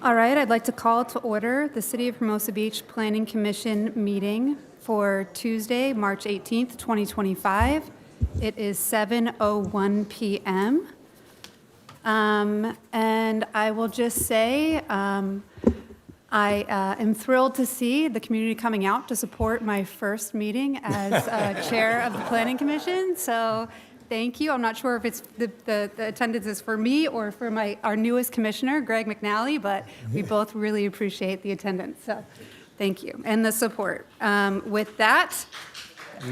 All right, I'd like to call to order the City of Hermosa Beach Planning Commission meeting for Tuesday, March 18th, 2025. It is 7:01 p.m. And I will just say I am thrilled to see the community coming out to support my first meeting as chair of the Planning Commission. So thank you. I'm not sure if it's the attendance is for me or for our newest commissioner, Greg McNally, but we both really appreciate the attendance. So thank you and the support. With that,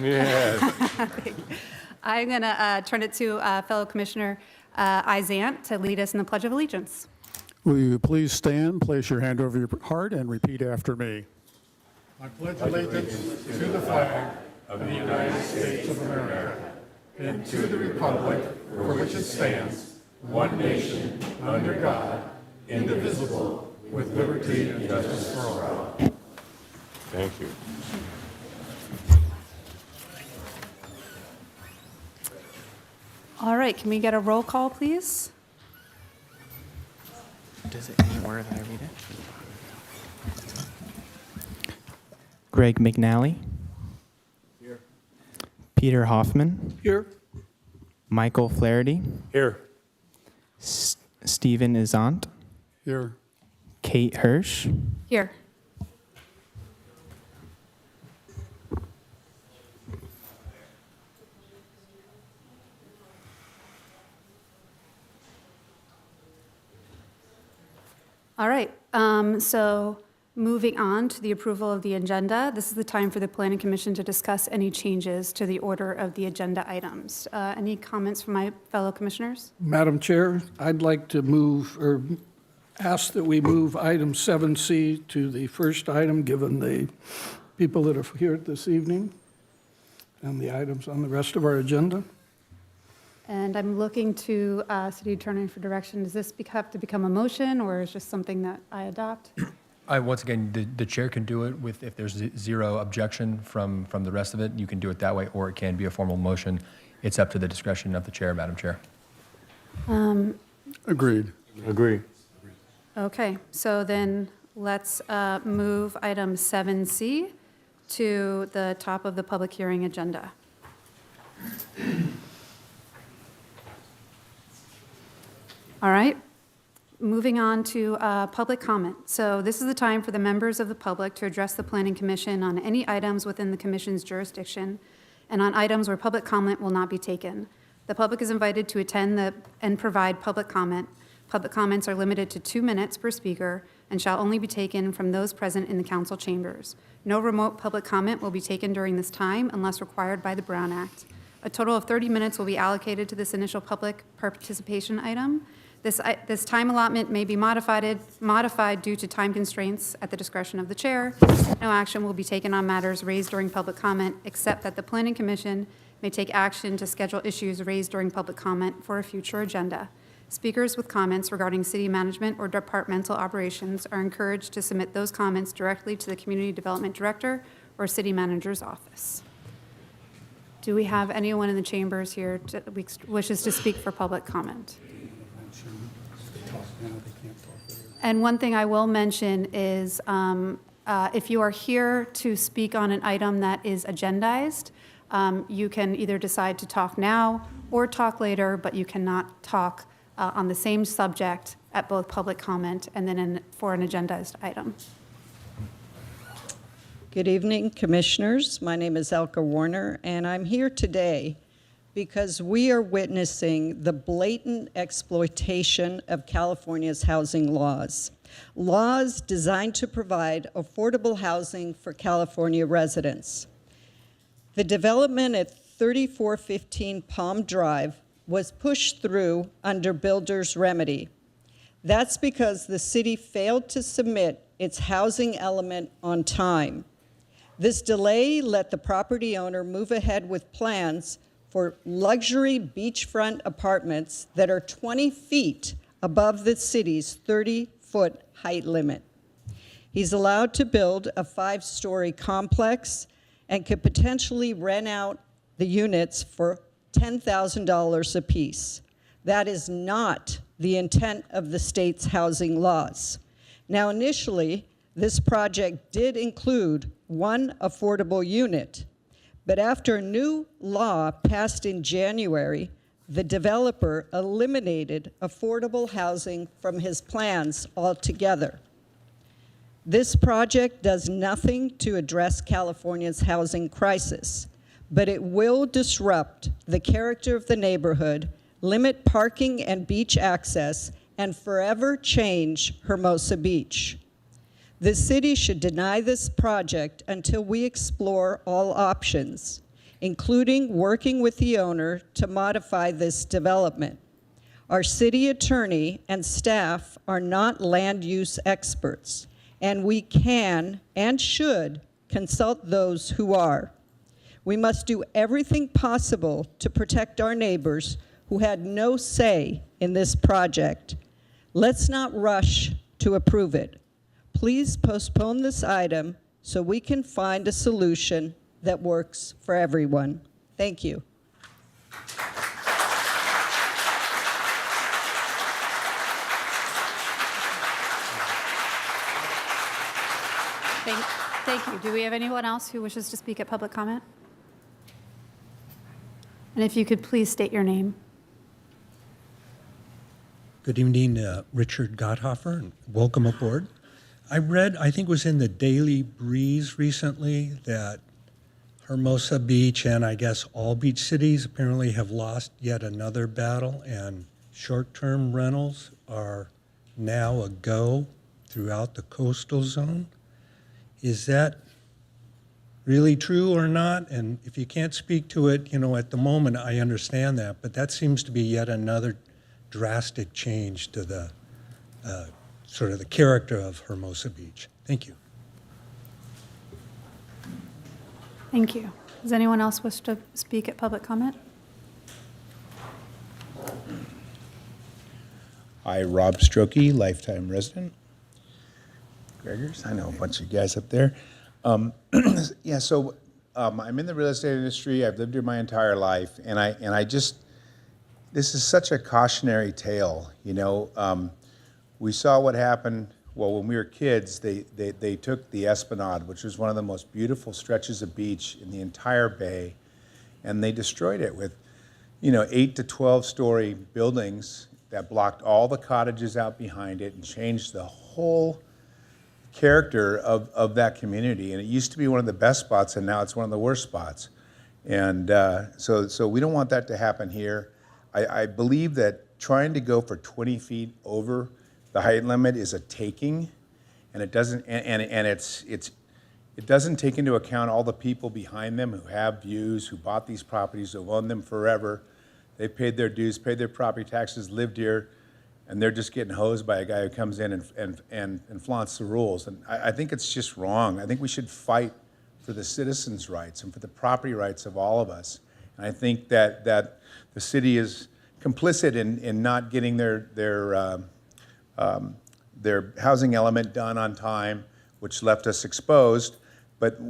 Yes. I'm going to turn it to fellow Commissioner Izant to lead us in the Pledge of Allegiance. Will you please stand, place your hand over your heart, and repeat after me? I pledge allegiance to the flag of the United States of America and to the republic for which it stands, one nation, under God, indivisible, with liberty and justice for all. Thank you. All right, can we get a roll call, please? Does it in order that I read it? Greg McNally. Here. Peter Hoffman. Here. Michael Flaherty. Here. Stephen Izant. Here. Kate Hirsch. Here. All right, so moving on to the approval of the agenda. This is the time for the Planning Commission to discuss any changes to the order of the agenda items. Any comments from my fellow commissioners? Madam Chair, I'd like to move or ask that we move item 7C to the first item, given the people that are here this evening and the items on the rest of our agenda. And I'm looking to City Attorney for direction. Does this have to become a motion, or is just something that I adopt? Once again, the chair can do it if there's zero objection from the rest of it. You can do it that way, or it can be a formal motion. It's up to the discretion of the chair, Madam Chair. Agreed. Agree. Okay, so then let's move item 7C to the top of the public hearing agenda. All right, moving on to public comment. So this is the time for the members of the public to address the Planning Commission on any items within the Commission's jurisdiction and on items where public comment will not be taken. The public is invited to attend and provide public comment. Public comments are limited to 2 minutes per speaker and shall only be taken from those present in the council chambers. No remote public comment will be taken during this time unless required by the Brown Act. A total of 30 minutes will be allocated to this initial public participation item. This time allotment may be modified due to time constraints at the discretion of the chair. No action will be taken on matters raised during public comment, except that the Planning Commission may take action to schedule issues raised during public comment for a future agenda. Speakers with comments regarding city management or departmental operations are encouraged to submit those comments directly to the Community Development Director or City Manager's office. Do we have anyone in the chambers here that wishes to speak for public comment? And one thing I will mention is if you are here to speak on an item that is agendized, you can either decide to talk now or talk later, but you cannot talk on the same subject at both public comment and then for an agendized item. Good evening, Commissioners. My name is Elka Warner, and I'm here today because we are witnessing the blatant exploitation of California's housing laws. Laws designed to provide affordable housing for California residents. The development at 3415 Palm Drive was pushed through under builder's remedy. That's because the city failed to submit its housing element on time. This delay let the property owner move ahead with plans for luxury beachfront apartments that are 20 feet above the city's 30-foot height limit. He's allowed to build a 5-story complex and could potentially rent out the units for $10,000 apiece. That is not the intent of the state's housing laws. Now, initially, this project did include one affordable unit, but after a new law passed in January, the developer eliminated affordable housing from his plans altogether. This project does nothing to address California's housing crisis, but it will disrupt the character of the neighborhood, limit parking and beach access, and forever change Hermosa Beach. The city should deny this project until we explore all options, including working with the owner to modify this development. Our city attorney and staff are not land use experts, and we can and should consult those who are. We must do everything possible to protect our neighbors who had no say in this project. Let's not rush to approve it. Please postpone this item so we can find a solution that works for everyone. Thank you. Thank you. Do we have anyone else who wishes to speak at public comment? And if you could please state your name. Good evening, Richard Gotthofer, and welcome aboard. I read, I think it was in the Daily Breeze recently, that Hermosa Beach and I guess all beach cities apparently have lost yet another battle, and short-term rentals are now a go throughout the coastal zone. Is that really true or not? And if you can't speak to it, you know, at the moment, I understand that, but that seems to be yet another drastic change to the sort of the character of Hermosa Beach. Thank you. Thank you. Does anyone else wish to speak at public comment? Hi, Rob Strokey, lifetime resident. Gregors, I know a bunch of guys up there. Yeah, so I'm in the real estate industry. I've lived here my entire life, and I just, this is such a cautionary tale. You know, we saw what happened. Well, when we were kids, they took the Esplanade, which was one of the most beautiful stretches of beach in the entire bay, and they destroyed it with, you know, 8 to 12-story buildings that blocked all the cottages out behind it and changed the whole character of that community. And it used to be one of the best spots, and now it's one of the worst spots. And so we don't want that to happen here. I believe that trying to go for 20 feet over the height limit is a taking, and it doesn't it doesn't take into account all the people behind them who have views, who bought these properties, who owned them forever. They paid their dues, paid their property taxes, lived here, and they're just getting hosed by a guy who comes in and flaunts the rules. And I think it's just wrong. I think we should fight for the citizens' rights and for the property rights of all of us. And I think that the city is complicit in not getting their housing element done on time, which left us exposed. But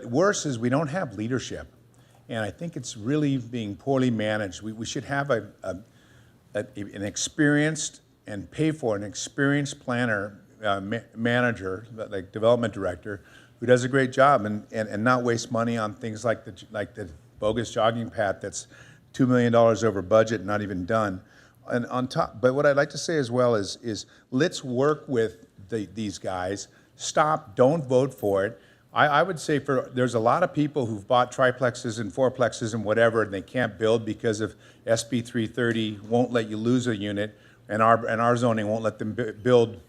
worse is we don't have leadership. And I think it's really being poorly managed. We should have an experienced and pay for an experienced planner, manager, like development director, who does a great job and not waste money on things like the bogus jogging path that's $2 million over budget, not even done. And on top, but what I'd like to say as well is let's work with these guys. Stop, don't vote for it. I would say there's a lot of people who've bought triplexes and fourplexes and whatever, and they can't build because of SB 330 won't let you lose a unit, and our zoning won't let them build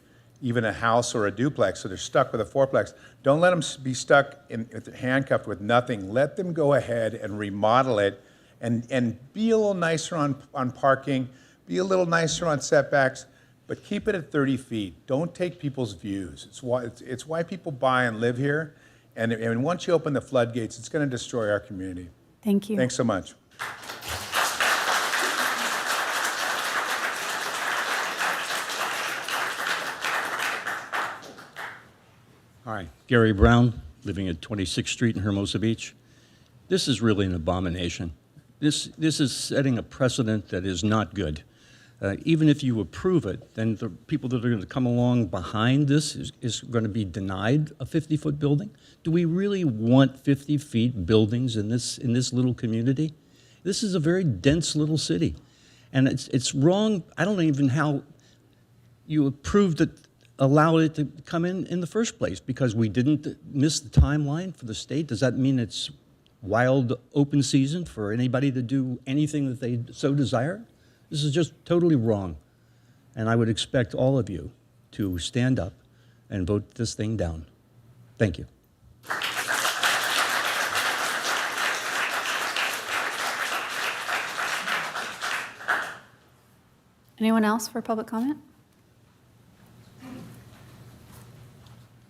even a house or a duplex, so they're stuck with a fourplex. Don't let them be stuck handcuffed with nothing. Let them go ahead and remodel it, and be a little nicer on parking, be a little nicer on setbacks, but keep it at 30 feet. Don't take people's views. It's why people buy and live here. And once you open the floodgates, it's going to destroy our community. Thank you. Thanks so much. Hi, Gary Brown, living at 26th Street in Hermosa Beach. This is really an abomination. This is setting a precedent that is not good. Even if you approve it, then the people that are going to come along behind this is going to be denied a 50-foot building. Do we really want 50-feet buildings in this little community? This is a very dense little city, and it's wrong. I don't know even how you approved it, allowed it to come in the first place, because we didn't miss the timeline for the state. Does that mean it's wild open season for anybody to do anything that they so desire? This is just totally wrong. And I would expect all of you to stand up and vote this thing down. Thank you. Anyone else for public comment?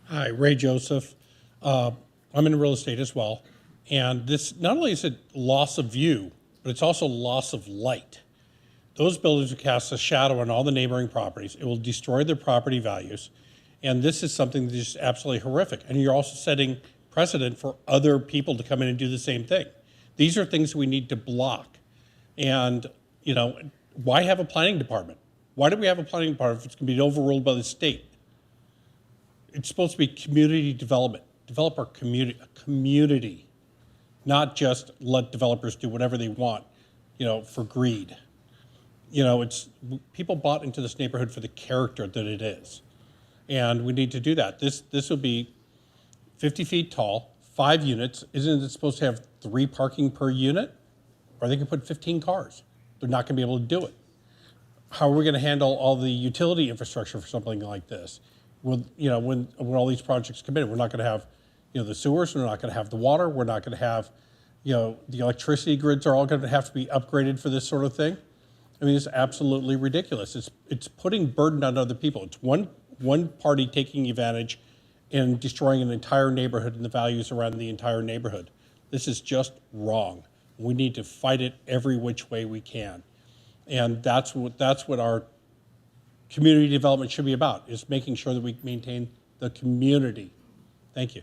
Hi, Ray Joseph. I'm in real estate as well. And this, not only is it loss of view, but it's also loss of light. Those buildings will cast a shadow on all the neighboring properties. It will destroy their property values. And this is something that is absolutely horrific. And you're also setting precedent for other people to come in and do the same thing. These are things we need to block. And, you know, why have a planning department? Why do we have a planning department if it's going to be overruled by the state? It's supposed to be community development. Develop our community, not just let developers do whatever they want, you know, for greed. You know, people bought into this neighborhood for the character that it is. And we need to do that. This will be 50 feet tall, 5 units. Isn't it supposed to have 3 parking per unit? Or they can put 15 cars. They're not going to be able to do it. How are we going to handle all the utility infrastructure for something like this? Well, you know, when all these projects come in, we're not going to have, you know, the sewers. We're not going to have the water. We're not going to have, you know, the electricity grids are all going to have to be upgraded for this sort of thing. I mean, it's absolutely ridiculous. It's putting burden on other people. It's one party taking advantage and destroying an entire neighborhood and the values around the entire neighborhood. This is just wrong. We need to fight it every which way we can. And that's what our community development should be about, is making sure that we maintain the community. Thank you.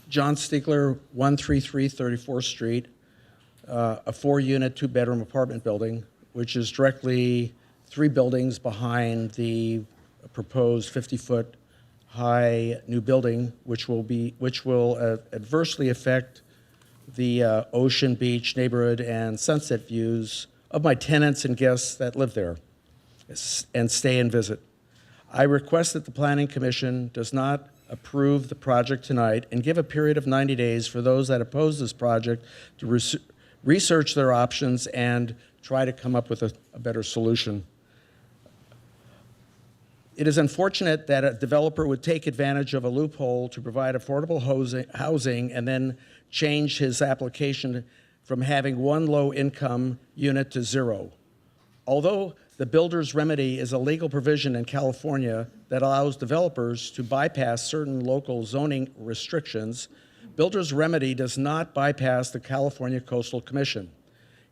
John Stiegler, 133 34th Street, a 4-unit, 2-bedroom apartment building, which is directly 3 buildings behind the proposed 50-foot high new building, which will adversely affect the Ocean Beach neighborhood and sunset views of my tenants and guests that live there and stay and visit. I request that the Planning Commission does not approve the project tonight and give a period of 90 days for those that oppose this project to research their options and try to come up with a better solution. It is unfortunate that a developer would take advantage of a loophole to provide affordable housing and then change his application from having 1 low-income unit to 0. Although the builder's remedy is a legal provision in California that allows developers to bypass certain local zoning restrictions, builder's remedy does not bypass the California Coastal Commission.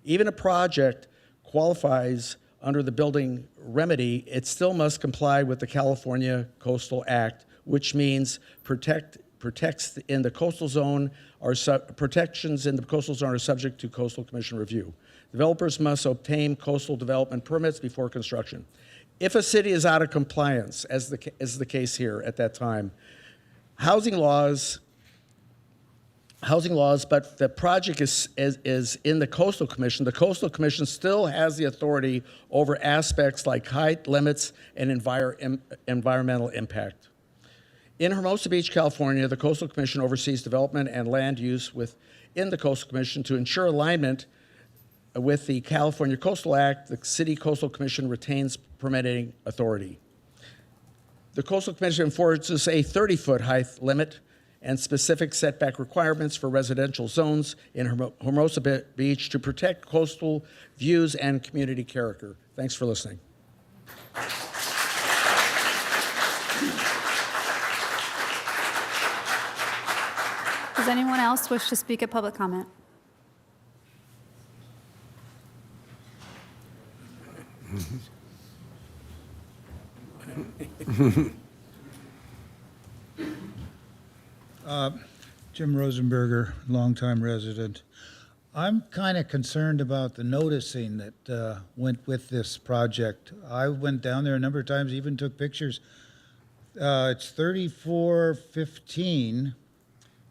Even a project qualifies under the building remedy, it still must comply with the California Coastal Act, which means protections in the coastal zone are subject to Coastal Commission review. Developers must obtain coastal development permits before construction. If a city is out of compliance, as the case here at that time, housing laws, but the project is in the Coastal Commission, the Coastal Commission still has the authority over aspects like height limits and environmental impact. In Hermosa Beach, California, the Coastal Commission oversees development and land use within the Coastal Commission to ensure alignment with the California Coastal Act. The City Coastal Commission retains permitting authority. The Coastal Commission enforces a 30-foot height limit and specific setback requirements for residential zones in Hermosa Beach to protect coastal views and community character. Thanks for listening. Does anyone else wish to speak at public comment? Jim Rosenberger, longtime resident. I'm kind of concerned about the noticing that went with this project. I went down there a number of times, even took pictures. It's 3415.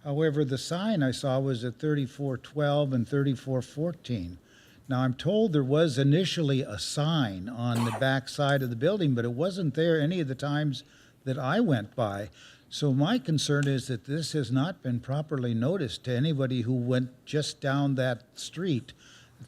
However, the sign I saw was at 3412 and 3414. Now, I'm told there was initially a sign on the back side of the building, but it wasn't there any of the times that I went by. So my concern is that this has not been properly noticed to anybody who went just down that street,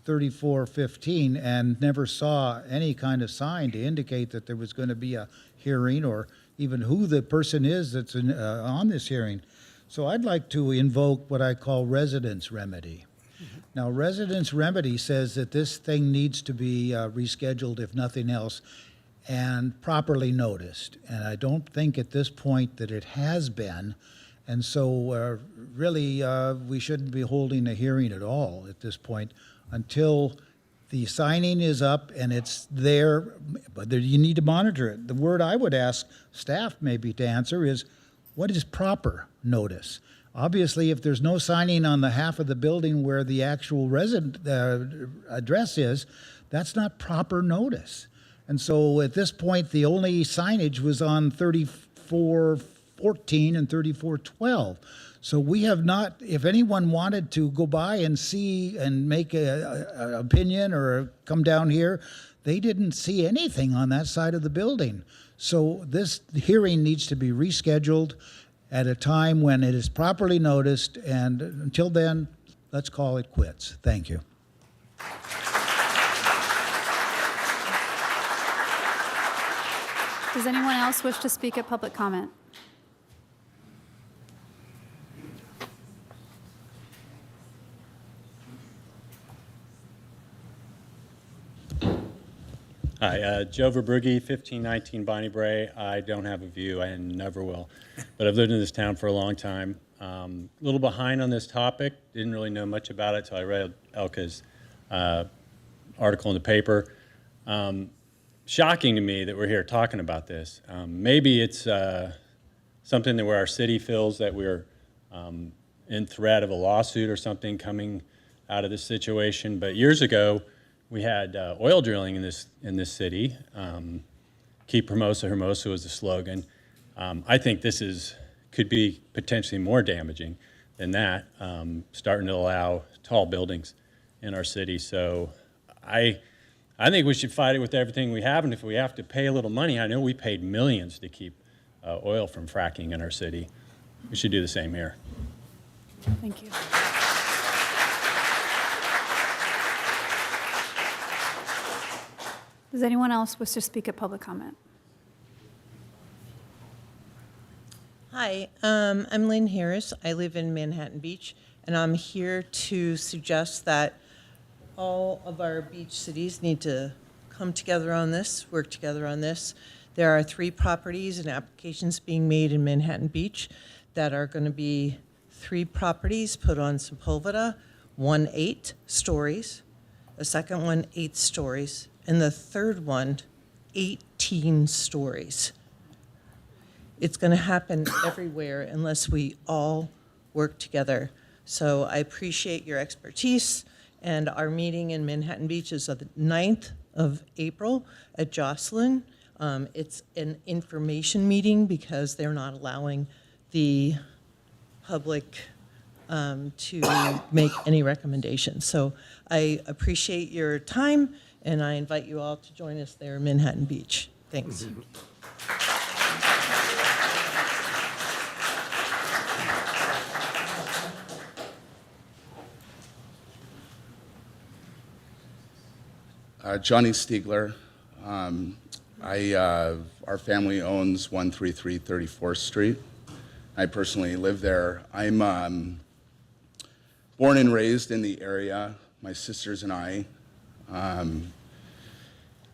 3415, and never saw any kind of sign to indicate that there was going to be a hearing or even who the person is that's on this hearing. So I'd like to invoke what I call residence remedy. Now, residence remedy says that this thing needs to be rescheduled, if nothing else, and properly noticed. And I don't think at this point that it has been. And so really, we shouldn't be holding a hearing at all at this point until the signing is up and it's there, but you need to monitor it. The word I would ask staff maybe to answer is, what is proper notice? Obviously, if there's no signing on the half of the building where the actual resident address is, that's not proper notice. And so at this point, the only signage was on 3414 and 3412. So we have not, if anyone wanted to go by and see and make an opinion or come down here, they didn't see anything on that side of the building. So this hearing needs to be rescheduled at a time when it is properly noticed, and until then, let's call it quits. Thank you. Does anyone else wish to speak at public comment? Hi, Joe Verbrugge, 1519 Bonnie Bray. I don't have a view, I never will, but I've lived in this town for a long time. A little behind on this topic, didn't really know much about it, so I read Elka's article in the paper. Shocking to me that we're here talking about this. Maybe it's something that where our city feels that we're in threat of a lawsuit or something coming out of this situation, but years ago, we had oil drilling in this city. Keep Hermosa, Hermosa was the slogan. I think this could be potentially more damaging than that, starting to allow tall buildings in our city. So I think we should fight it with everything we have, and if we have to pay a little money, I know we paid millions to keep oil from fracking in our city. We should do the same here. Thank you. Does anyone else wish to speak at public comment? Hi, I'm Lynn Harris. I live in Manhattan Beach, and I'm here to suggest that all of our beach cities need to come together on this, work together on this. There are 3 properties and applications being made in Manhattan Beach that are going to be 3 properties put on Sepulveda, one 8 stories, the second one 8 stories, and the third one 18 stories. It's going to happen everywhere unless we all work together. So I appreciate your expertise, and our meeting in Manhattan Beach is on the 9th of April at Jocelyn. It's an information meeting because they're not allowing the public to make any recommendations. So I appreciate your time, and I invite you all to join us there in Manhattan Beach. Thanks. Johnny Stiegler. Our family owns 133 34th Street. I personally live there. I'm born and raised in the area, my sisters and I.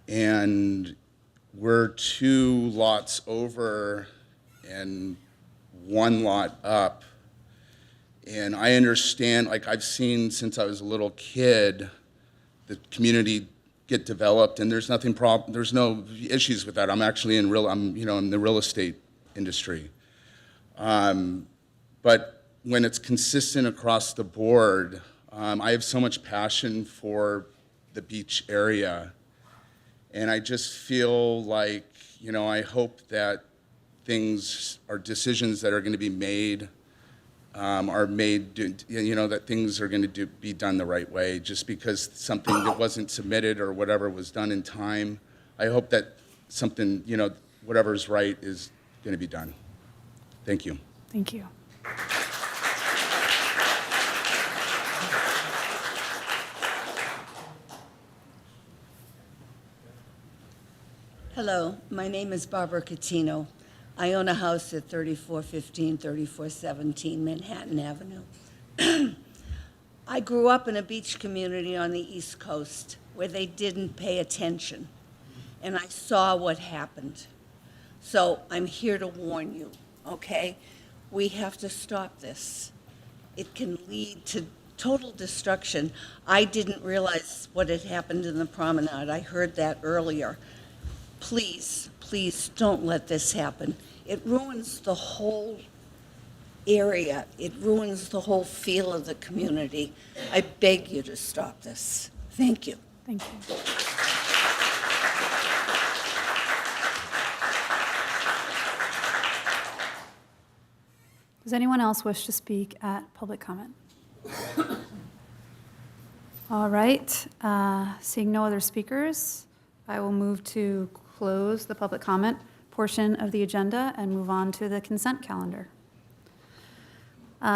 And we're 2 lots over and 1 lot up. And I understand, like I've seen since I was a little kid, the community get developed, and there's there's no issues with that. I'm actually in the real estate industry. But when it's consistent across the board, I have so much passion for the beach area, and I just feel like, I hope that decisions that are going to be made are made, that things are going to be done the right way. Just because something that wasn't submitted or whatever was done in time, I hope that something, whatever's right is going to be done. Thank you. Thank you. Hello, my name is Barbara Catino. I own a house at 3415, 3417 Manhattan Avenue. I grew up in a beach community on the East Coast where they didn't pay attention, and I saw what happened. So I'm here to warn you, okay? We have to stop this. It can lead to total destruction. I didn't realize what had happened in the promenade. I heard that earlier. Please, please don't let this happen. It ruins the whole area. It ruins the whole feel of the community. I beg you to stop this. Thank you. Thank you. Does anyone else wish to speak at public comment? All right, seeing no other speakers, I will move to close the public comment portion of the agenda and move on to the consent calendar.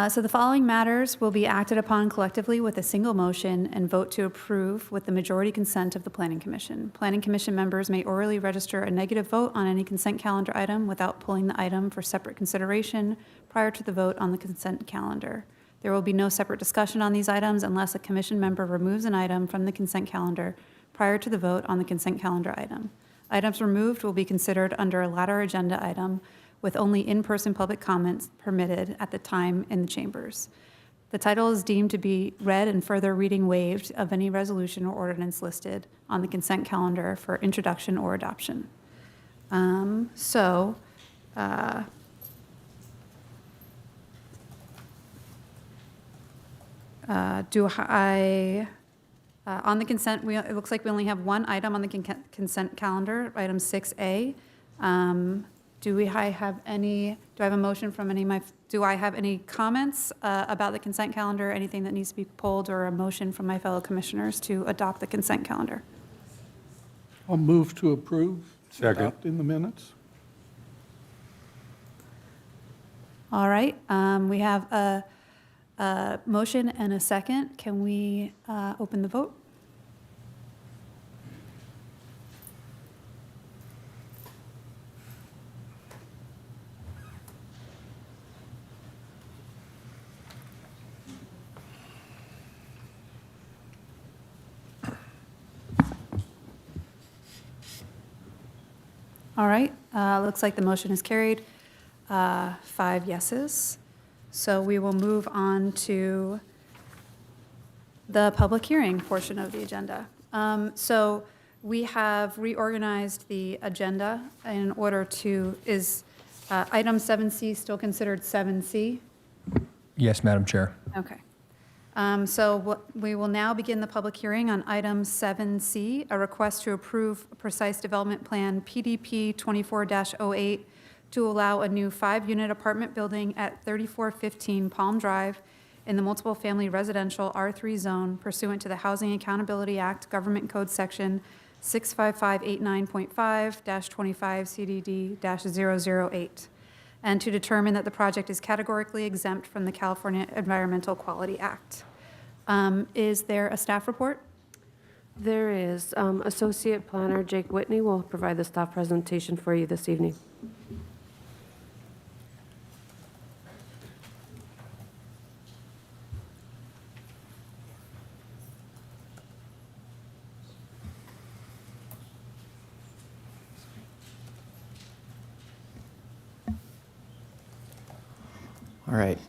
So the following matters will be acted upon collectively with a single motion and vote to approve with the majority consent of the Planning Commission. Planning Commission members may orally register a negative vote on any consent calendar item without pulling the item for separate consideration prior to the vote on the consent calendar. There will be no separate discussion on these items unless a commission member removes an item from the consent calendar prior to the vote on the consent calendar item. Items removed will be considered under a latter agenda item with only in-person public comments permitted at the time in the chambers. The title is deemed to be read and further reading waived of any resolution or ordinance listed on the consent calendar for introduction or adoption. On the consent, it looks like we only have one item on the consent calendar, item 6A. Do I have a motion from do I have any comments about the consent calendar, anything that needs to be pulled, or a motion from my fellow commissioners to adopt the consent calendar? I'll move to approve. Second. Adopt in the minutes. All right, we have a motion and a second. Can we open the vote? All right, looks like the motion is carried, 5 yeses. So we will move on to the public hearing portion of the agenda. So we have reorganized the agenda in order to, is item 7C still considered 7C? Yes, Madam Chair. Okay. We will now begin the public hearing on item 7C, a request to approve a precise development plan PDP 24-08 to allow a new 5-unit apartment building at 3415 Palm Drive in the multiple family residential R3 zone pursuant to the Housing Accountability Act, Government Code Section 65589.5-25 CDD-008. And to determine that the project is categorically exempt from the California Environmental Quality Act. Is there a staff report? There is. Associate Planner Jake Whitney will provide the staff presentation for you this evening. All right.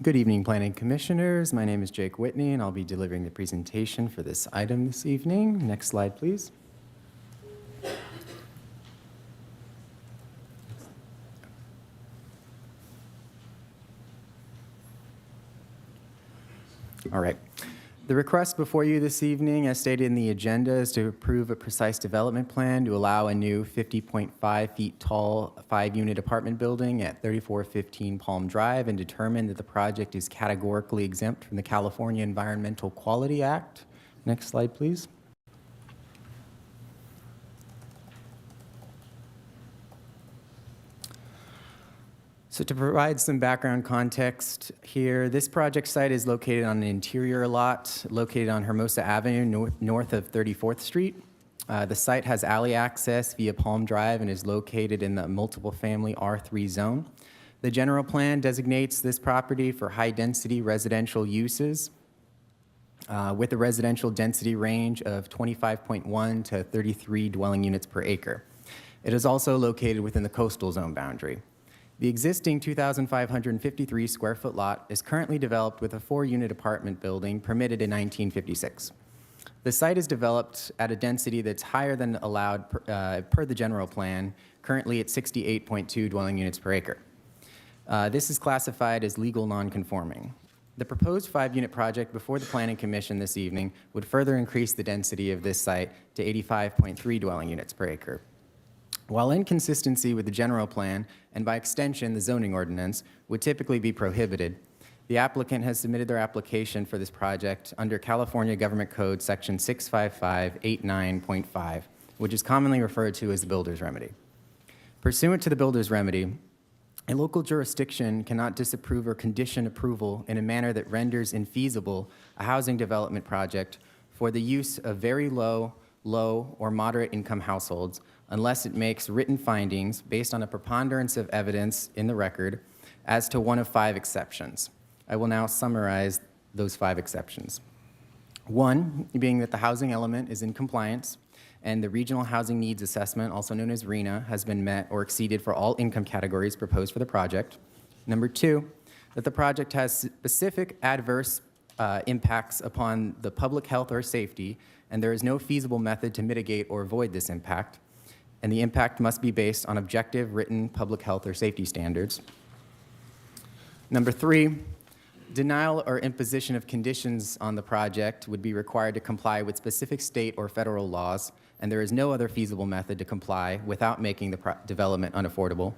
Good evening, Planning Commissioners. My name is Jake Whitney, and I'll be delivering the presentation for this item this evening. Next slide, please. All right. The request before you this evening, as stated in the agenda, is to approve a precise development plan to allow a new 50.5 feet tall 5-unit apartment building at 3415 Palm Drive and determine that the project is categorically exempt from the California Environmental Quality Act. Next slide, please. So to provide some background context here, this project site is located on an interior lot located on Hermosa Avenue north of 34th Street. The site has alley access via Palm Drive and is located in the multiple family R3 zone. The general plan designates this property for high-density residential uses with a residential density range of 25.1 to 33 dwelling units per acre. It is also located within the coastal zone boundary. The existing 2,553 square foot lot is currently developed with a 4-unit apartment building permitted in 1956. The site is developed at a density that's higher than allowed per the general plan, currently at 68.2 dwelling units per acre. This is classified as legal nonconforming. The proposed 5-unit project before the Planning Commission this evening would further increase the density of this site to 85.3 dwelling units per acre. While inconsistency with the general plan, and by extension the zoning ordinance, would typically be prohibited, the applicant has submitted their application for this project under California Government Code Section 65589.5, which is commonly referred to as the builder's remedy. Pursuant to the builder's remedy, a local jurisdiction cannot disapprove or condition approval in a manner that renders infeasible a housing development project for the use of very low, or moderate income households unless it makes written findings based on a preponderance of evidence in the record as to one of 5 exceptions. I will now summarize those 5 exceptions. 1 being that the housing element is in compliance and the Regional Housing Needs Assessment, also known as RHNA, has been met or exceeded for all income categories proposed for the project. Number 2, that the project has specific adverse impacts upon the public health or safety, and there is no feasible method to mitigate or avoid this impact, and the impact must be based on objective written public health or safety standards. Number 3, denial or imposition of conditions on the project would be required to comply with specific state or federal laws, and there is no other feasible method to comply without making the development unaffordable.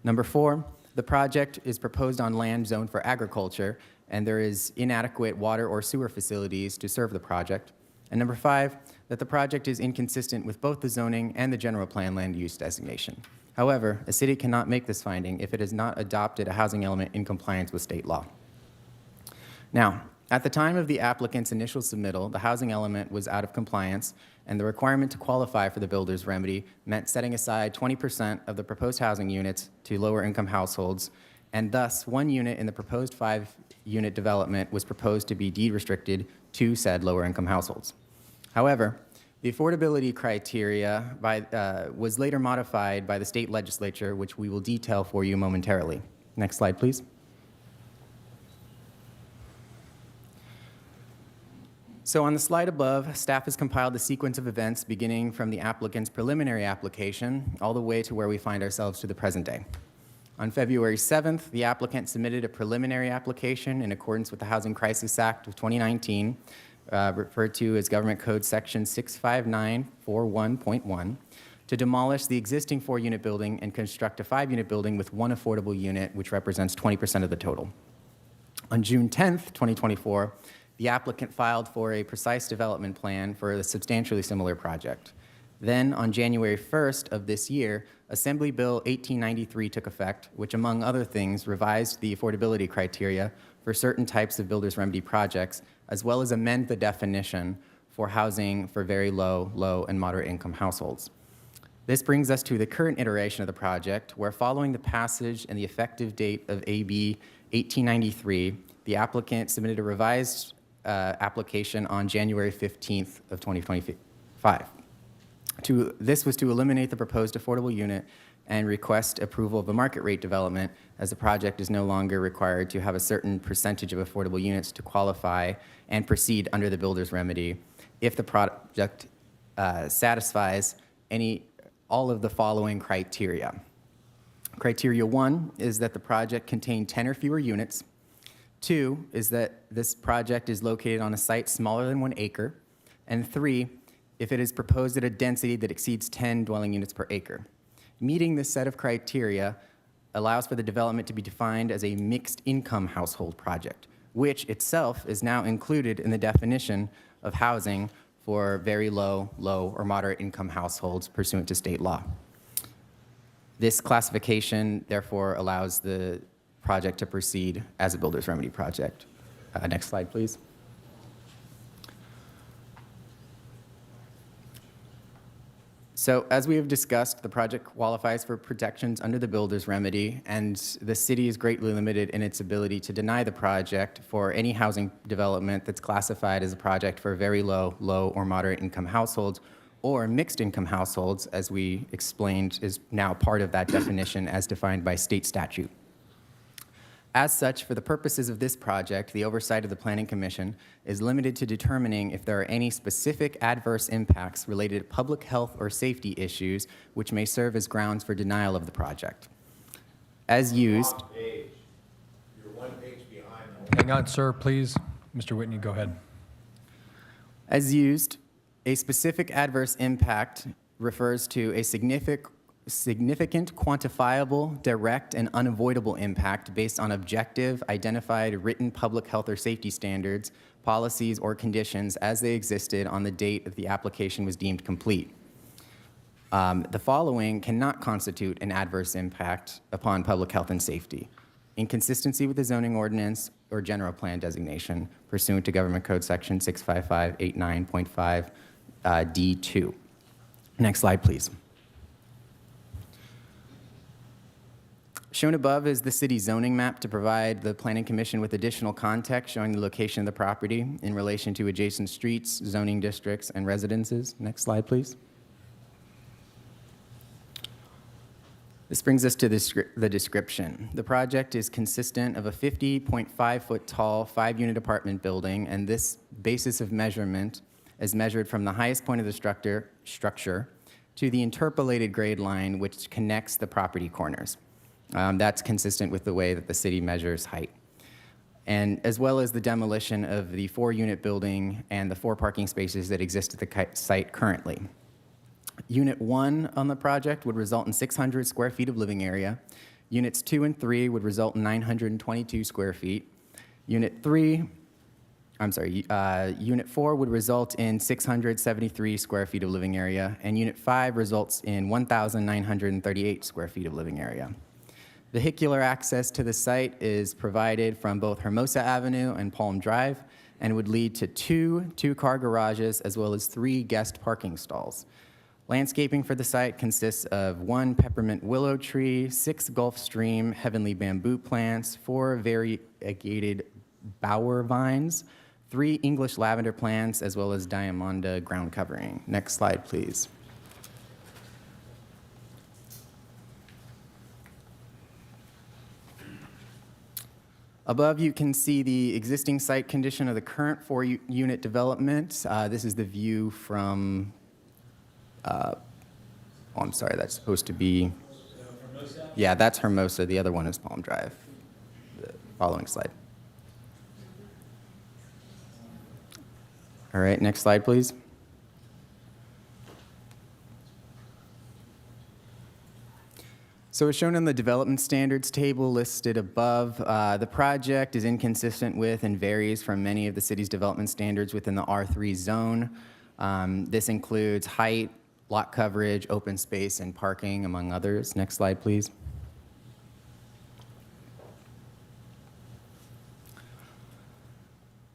Number 4, the project is proposed on land zoned for agriculture, and there is inadequate water or sewer facilities to serve the project. And number 5, that the project is inconsistent with both the zoning and the general plan land use designation. However, a city cannot make this finding if it has not adopted a housing element in compliance with state law. Now, at the time of the applicant's initial submittal, the housing element was out of compliance, and the requirement to qualify for the builder's remedy meant setting aside 20% of the proposed housing units to lower income households, and thus 1 unit in the proposed 5-unit development was proposed to be deed restricted to said lower income households. However, the affordability criteria was later modified by the state legislature, which we will detail for you momentarily. Next slide, please. So on the slide above, staff has compiled the sequence of events beginning from the applicant's preliminary application all the way to where we find ourselves to the present day. On February 7th, the applicant submitted a preliminary application in accordance with the Housing Crisis Act of 2019, referred to as Government Code Section 65941.1, to demolish the existing 4-unit building and construct a 5-unit building with 1 affordable unit, which represents 20% of the total. On June 10th, 2024, the applicant filed for a precise development plan for a substantially similar project. Then, on January 1st of this year, Assembly Bill 1893 took effect, which, among other things, revised the affordability criteria for certain types of builder's remedy projects, as well as amend the definition for housing for very low, and moderate income households. This brings us to the current iteration of the project, where following the passage and the effective date of AB 1893, the applicant submitted a revised application on January 15th of 2025. This was to eliminate the proposed affordable unit and request approval of a market rate development, as the project is no longer required to have a certain percentage of affordable units to qualify and proceed under the builder's remedy if the project satisfies all of the following criteria. Criteria 1 is that the project contain 10 or fewer units. 2 is that this project is located on a site smaller than 1 acre. And 3, if it is proposed at a density that exceeds 10 dwelling units per acre. Meeting this set of criteria allows for the development to be defined as a mixed income household project, which itself is now included in the definition of housing for very low, or moderate income households pursuant to state law. This classification, therefore, allows the project to proceed as a builder's remedy project. Next slide, please. So as we have discussed, the project qualifies for protections under the builder's remedy, and the city is greatly limited in its ability to deny the project for any housing development that's classified as a project for very low, or moderate income households, or mixed income households, as we explained, is now part of that definition as defined by state statute. As such, for the purposes of this project, the oversight of the Planning Commission is limited to determining if there are any specific adverse impacts related to public health or safety issues which may serve as grounds for denial of the project. As used... You're 1 page behind. Hang on, sir, please. Mr. Whitney, go ahead. As used, a specific adverse impact refers to a significant, quantifiable, direct, and unavoidable impact based on objective, identified, written public health or safety standards, policies, or conditions as they existed on the date that the application was deemed complete. The following cannot constitute an adverse impact upon public health and safety: inconsistency with the zoning ordinance or general plan designation pursuant to Government Code Section 65589.5 D2. Next slide, please. Shown above is the city zoning map to provide the Planning Commission with additional context showing the location of the property in relation to adjacent streets, zoning districts, and residences. Next slide, please. This brings us to the description. The project is consistent of a 50.5-foot tall 5-unit apartment building, and this basis of measurement is measured from the highest point of the structure to the interpolated grade line which connects the property corners. That's consistent with the way that the city measures height. And as well as the demolition of the 4-unit building and the 4 parking spaces that exist at the site currently. Unit 1 on the project would result in 600 square feet of living area. Units 2 and 3 would result in 922 square feet. Unit 4 would result in 673 square feet of living area, and Unit 5 results in 1,938 square feet of living area. Vehicular access to the site is provided from both Hermosa Avenue and Palm Drive and would lead to 2 two-car garages as well as 3 guest parking stalls. Landscaping for the site consists of 1 peppermint willow tree, 6 Gulf Stream heavenly bamboo plants, 4 variegated bower vines, 3 English lavender plants, as well as diamanda ground covering. Next slide, please. Above, you can see the existing site condition of the current 4-unit development. This is the view from, I'm sorry, that's supposed to be, yeah, that's Hermosa. The other one is Palm Drive. The following slide. All right, next slide, please. So as shown in the development standards table listed above, the project is inconsistent with and varies from many of the city's development standards within the R3 zone. This includes height, lot coverage, open space, and parking, among others. Next slide, please.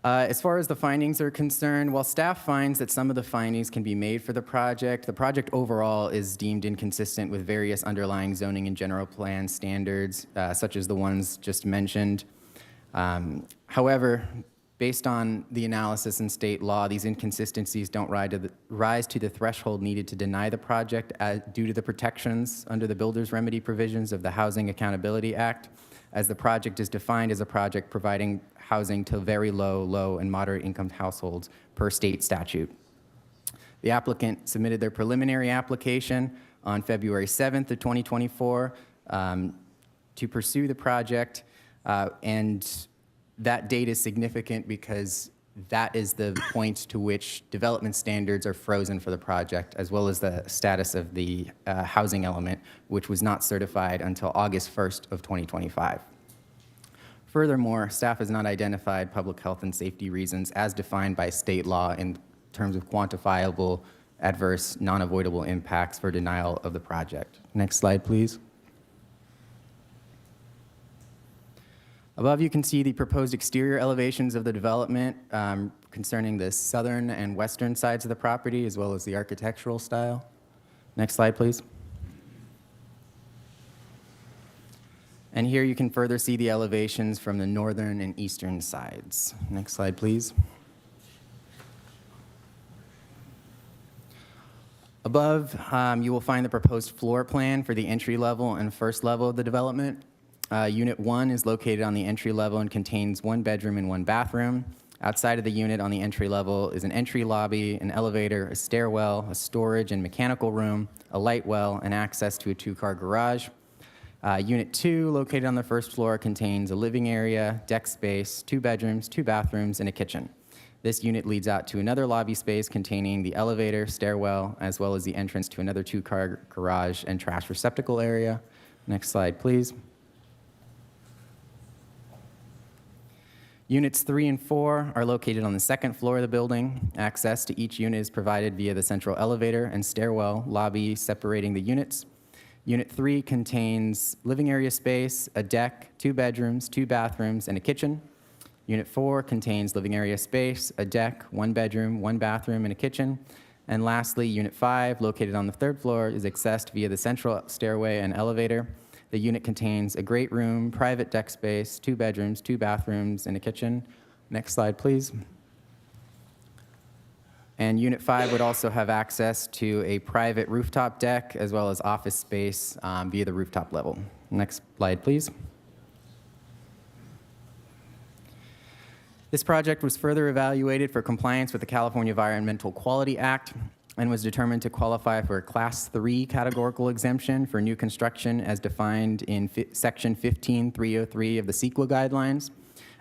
As far as the findings are concerned, while staff finds that some of the findings can be made for the project overall is deemed inconsistent with various underlying zoning and general plan standards, such as the ones just mentioned. However, Based on the analysis in state law, these inconsistencies don't rise to the threshold needed to deny the project due to the protections under the builder's remedy provisions of the Housing Accountability Act, as the project is defined as a project providing housing to very low, and moderate income households per state statute. The applicant submitted their preliminary application on February 7th of 2024 to pursue the project, and that date is significant because that is the point to which development standards are frozen for the project, as well as the status of the housing element, which was not certified until August 1st of 2025. Furthermore, staff has not identified public health and safety reasons as defined by state law in terms of quantifiable, adverse, non-avoidable impacts for denial of the project. Next slide, please. Above, you can see the proposed exterior elevations of the development concerning the southern and western sides of the property, as well as the architectural style. Next slide, please. And here you can further see the elevations from the northern and eastern sides. Next slide, please. Above, you will find the proposed floor plan for the entry level and first level of the development. Unit 1 is located on the entry level and contains 1 bedroom and 1 bathroom. Outside of the unit on the entry level is an entry lobby, an elevator, a stairwell, a storage and mechanical room, a light well, and access to a 2-car garage. Unit 2, located on the first floor, contains a living area, deck space, 2 bedrooms, 2 bathrooms, and a kitchen. This unit leads out to another lobby space containing the elevator, stairwell, as well as the entrance to another 2-car garage and trash receptacle area. Next slide, please. Units 3 and 4 are located on the second floor of the building. Access to each unit is provided via the central elevator and stairwell lobby separating the units. Unit 3 contains living area space, a deck, 2 bedrooms, 2 bathrooms, and a kitchen. Unit 4 contains living area space, a deck, 1 bedroom, 1 bathroom, and a kitchen. And lastly, Unit 5, located on the 3rd floor, is accessed via the central stairway and elevator. The unit contains a great room, private deck space, 2 bedrooms, 2 bathrooms, and a kitchen. Next slide, please. And Unit 5 would also have access to a private rooftop deck as well as office space via the rooftop level. Next slide, please. This project was further evaluated for compliance with the California Environmental Quality Act and was determined to qualify for a Class 3 categorical exemption for new construction as defined in Section 15303 of the CEQA guidelines,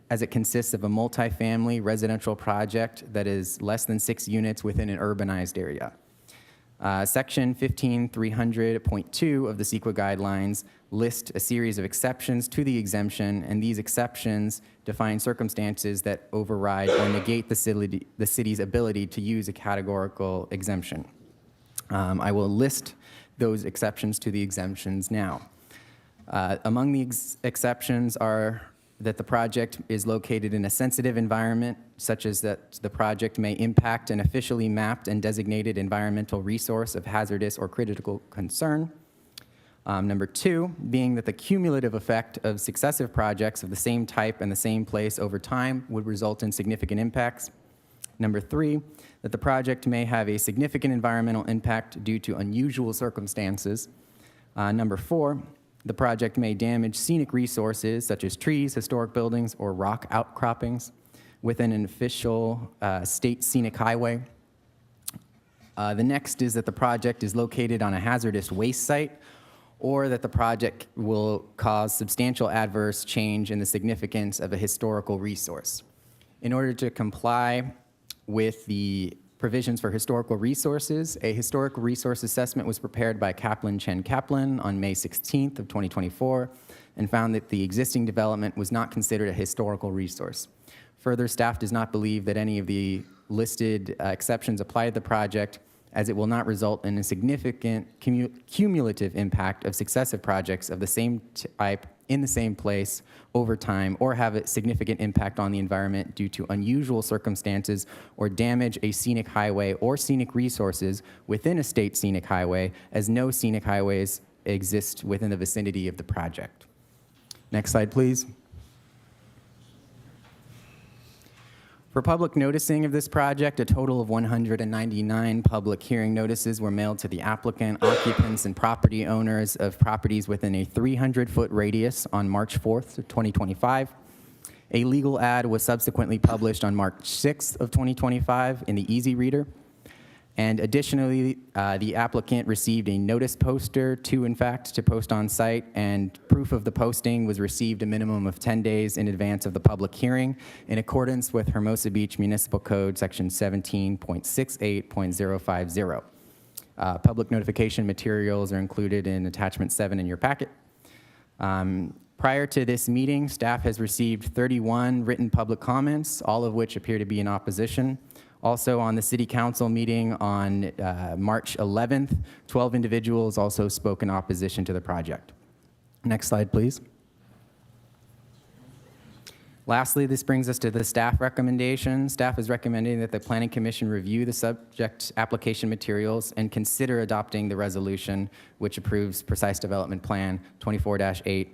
as it consists of a multifamily residential project that is less than 6 units within an urbanized area. Section 15300.2 of the CEQA guidelines list a series of exceptions to the exemption, and these exceptions define circumstances that override or negate the city's ability to use a categorical exemption. I will list those exceptions to the exemptions now. Among the exceptions are that the project is located in a sensitive environment, such as that the project may impact an officially mapped and designated environmental resource of hazardous or critical concern. Number 2, being that the cumulative effect of successive projects of the same type and the same place over time would result in significant impacts. Number 3, that the project may have a significant environmental impact due to unusual circumstances. Number 4, the project may damage scenic resources such as trees, historic buildings, or rock outcroppings within an official state scenic highway. The next is that the project is located on a hazardous waste site, or that the project will cause substantial adverse change in the significance of a historical resource. In order to comply with the provisions for historical resources, a historical resource assessment was prepared by Kaplan Chen Kaplan on May 16th of 2024 and found that the existing development was not considered a historical resource. Further, staff does not believe that any of the listed exceptions apply to the project, as it will not result in a significant cumulative impact of successive projects of the same type in the same place over time, or have a significant impact on the environment due to unusual circumstances or damage a scenic highway or scenic resources within a state scenic highway, as no scenic highways exist within the vicinity of the project. Next slide, please. For public noticing of this project, a total of 199 public hearing notices were mailed to the applicant, occupants, and property owners of properties within a 300-foot radius on March 4th, 2025. A legal ad was subsequently published on March 6th of 2025 in the Easy Reader. And additionally, the applicant received a notice poster to post on site, and proof of the posting was received a minimum of 10 days in advance of the public hearing in accordance with Hermosa Beach Municipal Code Section 17.68.050. Public notification materials are included in Attachment 7 in your packet. Prior to this meeting, staff has received 31 written public comments, all of which appear to be in opposition. Also, on the City Council meeting on March 11th, 12 individuals also spoke in opposition to the project. Next slide, please. Lastly, this brings us to the staff recommendation. Staff is recommending that the Planning Commission review the subject application materials and consider adopting the resolution which approves Precise Development Plan 24-8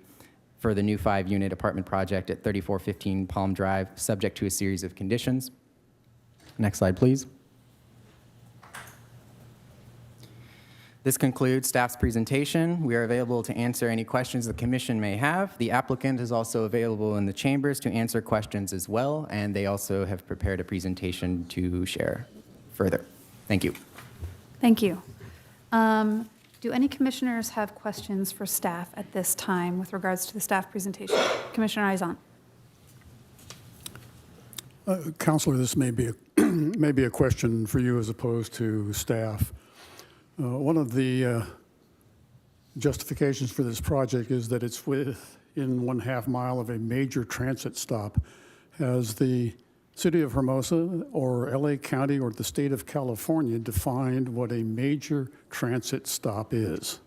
for the new 5-unit apartment project at 3415 Palm Drive, subject to a series of conditions. Next slide, please. This concludes staff's presentation. We are available to answer any questions the commission may have. The applicant is also available in the chambers to answer questions as well, and they also have prepared a presentation to share further. Thank you. Thank you. Do any commissioners have questions for staff at this time with regards to the staff presentation? Commissioner Izon. Counselor, this may be a question for you as opposed to staff. One of the justifications for this project is that it's within 1/2 mile of a major transit stop. Has the City of Hermosa or LA County or the state of California defined what a major transit stop is?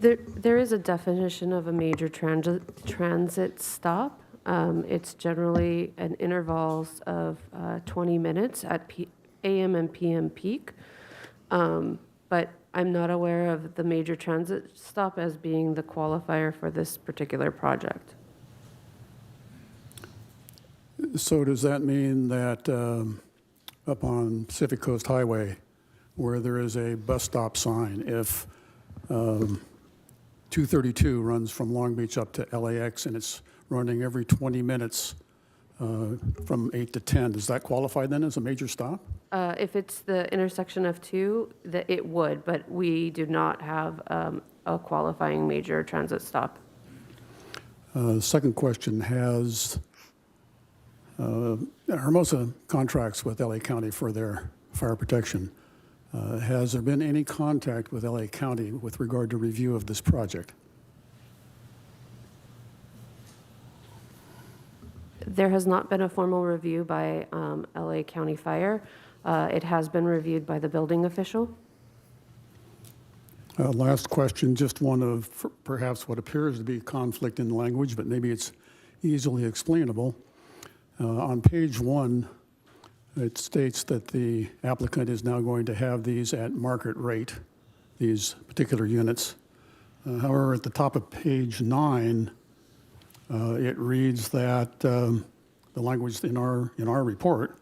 There is a definition of a major transit stop. It's generally an intervals of 20 minutes at AM and PM peak. But I'm not aware of the major transit stop as being the qualifier for this particular project. So does that mean that up on Pacific Coast Highway, where there is a bus stop sign, if 232 runs from Long Beach up to LAX and it's running every 20 minutes from 8 to 10, does that qualify then as a major stop? If it's the intersection of two, it would, but we do not have a qualifying major transit stop. Second question, has Hermosa contracts with LA County for their fire protection. Has there been any contact with LA County with regard to review of this project? There has not been a formal review by LA County Fire. It has been reviewed by the building official. Last question, just one of perhaps what appears to be conflict in language, but maybe it's easily explainable. On page 1, it states that the applicant is now going to have these at market rate, these particular units. However, at the top of page 9, it reads that the language in our report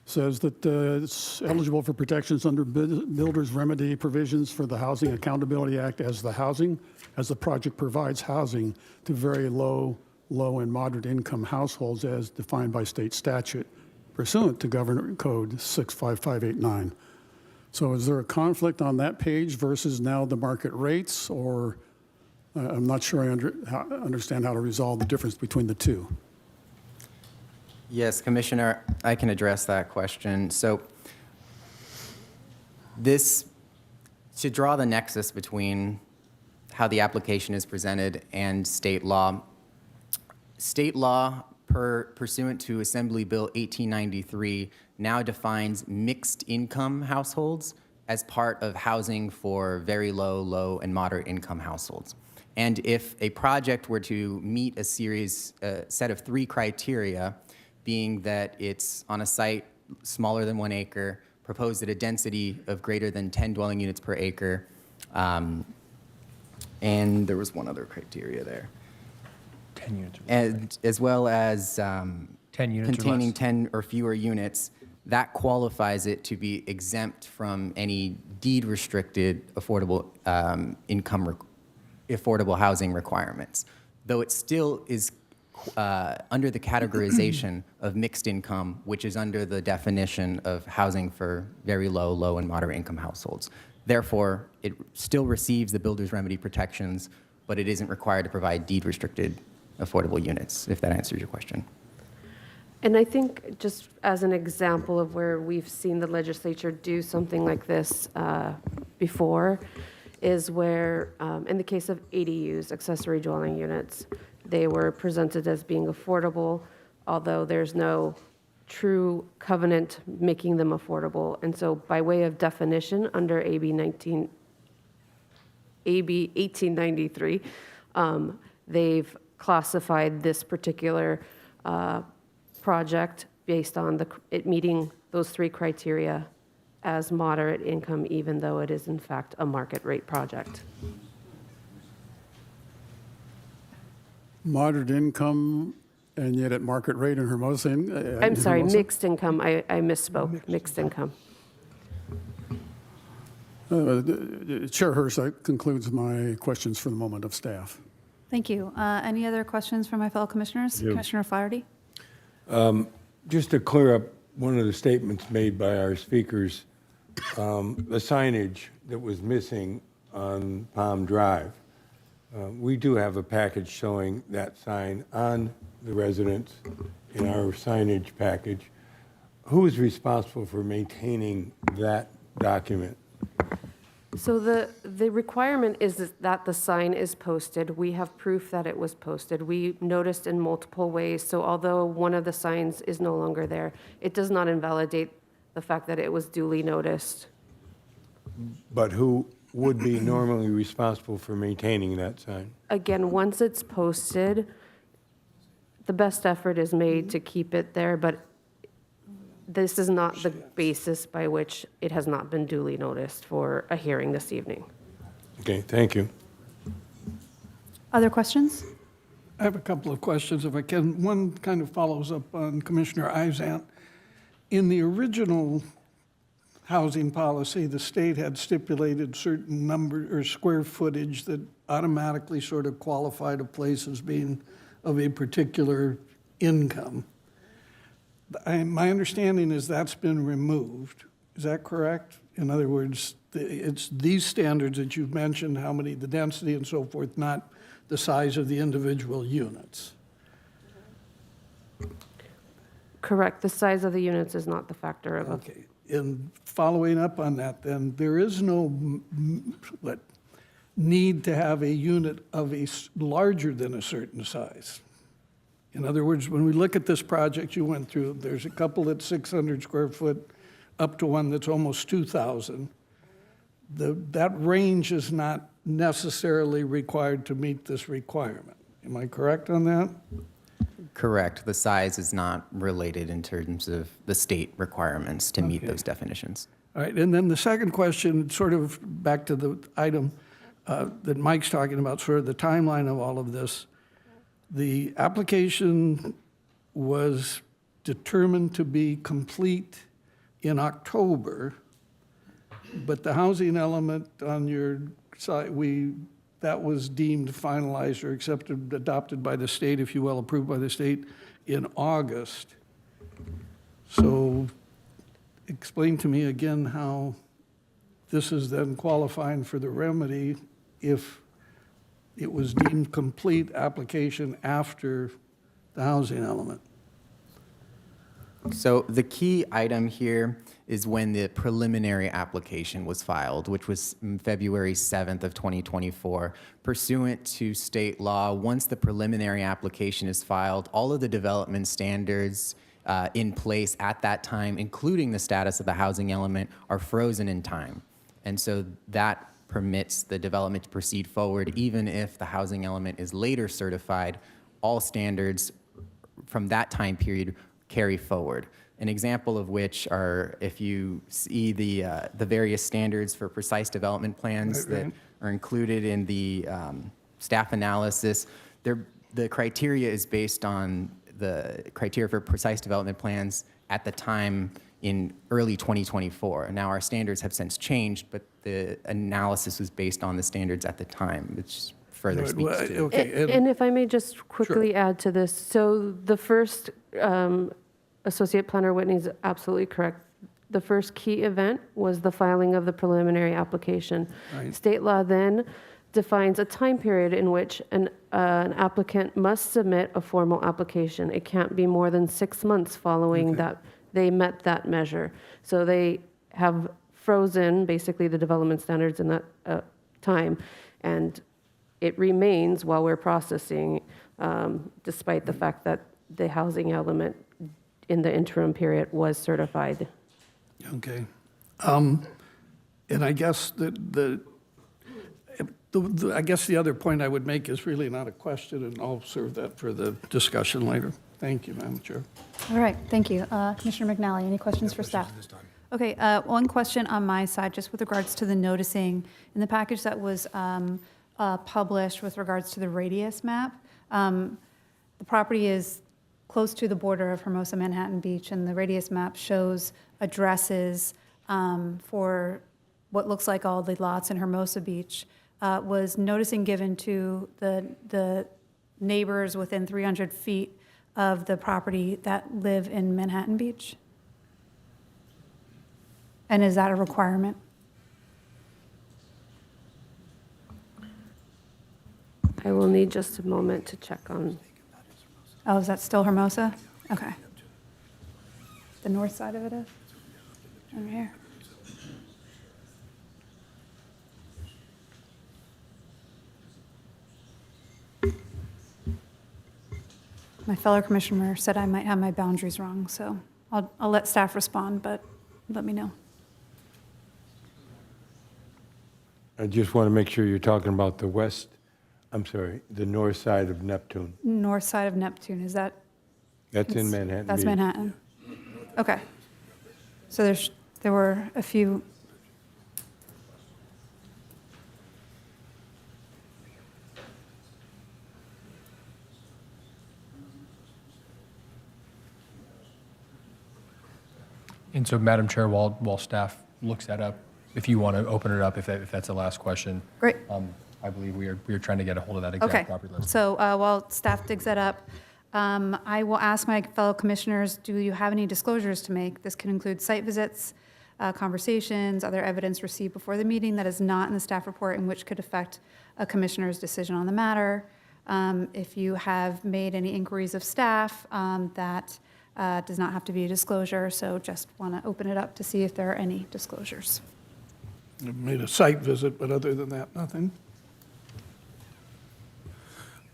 says that it's eligible for protections under builder's remedy provisions for the Housing Accountability Act as the project provides housing to very low and moderate income households as defined by state statute pursuant to Government Code 65589. So is there a conflict on that page versus now the market rates, or I'm not sure I understand how to resolve the difference between the two? Yes, Commissioner, I can address that question. So this, to draw the nexus between how the application is presented and state law pursuant to Assembly Bill 1893 now defines mixed income households as part of housing for very low, and moderate income households. And if a project were to meet a set of 3 criteria, being that it's on a site smaller than 1 acre, proposed at a density of greater than 10 dwelling units per acre, and there was one other criteria there. 10 units. and as well as 10 units or containing less. 10 or fewer units, that qualifies it to be exempt from any deed-restricted affordable affordable housing requirements, though it still is under the categorization of mixed income, which is under the definition of housing for very low, low, and moderate income households. Therefore, it still receives the builder's remedy protections, but it isn't required to provide deed-restricted affordable units, if that answers your question. And I think just as an example of where we've seen the legislature do something like this before is where, in the case of ADUs, accessory dwelling units, they were presented as being affordable, although there's no true covenant making them affordable. And so by way of definition, under AB 1893, they've classified this particular project based on it meeting those three criteria as moderate income, even though it is in fact a market rate project. Moderate income, and yet at market rate in Hermosa. I'm sorry, Hermosa? mixed income. I misspoke. Mixed income. Chair Hirsch, that concludes my questions for the moment of staff. Thank you. Any other questions from my fellow commissioners? Commissioner Flaherty? Just to clear up one of the statements made by our speakers, the signage that was missing on Palm Drive. We do have a package showing that sign on the residence in our signage package. Who is responsible for maintaining that document? So the requirement is that the sign is posted. We have proof that it was posted. We noticed in multiple ways. So although one of the signs is no longer there, it does not invalidate the fact that it was duly noticed. But who would be normally responsible for maintaining that sign? Again, once it's posted, the best effort is made to keep it there, but this is not the basis by which it has not been duly noticed for a hearing this evening. Okay, thank you. Other questions? I have a couple of questions, if I can. One kind of follows up on Commissioner Izant. In the original housing policy, the state had stipulated certain number or square footage that automatically sort of qualified a place as being of a particular income. My understanding is that's been removed. Is that correct? In other words, it's these standards that you've mentioned, how many, the density and so forth, not the size of the individual units. Correct. The size of the units is not the factor of. Okay. And following up on that, then, there is no need to have a unit of larger than a certain size. In other words, when we look at this project you went through, there's a couple that's 600 square foot up to one that's almost 2,000. That range is not necessarily required to meet this requirement. Am I correct on that? Correct. The size is not related in terms of the state requirements to meet those definitions. All right, and then the second question, sort of back to the item that Mike's talking about, sort of the timeline of all of this. The application was determined to be complete in October, but the housing element on your side, that was deemed finalized or accepted, adopted by the state, if you will, approved by the state in August. So explain to me again how this is then qualifying for the remedy if it was deemed complete application after the housing element. So the key item here is when the preliminary application was filed, which was February 7th of 2024. Pursuant to state law, once the preliminary application is filed, all of the development standards in place at that time, including the status of the housing element, are frozen in time. And so that permits the development to proceed forward, even if the housing element is later certified. All standards from that time period carry forward. An example of which are, if you see the various standards for precise development plans that are included in the staff analysis, the criteria is based on the criteria for precise development plans at the time in early 2024. Now, our standards have since changed, but the analysis was based on the standards at the time, which further speaks to. Okay, And if I may just quickly add to this, so the first, Associate Planner Whitney is absolutely correct. The first key event was the filing of the preliminary application. Right. State law then defines a time period in which an applicant must submit a formal application. It can't be more than 6 months following that they met that measure. So they have frozen basically the development standards in that time, and it remains while we're processing, despite the fact that the housing element in the interim period was certified. Okay. And I guess I guess the other point I would make is really not a question, and I'll serve that for the discussion later. Thank you, Madam Chair. All right, thank you. Commissioner McNally, any questions for staff? Okay, one question on my side, just with regards to the noticing. In the package that was published with regards to the radius map, the property is close to the border of Hermosa, Manhattan Beach, and the radius map shows addresses for what looks like all the lots in Hermosa Beach. Was noticing given to the neighbors within 300 feet of the property that live in Manhattan Beach? And is that a requirement? I will need just a moment to check on. Oh, is that still Hermosa? Okay. The north side of it is? Over here. My fellow commissioner said I might have my boundaries wrong, so I'll let staff respond, but let me know. I just want to make sure you're talking about the the north side of Neptune. North side of Neptune, is that? That's in Manhattan That's Beach. Manhattan. Okay. So there were a few. And so, Madam Chair, while staff looks that up, if you want to open it up, if that's the last question. Great. I believe we are trying to get a hold of that Okay, exact property list. so while staff digs that up, I will ask my fellow commissioners, do you have any disclosures to make? This can include site visits, conversations, other evidence received before the meeting that is not in the staff report and which could affect a commissioner's decision on the matter. If you have made any inquiries of staff, that does not have to be a disclosure, so just want to open it up to see if there are any disclosures. I made a site visit, but other than that, nothing.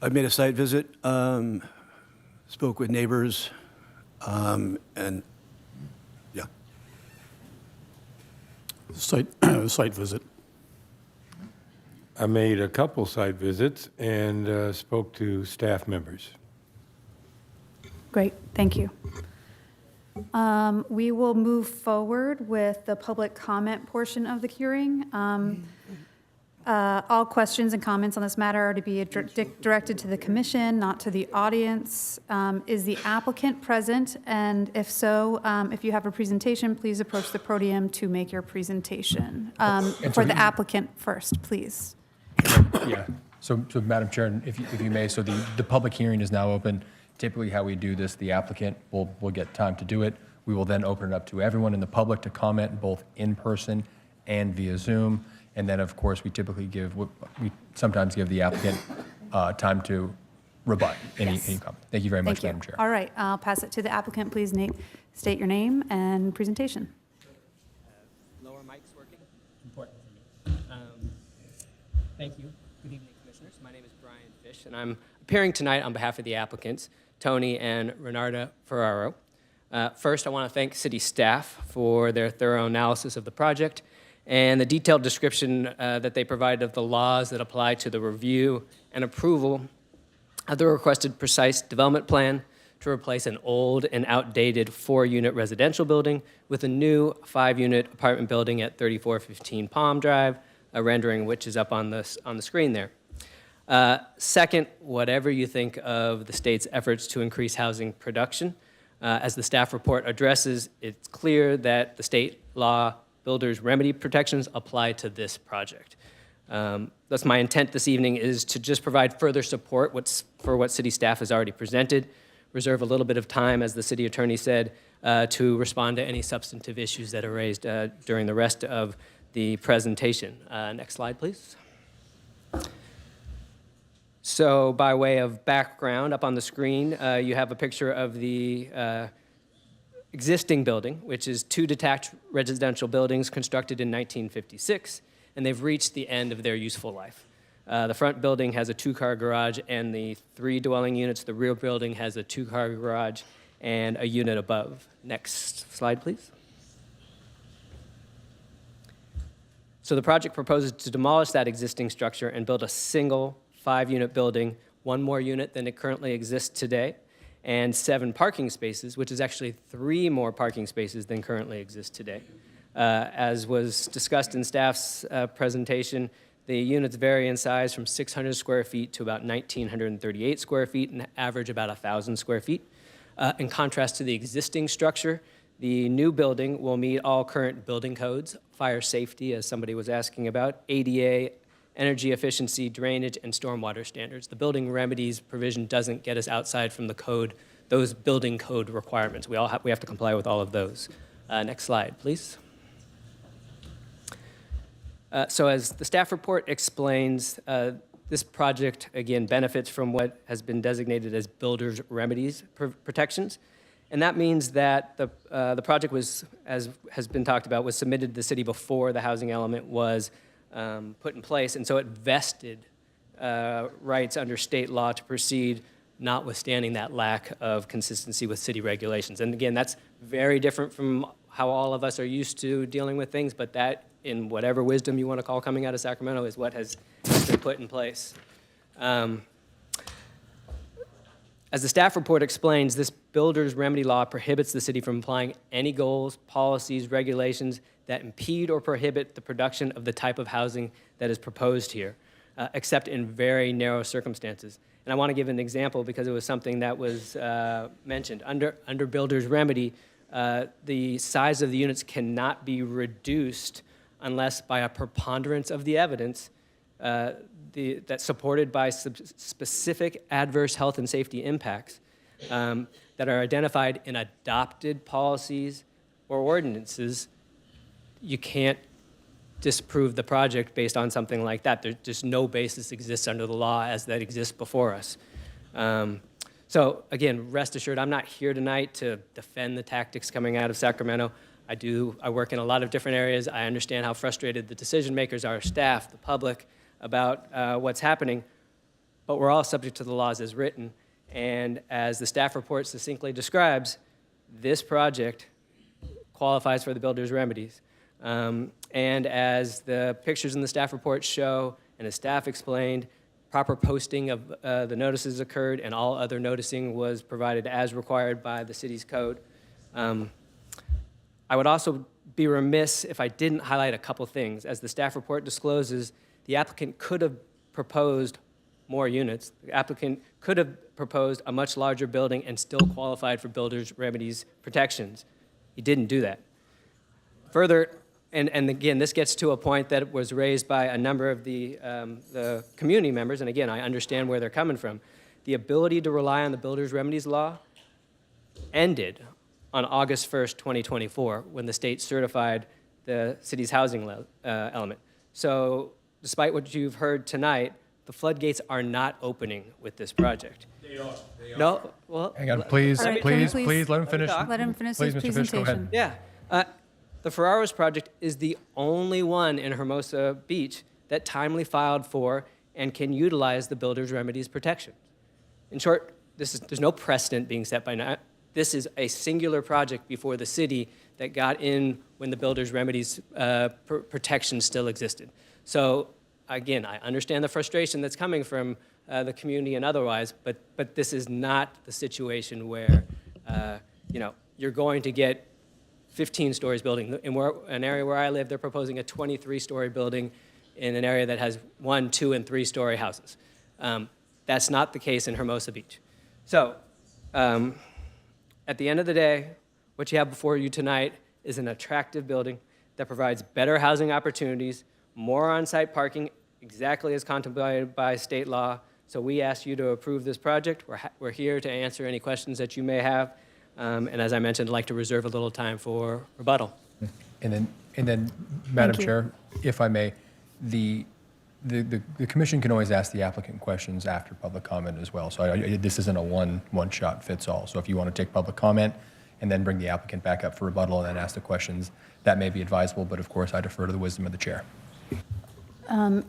I've made a site visit, spoke with neighbors, and yeah. Site visit. I made a couple site visits and spoke to staff members. Great, thank you. We will move forward with the public comment portion of the hearing. All questions and comments on this matter are to be directed to the commission, not to the audience. Is the applicant present? And if so, if you have a presentation, please approach the podium to make your presentation. For the applicant first, please. Yeah. So Madam Chair, if you may, so the public hearing is now open. Typically, how we do this, the applicant will get time to do it. We will then open it up to everyone in the public to comment, both in person and via Zoom. And then, of course, we sometimes give the applicant time to rebut any comment. Thank you very much, Madam Chair. All right, I'll pass it to the applicant. Please state your name and presentation. Lower mic's working. Important for me. Thank you. Good evening, commissioners. My name is Brian Fish, and I'm appearing tonight on behalf of the applicants, Tony and Renarda Ferraro. First, I want to thank city staff for their thorough analysis of the project and the detailed description that they provided of the laws that apply to the review and approval of the requested precise development plan to replace an old and outdated 4-unit residential building with a new 5-unit apartment building at 3415 Palm Drive, a rendering which is up on the screen there. Second, whatever you think of the state's efforts to increase housing production, as the staff report addresses, it's clear that the state law builders' remedy protections apply to this project. Thus, my intent this evening is to just provide further support for what city staff has already presented, reserve a little bit of time, as the city attorney said, to respond to any substantive issues that are raised during the rest of the presentation. Next slide, please. So by way of background, up on the screen, you have a picture of the existing building, which is 2 detached residential buildings constructed in 1956, and they've reached the end of their useful life. The front building has a 2-car garage and the 3 dwelling units. The rear building has a 2-car garage and a unit above. Next slide, please. So the project proposes to demolish that existing structure and build a single 5-unit building, 1 more unit than it currently exists today, and 7 parking spaces, which is actually 3 more parking spaces than currently exist today. As was discussed in staff's presentation, the units vary in size from 600 square feet to about 1,938 square feet and average about 1,000 square feet. In contrast to the existing structure, the new building will meet all current building codes, fire safety, as somebody was asking about, ADA, energy efficiency, drainage, and stormwater standards. The building remedies provision doesn't get us outside from the code, those building code requirements. We have to comply with all of those. Next slide, please. So as the staff report explains, this project, again, benefits from what has been designated as builders' remedies protections. And that means that the project was, as has been talked about, was submitted to the city before the housing element was put in place, and so it vested rights under state law to proceed, notwithstanding that lack of consistency with city regulations. And again, that's very different from how all of us are used to dealing with things, but that, in whatever wisdom you want to call coming out of Sacramento, is what has been put in place. As the staff report explains, this builder's remedy law prohibits the city from applying any goals, policies, regulations that impede or prohibit the production of the type of housing that is proposed here, except in very narrow circumstances. And I want to give an example because it was something that was mentioned. Under builder's remedy, the size of the units cannot be reduced unless by a preponderance of the evidence that's supported by specific adverse health and safety impacts that are identified in adopted policies or ordinances. You can't disprove the project based on something like that. There's just no basis exists under the law as that exists before us. So again, rest assured, I'm not here tonight to defend the tactics coming out of Sacramento. I work in a lot of different areas. I understand how frustrated the decision makers are, staff, the public, about what's happening, but we're all subject to the laws as written. And as the staff report succinctly describes, this project qualifies for the builder's remedies. And as the pictures in the staff report show, and as staff explained, proper posting of the notices occurred and all other noticing was provided as required by the city's code. I would also be remiss if I didn't highlight a couple things. As the staff report discloses, the applicant could have proposed more units. The applicant could have proposed a much larger building and still qualified for builder's remedies protections. He didn't do that. Further, and again, this gets to a point that was raised by a number of the community members, and again, I understand where they're coming from. The ability to rely on the builder's remedies law ended on August 1st, 2024, when the state certified the city's housing element. So despite what you've heard tonight, the floodgates are not opening with this project. They are. No, well. Hang on, please, All right, can we please let him finish. Let him finish Please, his Mr. Fish, go ahead. presentation. Yeah. The Ferraros project is the only one in Hermosa Beach that timely filed for and can utilize the builder's remedies protection. In short, there's no precedent being set by now. This is a singular project before the city that got in when the builder's remedies protection still existed. So again, I understand the frustration that's coming from the community and otherwise, but this is not the situation where you're going to get 15 stories building. In an area where I live, they're proposing a 23-story building in an area that has 1-, 2-, and 3-story houses. That's not the case in Hermosa Beach. So at the end of the day, what you have before you tonight is an attractive building that provides better housing opportunities, more on-site parking, exactly as contemplated by state law. So we ask you to approve this project. We're here to answer any questions that you may have. And as I mentioned, I'd like to reserve a little time for rebuttal. And then, Madam you. Chair, if I may, the commission can always ask the applicant questions after public comment as well. So this isn't a one-shot fits all. So if you want to take public comment and then bring the applicant back up for rebuttal and then ask the questions, that may be advisable, but of course I defer to the wisdom of the chair.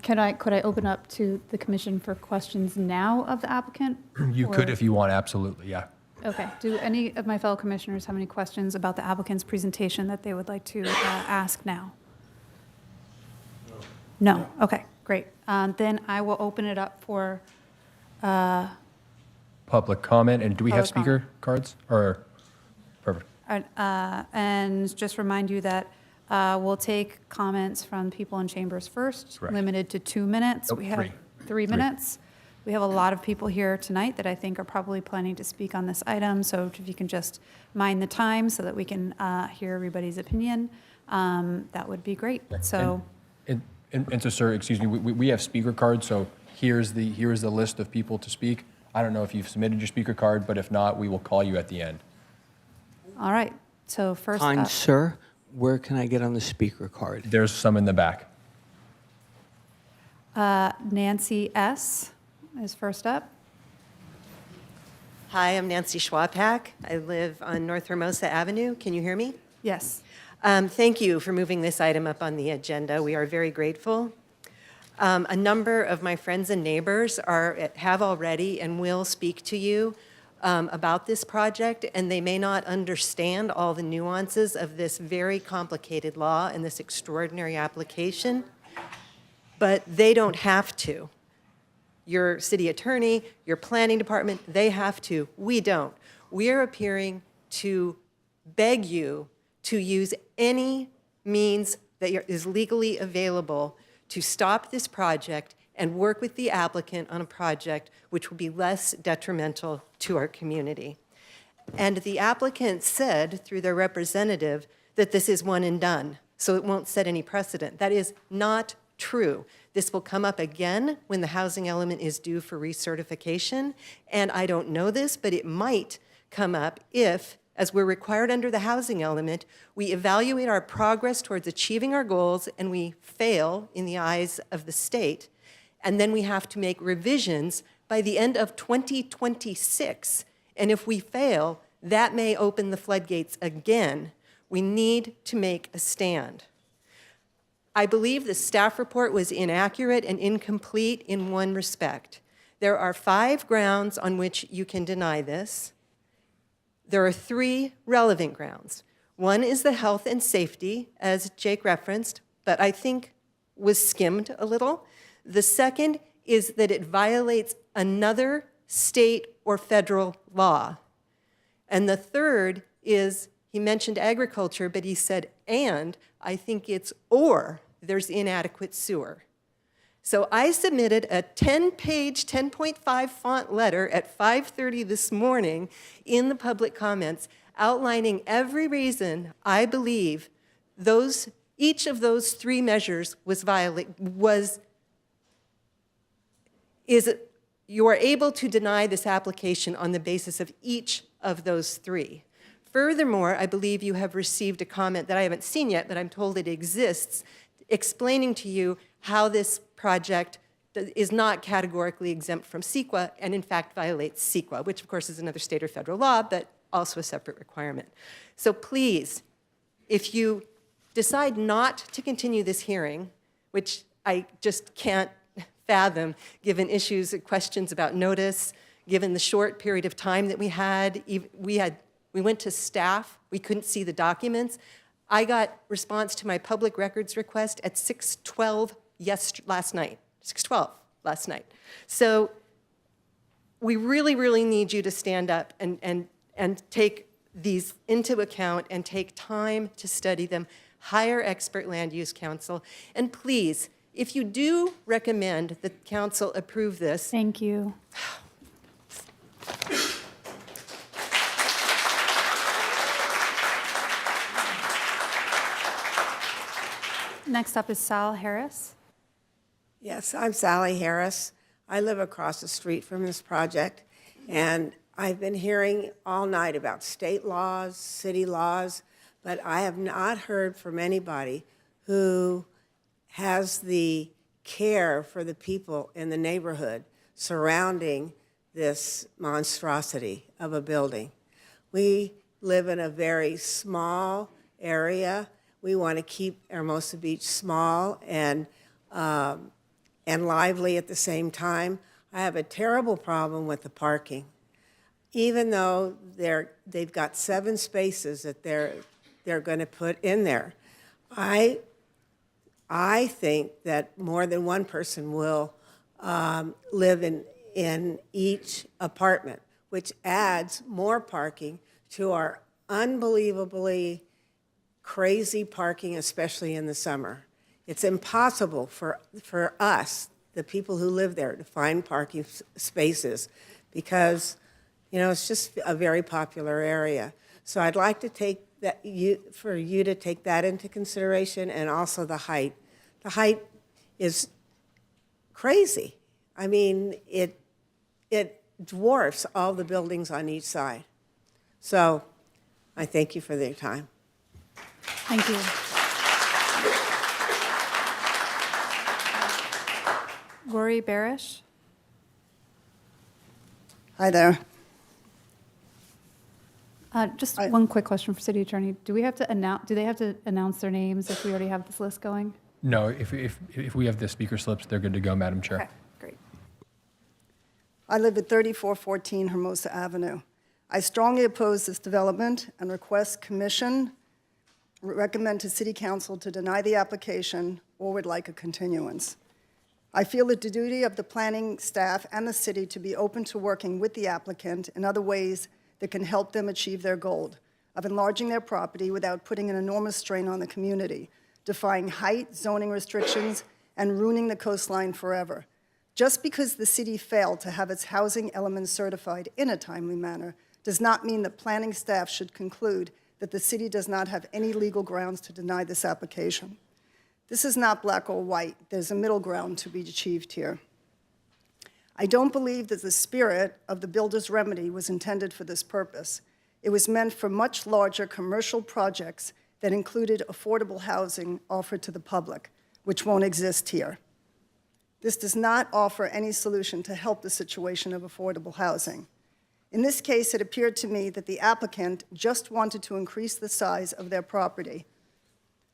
Could I open up to the commission for questions now of the applicant? You could Or- if you want, absolutely, yeah. Okay. Do any of my fellow commissioners have any questions about the applicant's presentation that they would like to ask now? No. Okay, great. Then I will open it up for, Public comment, and do we have Public speaker cards? Or, perfect. and just remind you that we'll take comments from people in chambers first, Correct. limited to 2 minutes. Nope, We have three. 3 minutes. We have a lot of people here tonight that I think are probably planning to speak on this item, so if you can just mind the time so that we can hear everybody's opinion, that would be great. So, And so, sir, excuse me, we have speaker cards, so here's the list of people to speak. I don't know if you've submitted your speaker card, but if not, we will call you at the end. all right, so first Kind up, sir, where can I get on the speaker card? There's some in the back. Nancy S. is first up. Hi, I'm Nancy Schwabhack. I live on North Hermosa Avenue. Can you hear me? Yes. Thank you for moving this item up on the agenda. We are very grateful. A number of my friends and neighbors have already and will speak to you about this project, and they may not understand all the nuances of this very complicated law and this extraordinary application, but they don't have to. Your city attorney, your planning department, they have to. We don't. We are appearing to beg you to use any means that is legally available to stop this project and work with the applicant on a project which will be less detrimental to our community. And the applicant said through their representative that this is one and done, so it won't set any precedent. That is not true. This will come up again when the housing element is due for recertification, and I don't know this, but it might come up if, as we're required under the housing element, we evaluate our progress towards achieving our goals and we fail in the eyes of the state, and then we have to make revisions by the end of 2026. And if we fail, that may open the floodgates again. We need to make a stand. I believe the staff report was inaccurate and incomplete in one respect. There are 5 grounds on which you can deny this. There are 3 relevant grounds. One is the health and safety, as Jake referenced, but I think was skimmed a little. The second is that it violates another state or federal law. And the third is, he mentioned agriculture, but he said, and I think it's or there's inadequate sewer. So I submitted a 10-page, 10.5 font letter at 5:30 this morning in the public comments outlining every reason I believe each of those 3 measures you are able to deny this application on the basis of each of those 3. Furthermore, I believe you have received a comment that I haven't seen yet, but I'm told it exists, explaining to you how this project is not categorically exempt from CEQA and in fact violates CEQA, which of course is another state or federal law, but also a separate requirement. So please, if you decide not to continue this hearing, which I just can't fathom given issues and questions about notice, given the short period of time that we had, we went to staff, we couldn't see the documents. I got response to my public records request at 6:12 last night, 6:12 last night. So we really, really need you to stand up and take these into account and take time to study them. Hire expert land use counsel. And please, If you do recommend that council approve this, Thank you. Next up is Sal Harris. Yes, I'm Sally Harris. I live across the street from this project, and I've been hearing all night about state laws, city laws, but I have not heard from anybody who has the care for the people in the neighborhood surrounding this monstrosity of a building. We live in a very small area. We want to keep Hermosa Beach small and lively at the same time. I have a terrible problem with the parking. Even though they've got 7 spaces that they're going to put in there, I think that more than one person will live in each apartment, which adds more parking to our unbelievably crazy parking, especially in the summer. It's impossible for us, the people who live there, to find parking spaces because, it's just a very popular area. So I'd like to take for you to take that into consideration, and also the height. The height is crazy. I mean, it dwarfs all the buildings on each side. So I thank you for your time. Thank you. Rory Barish. Hi there. Just one quick question for City Attorney. Do they have to announce their names if we already have this list going? No, if we have the speaker slips, they're good to go, Madam Chair. Okay, great. I live at 3414 Hermosa Avenue. I strongly oppose this development and recommend to City Council to deny the application or would like a continuance. I feel it the duty of the planning staff and the city to be open to working with the applicant in other ways that can help them achieve their goal of enlarging their property without putting an enormous strain on the community, defying height, zoning restrictions, and ruining the coastline forever. Just because the city failed to have its housing elements certified in a timely manner does not mean that planning staff should conclude that the city does not have any legal grounds to deny this application. This is not black or white. There's a middle ground to be achieved here. I don't believe that the spirit of the builder's remedy was intended for this purpose. It was meant for much larger commercial projects that included affordable housing offered to the public, which won't exist here. This does not offer any solution to help the situation of affordable housing. In this case, it appeared to me that the applicant just wanted to increase the size of their property.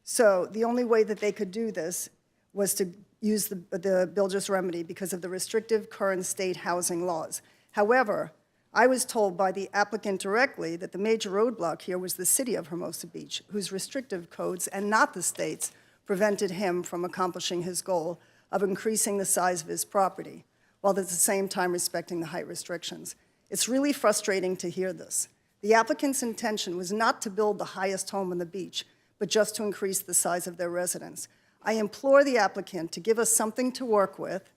So the only way that they could do this was to use the builder's remedy because of the restrictive current state housing laws. However, I was told by the applicant directly that the major roadblock here was the city of Hermosa Beach, whose restrictive codes, and not the state's, prevented him from accomplishing his goal of increasing the size of his property, while at the same time respecting the height restrictions. It's really frustrating to hear this. The applicant's intention was not to build the highest home on the beach, but just to increase the size of their residence. I implore the applicant to give us something to work with,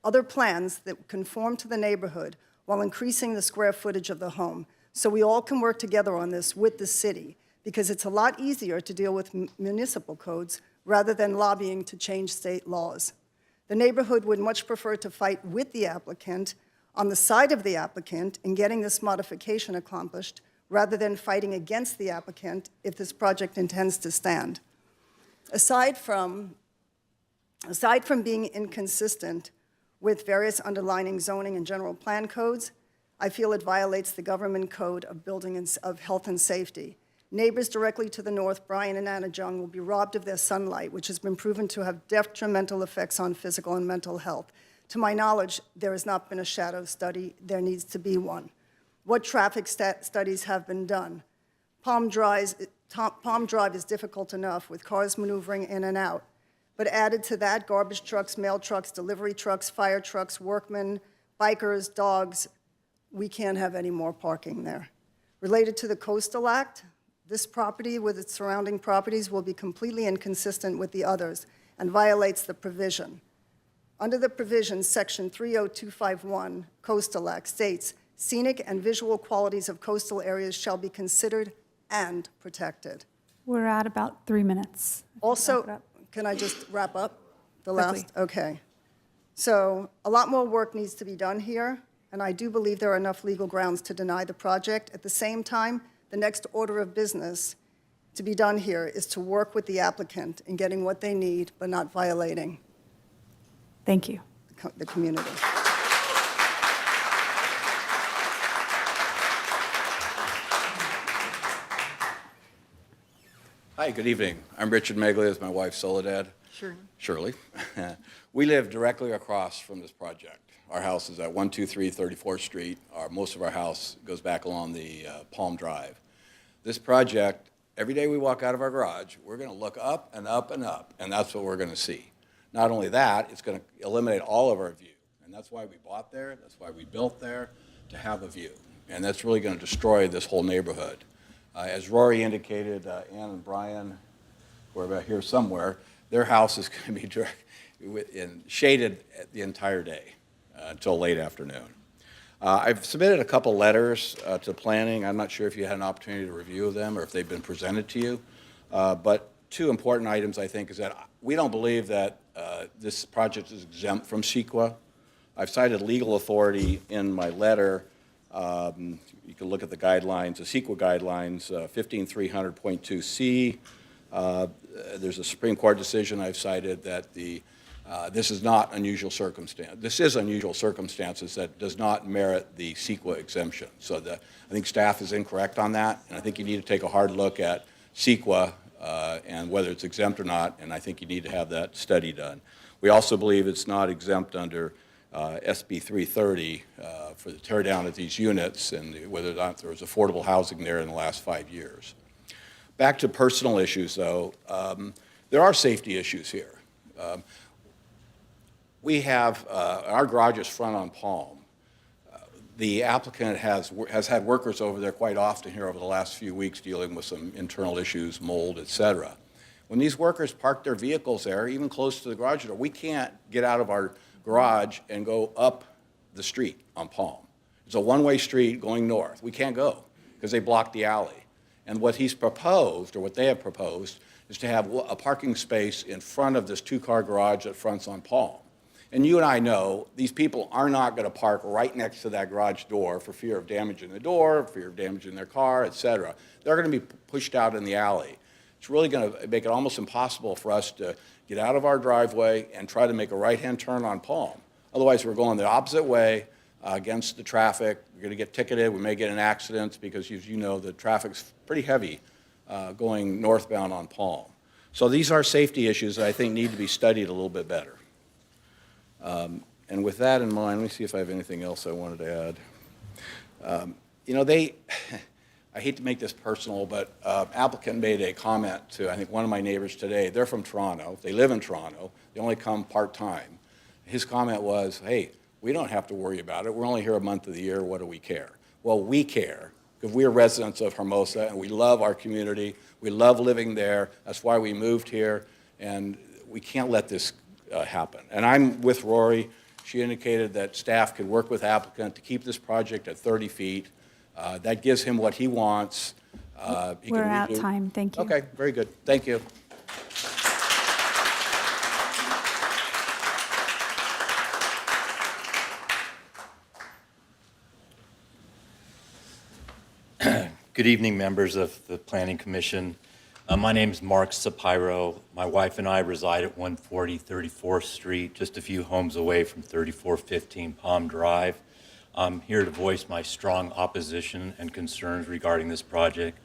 other plans that conform to the neighborhood while increasing the square footage of the home, so we all can work together on this with the city, because it's a lot easier to deal with municipal codes rather than lobbying to change state laws. The neighborhood would much prefer to fight with the applicant on the side of the applicant in getting this modification accomplished rather than fighting against the applicant if this project intends to stand. Aside from being inconsistent with various underlying zoning and general plan codes, I feel it violates the government code of building and of health and safety. Neighbors directly to the north, Brian and Anna Jung, will be robbed of their sunlight, which has been proven to have detrimental effects on physical and mental health. To my knowledge, there has not been a shadow study. There needs to be one. What traffic studies have been done? Palm Drive is difficult enough with cars maneuvering in and out. But added to that, garbage trucks, mail trucks, delivery trucks, fire trucks, workmen, bikers, dogs, we can't have any more parking there. Related to the Coastal Act, this property with its surrounding properties will be completely inconsistent with the others and violates the provision. Under the provision, Section 30251 Coastal Act states, "Scenic and visual qualities of coastal areas shall be considered and protected." We're at about 3 minutes. Also, can I just wrap up the Quickly. last? Okay. So a lot more work needs to be done here, and I do believe there are enough legal grounds to deny the project. At the same time, the next order of business to be done here is to work with the applicant in getting what they need, but not violating Thank you. the community. Hi, good evening. I'm Richard Megley. This is my wife, Soledad. Shirley. We live directly across from this project. Our house is at 123 34th Street. Most of our house goes back along the Palm Drive. This project, every day we walk out of our garage, we're going to look up and up and up, and that's what we're going to see. Not only that, it's going to eliminate all of our view, and that's why we bought there, that's why we built there, to have a view. And that's really going to destroy this whole neighborhood. As Rory indicated, Ann and Brian, who are about here somewhere, their house is going to be shaded the entire day until late afternoon. I've submitted a couple letters to planning. I'm not sure if you had an opportunity to review them or if they've been presented to you. But two important items, I think, is that we don't believe that this project is exempt from CEQA. I've cited legal authority in my letter. You can look at the guidelines, the CEQA guidelines, 15300.2C. There's a Supreme Court decision I've cited that this is not unusual circumstance. This is unusual circumstances that does not merit the CEQA exemption. So I think staff is incorrect on that, and I think you need to take a hard look at CEQA and whether it's exempt or not, and I think you need to have that study done. We also believe it's not exempt under SB 330 for the tear down of these units and whether or not there was affordable housing there in the last 5 years. Back to personal issues, though, there are safety issues here. We have, our garage is front on Palm. The applicant has had workers over there quite often here over the last few weeks dealing with some internal issues, mold, et cetera. When these workers park their vehicles there, even close to the garage door, we can't get out of our garage and go up the street on Palm. It's a one-way street going north. We can't go because they blocked the alley. And what he's proposed, or what they have proposed, is to have a parking space in front of this two-car garage that fronts on Palm. And you and I know these people are not going to park right next to that garage door for fear of damaging the door, fear of damaging their car, et cetera. They're going to be pushed out in the alley. It's really going to make it almost impossible for us to get out of our driveway and try to make a right-hand turn on Palm. Otherwise, we're going the opposite way against the traffic. We're going to get ticketed. We may get in accidents because, as you know, the traffic's pretty heavy going northbound on Palm. So these are safety issues that I think need to be studied a little bit better. And with that in mind, let me see if I have anything else I wanted to add. I hate to make this personal, but applicant made a comment to, I think, one of my neighbors today. They're from Toronto. They live in Toronto. They only come part-time. His comment was, hey, we don't have to worry about it. We're only here a month of the year. What do we care? Well, we care because we are residents of Hermosa, and we love our community. We love living there. That's why we moved here, and we can't let this happen. And I'm with Rory. She indicated that staff could work with applicant to keep this project at 30 feet. That gives him what he wants. We're out of time. Thank you. Okay, very good. Thank you. Good evening, members of the Planning Commission. My name is Mark Sapiro. My wife and I reside at 140 34th Street, just a few homes away from 3415 Palm Drive. I'm here to voice my strong opposition and concerns regarding this project.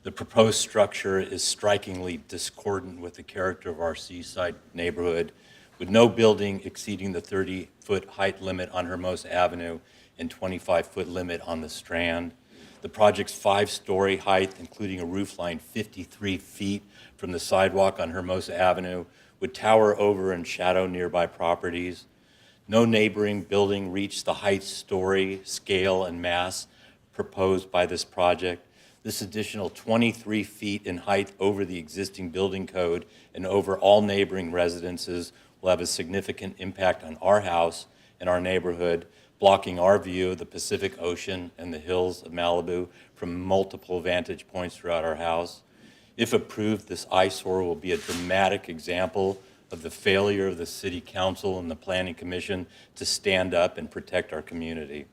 The proposed structure is strikingly discordant with the character of our seaside neighborhood, with no building exceeding the 30-foot height limit on Hermosa Avenue and 25-foot limit on the Strand. The project's 5-story height, including a roof line 53 feet from the sidewalk on Hermosa Avenue, would tower over and shadow nearby properties. No neighboring building reached the height, story, scale, and mass proposed by this project. This additional 23 feet in height over the existing building code and over all neighboring residences will have a significant impact on our house and our neighborhood, blocking our view of the Pacific Ocean and the hills of Malibu from multiple vantage points throughout our house. If approved, this eyesore will be a dramatic example of the failure of the City Council and the Planning Commission to stand up and protect our community.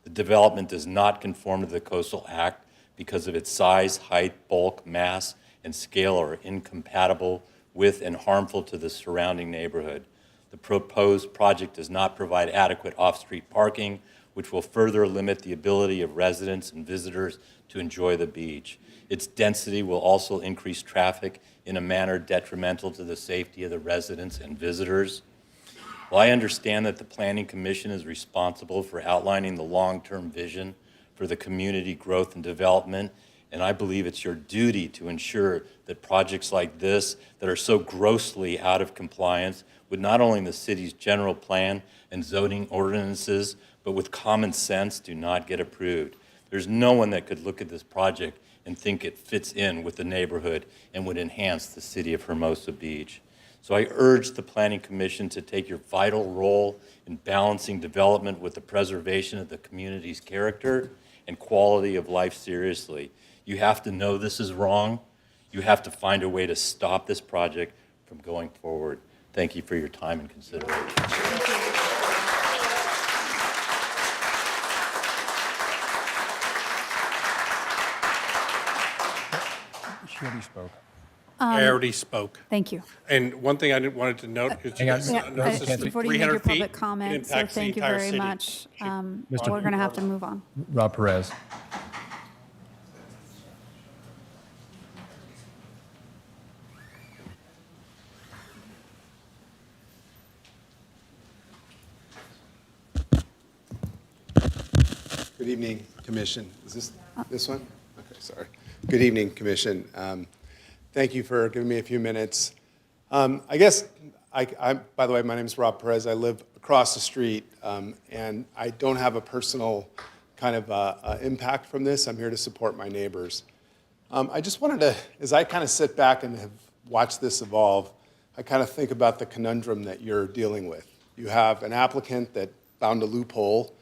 The development does not conform to the Coastal Act because of its size, height, bulk, mass, and scale are incompatible with and harmful to the surrounding neighborhood. The proposed project does not provide adequate off-street parking, which will further limit the ability of residents and visitors to enjoy the beach. Its density will also increase traffic in a manner detrimental to the safety of the residents and visitors. While I understand that the Planning Commission is responsible for outlining the long-term vision for the community growth and development, and I believe it's your duty to ensure that projects like this that are so grossly out of compliance with not only the city's general plan and zoning ordinances, but with common sense do not get approved. There's no one that could look at this project and think it fits in with the neighborhood and would enhance the city of Hermosa Beach. So I urge the Planning Commission to take your vital role in balancing development with the preservation of the community's character and quality of life seriously. You have to know this is wrong. You have to find a way to stop this project from going forward. Thank you for your time and consideration. She already spoke. I already spoke. Thank you. And one thing I wanted to note is Hang on. notice this is Before you make your 300 feet. public comment, It so impacts the thank you entire very city. much. Mr. We're going to have to move on. Rob Perez. Good evening, Commission. Is this one? Okay, sorry. Good evening, Commission. Thank you for giving me a few minutes. I guess, by the way, my name is Rob Perez. I live across the street, and I don't have a personal kind of impact from this. I'm here to support my neighbors. I just wanted to, as I kind of sit back and have watched this evolve, I kind of think about the conundrum that you're dealing with. You have an applicant that found a loophole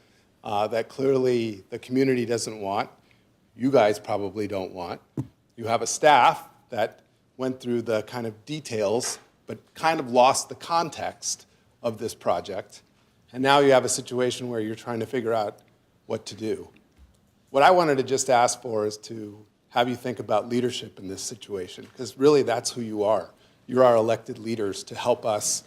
that clearly the community doesn't want. You guys probably don't want. You have a staff that went through the kind of details, but kind of lost the context of this project. And now you have a situation where you're trying to figure out what to do. What I wanted to just ask for is to have you think about leadership in this situation, because really that's who you are. You're our elected leaders to help us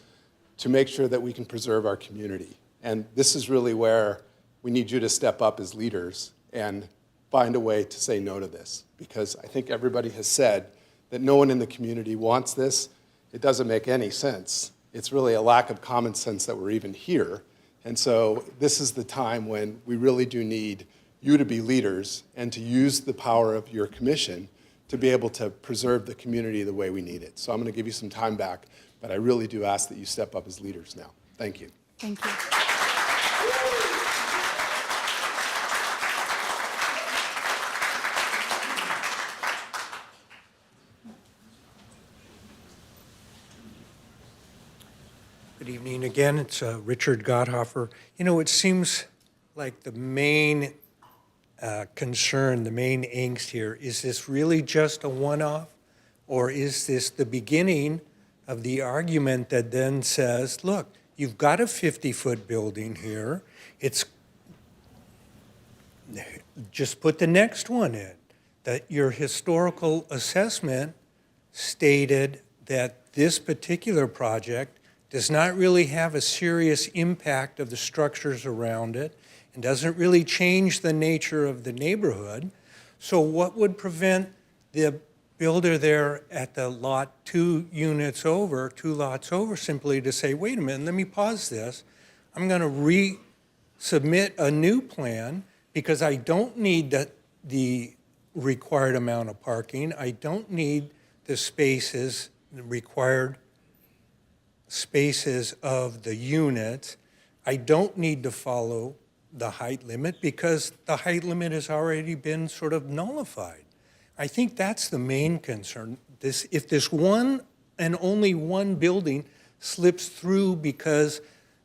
to make sure that we can preserve our community. And this is really where we need you to step up as leaders and find a way to say no to this, because I think everybody has said that no one in the community wants this. It doesn't make any sense. It's really a lack of common sense that we're even here. And so this is the time when we really do need you to be leaders and to use the power of your commission to be able to preserve the community the way we need it. So I'm going to give you some time back, but I really do ask that you step up as leaders now. Thank you. Thank you. Good evening again. It's Richard Gotthofer. You know, it seems like the main concern, the main angst here, is this really just a one-off? Or is this the beginning of the argument that then says, look, you've got a 50-foot building here. Just put the next one in. That your historical assessment stated that this particular project does not really have a serious impact of the structures around it and doesn't really change the nature of the neighborhood. So what would prevent the builder there at the lot 2 lots over, simply to say, wait a minute, let me pause this. I'm going to resubmit a new plan because I don't need the required amount of parking. I don't need the spaces, the required spaces of the unit. I don't need to follow the height limit because the height limit has already been sort of nullified. I think that's the main concern. If this one and only one building slips through because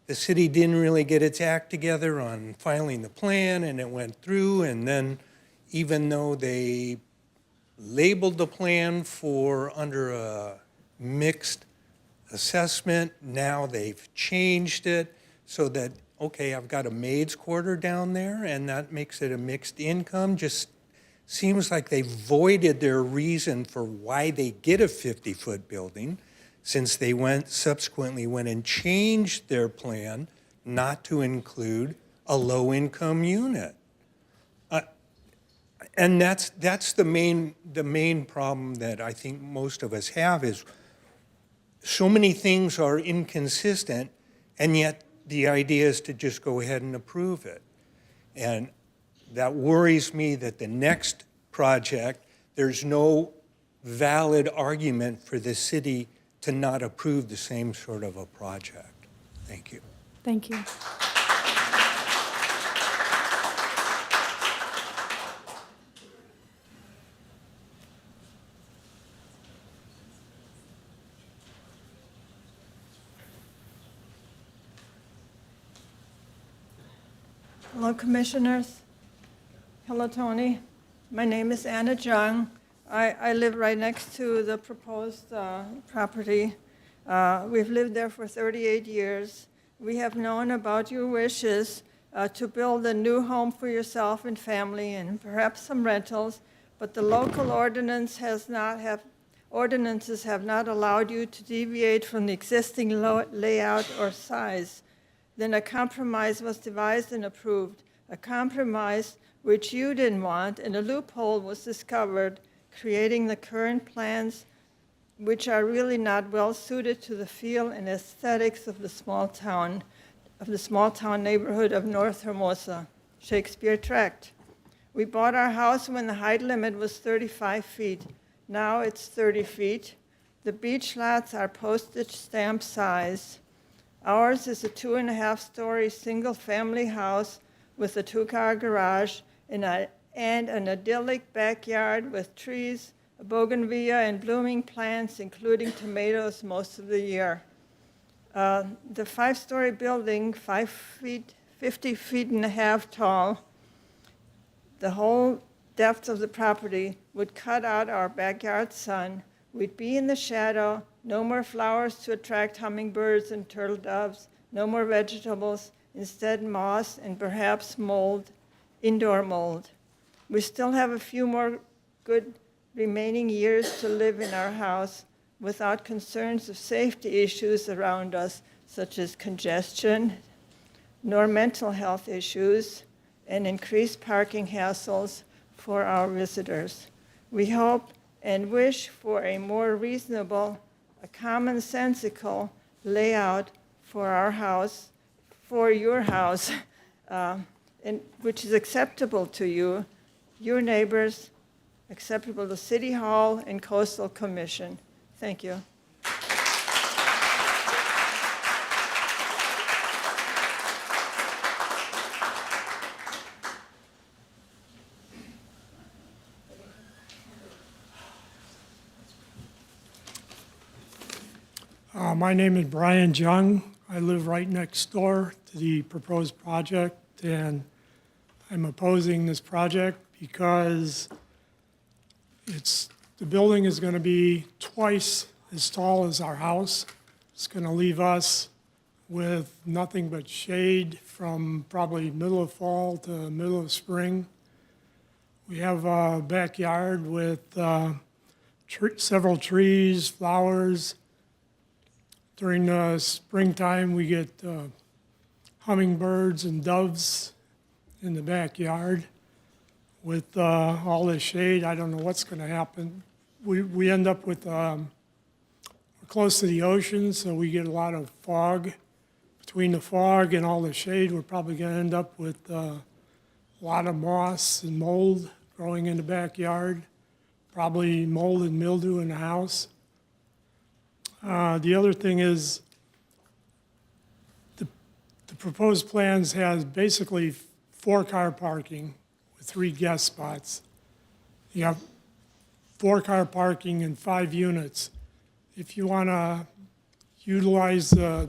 the city didn't really get its act together on filing the plan and it went through, and then even though they labeled the plan for under a mixed assessment, now they've changed it so that, okay, I've got a maid's quarter down there and that makes it a mixed income. Just seems like they voided their reason for why they get a 50-foot building, since they subsequently went and changed their plan not to include a low-income unit. And that's the main problem that I think most of us have, is so many things are inconsistent, and yet the idea is to just go ahead and approve it. And that worries me that the next project, there's no valid argument for the city to not approve the same sort of a project. Thank you. Thank you. Hello, Commissioners. Hello, Tony. My name is Anna Jung. I live right next to the proposed property. We've lived there for 38 years. We have known about your wishes to build a new home for yourself and family and perhaps some rentals, but the local ordinances have not allowed you to deviate from the existing layout or size. Then a compromise was devised and approved, a compromise which you didn't want, and a loophole was discovered, creating the current plans, which are really not well suited to the feel and aesthetics of the small town neighborhood of North Hermosa, Shakespeare Tract. We bought our house when the height limit was 35 feet. Now it's 30 feet. The beach lots are postage stamp size. Ours is a 2.5-story single-family house with a 2-car garage and an idyllic backyard with trees, a bougainvillea, and blooming plants, including tomatoes, most of the year. The 5-story building, 50 feet and a half tall, the whole depth of the property would cut out our backyard sun. We'd be in the shadow, no more flowers to attract hummingbirds and turtle doves, no more vegetables, instead moss and perhaps mold, indoor mold. We still have a few more good remaining years to live in our house without concerns of safety issues around us, such as congestion, nor mental health issues, and increased parking hassles for our visitors. We hope and wish for a more reasonable, a commonsensical layout for our house, for your house, and which is acceptable to you, your neighbors, acceptable to City Hall and Coastal Commission. Thank you. My name is Brian Jung. I live right next door to the proposed project, and I'm opposing this project because the building is going to be twice as tall as our house. It's going to leave us with nothing but shade from probably middle of fall to middle of spring. We have a backyard with several trees, flowers. During the springtime, we get hummingbirds and doves in the backyard. With all this shade, I don't know what's going to happen. We end up with, we're close to the ocean, so we get a lot of fog. Between the fog and all the shade, we're probably going to end up with a lot of moss and mold growing in the backyard, probably mold and mildew in the house. The other thing is the proposed plans has basically 4-car parking with 3 guest spots. You have 4-car parking and 5 units. If you want to utilize the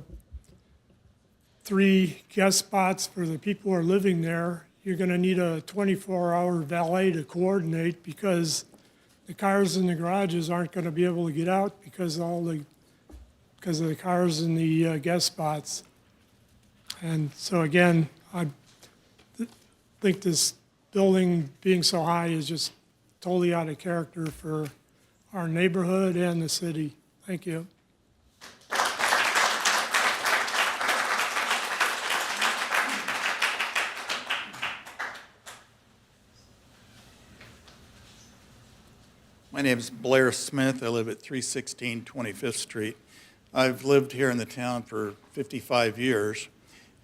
3 guest spots for the people who are living there, you're going to need a 24-hour valet to coordinate because the cars in the garages aren't going to be able to get out because of the cars in the guest spots. And so again, I think this building being so high is just totally out of character for our neighborhood and the city. Thank you. My name is Blair Smith. I live at 316 25th Street. I've lived here in the town for 55 years,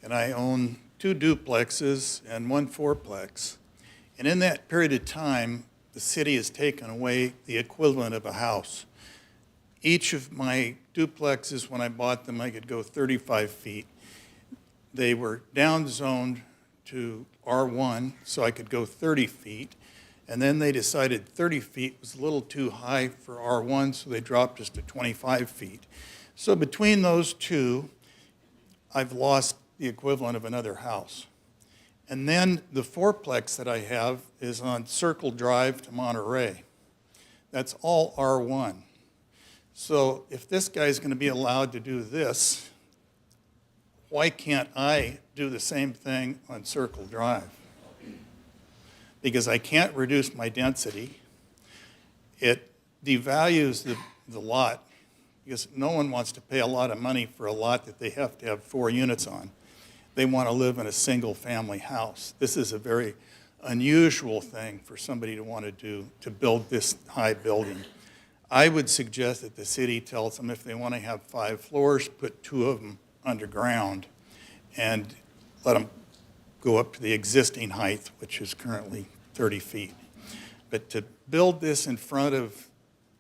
and I own 2 duplexes and 1 fourplex. And in that period of time, the city has taken away the equivalent of a house. Each of my duplexes, when I bought them, I could go 35 feet. They were downzoned to R1, so I could go 30 feet. And then they decided 30 feet was a little too high for R1, so they dropped us to 25 feet. So between those two, I've lost the equivalent of another house. And then the fourplex that I have is on Circle Drive to Monterey. That's all R1. So if this guy's going to be allowed to do this, why can't I do the same thing on Circle Drive? Because I can't reduce my density. It devalues the lot because no one wants to pay a lot of money for a lot that they have to have 4 units on. They want to live in a single-family house. This is a very unusual thing for somebody to want to do, to build this high building. I would suggest that the city tells them if they want to have 5 floors, put 2 of them underground and let them go up to the existing height, which is currently 30 feet. But to build this in front of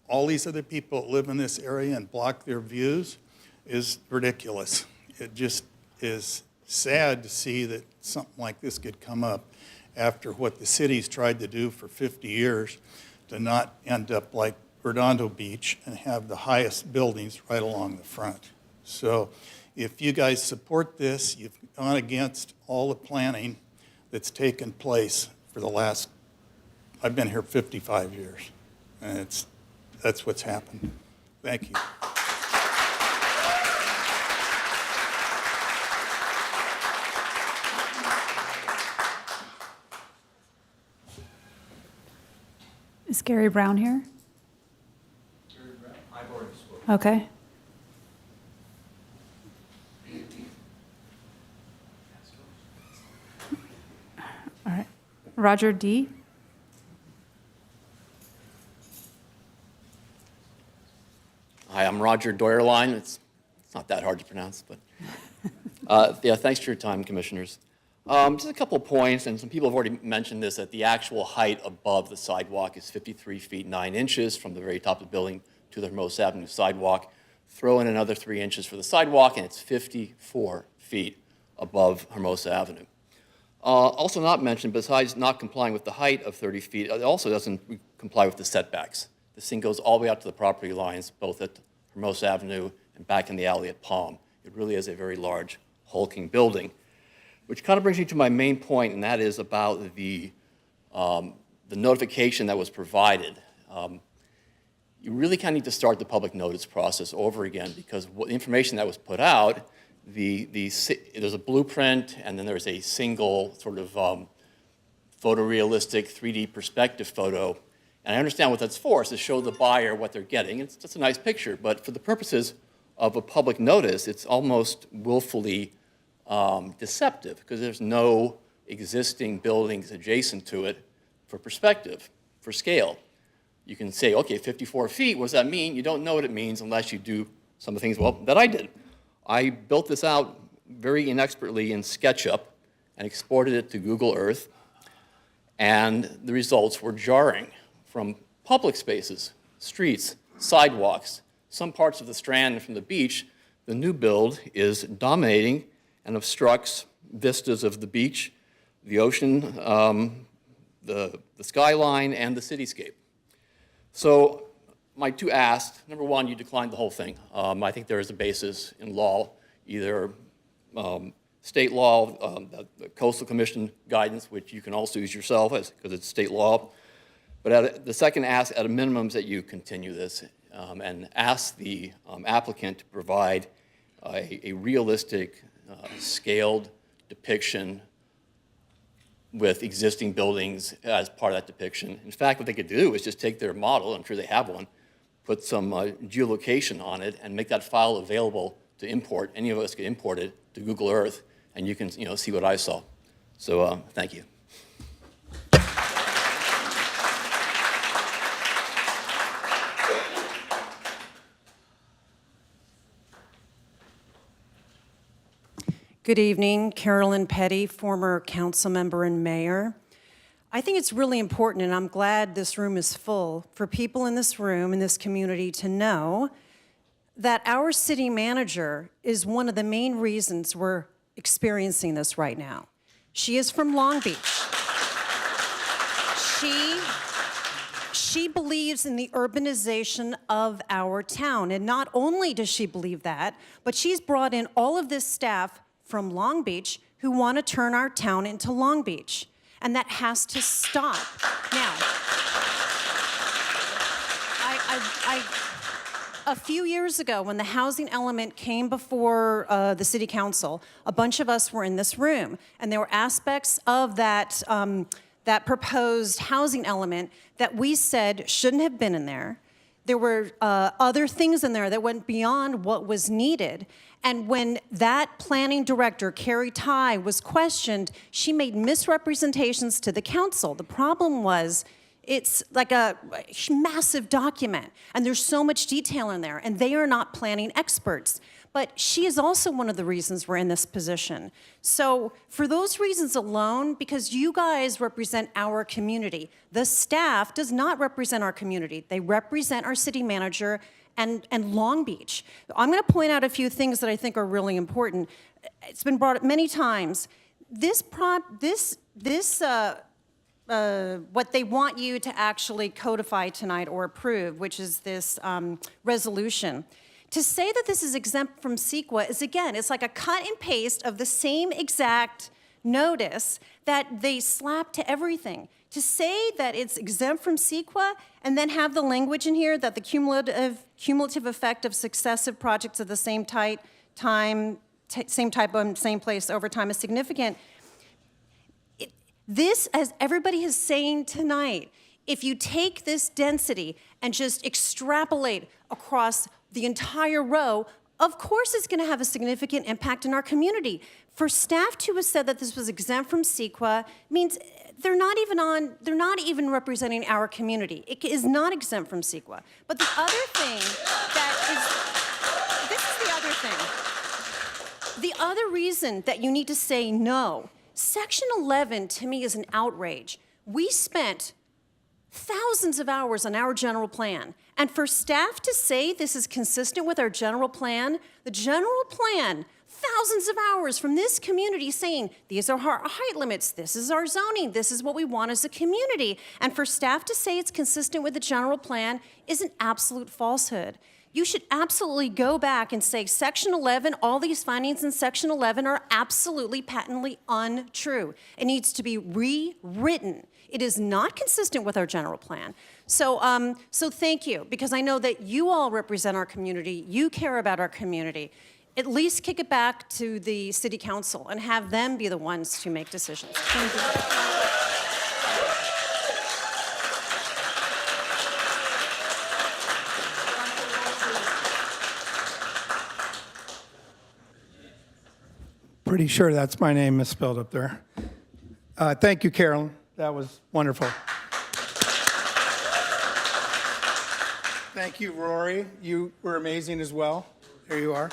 all these other people that live in this area and block their views is ridiculous. It just is sad to see that something like this could come up after what the city's tried to do for 50 years to not end up like Redondo Beach and have the highest buildings right along the front. So if you guys support this, you've gone against all the planning that's taken place for the last, I've been here 55 years, and that's what's happened. Thank you. Is Gary Brown here? Gary Brown, I've already spoken. Okay. All right. Roger D. Hi, I'm Roger Doyerline. It's not that hard to pronounce, but yeah, thanks for your time, commissioners. Just a couple of points, and some people have already mentioned this, that the actual height above the sidewalk is 53 feet 9 inches from the very top of the building to the Hermosa Avenue sidewalk. Throw in another 3 inches for the sidewalk, and it's 54 feet above Hermosa Avenue. Also not mentioned, besides not complying with the height of 30 feet, it also doesn't comply with the setbacks. This thing goes all the way out to the property lines, both at Hermosa Avenue and back in the alley at Palm. It really is a very large, hulking building, which kind of brings me to my main point, and that is about the notification that was provided. You really kind of need to start the public notice process over again, because the information that was put out, there's a blueprint, and then there's a single sort of photorealistic 3D perspective photo. And I understand what that's for, is to show the buyer what they're getting. It's just a nice picture, but for the purposes of a public notice, it's almost willfully deceptive, because there's no existing buildings adjacent to it for perspective, for scale. You can say, okay, 54 feet, what does that mean? You don't know what it means unless you do some of the things, well, that I did. I built this out very inexpertly in SketchUp and exported it to Google Earth, and the results were jarring. From public spaces, streets, sidewalks, some parts of the Strand and from the beach, the new build is dominating and obstructs vistas of the beach, the ocean, the skyline, and the cityscape. So my two asks, number one, you declined the whole thing. I think there is a basis in law, either state law, the Coastal Commission guidance, which you can also use yourself because it's state law. But the second ask, at a minimum, is that you continue this and ask the applicant to provide a realistic, scaled depiction with existing buildings as part of that depiction. In fact, what they could do is just take their model, I'm sure they have one, put some geolocation on it, and make that file available to import. Any of us can import it to Google Earth, and you can see what I saw. So thank you. Good evening, Carolyn Petty, former council member and mayor. I think it's really important, and I'm glad this room is full, for people in this room, in this community, to know that our city manager is one of the main reasons we're experiencing this right now. She is from Long Beach. She believes in the urbanization of our town, and not only does she believe that, but she's brought in all of this staff from Long Beach who want to turn our town into Long Beach. And that has to stop. Now, a few years ago, when the housing element came before the city council, a bunch of us were in this room, and there were aspects of that, that proposed housing element that we said shouldn't have been in there. There were other things in there that went beyond what was needed. And when that planning director, Carrie Ty, was questioned, she made misrepresentations to the council. The problem was, it's like a massive document, and there's so much detail in there, and they are not planning experts. But she is also one of the reasons we're in this position. So for those reasons alone, because you guys represent our community, the staff does not represent our community. They represent our city manager and Long Beach. I'm going to point out a few things that I think are really important. It's been brought up many times. What they want you to actually codify tonight or approve, which is this resolution. To say that this is exempt from CEQA is, again, it's like a cut and paste of the same exact notice that they slap to everything. To say that it's exempt from CEQA and then have the language in here that the cumulative effect of successive projects of the same type, same type and same place over time is significant. This, as everybody is saying tonight, if you take this density and just extrapolate across the entire row, of course it's going to have a significant impact in our community. For staff to have said that this was exempt from CEQA means they're not even representing our community. It is not exempt from CEQA. But the other thing this is the other thing. The other reason that you need to say no, Section 11 to me is an outrage. We spent thousands of hours on our general plan. And for staff to say this is consistent with our general plan, the general plan, thousands of hours from this community saying, these are our height limits, this is our zoning, this is what we want as a community. And for staff to say it's consistent with the general plan is an absolute falsehood. You should absolutely go back and say Section 11, all these findings in Section 11 are absolutely patently untrue. It needs to be rewritten. It is not consistent with our general plan. So thank you, because I know that you all represent our community, you care about our community. At least kick it back to the city council and have them be the ones to make decisions. Thank you. Pretty sure that's my name misspelled up there. Thank you, Carolyn. That was wonderful. Thank you, Rory. You were amazing as well. There you are.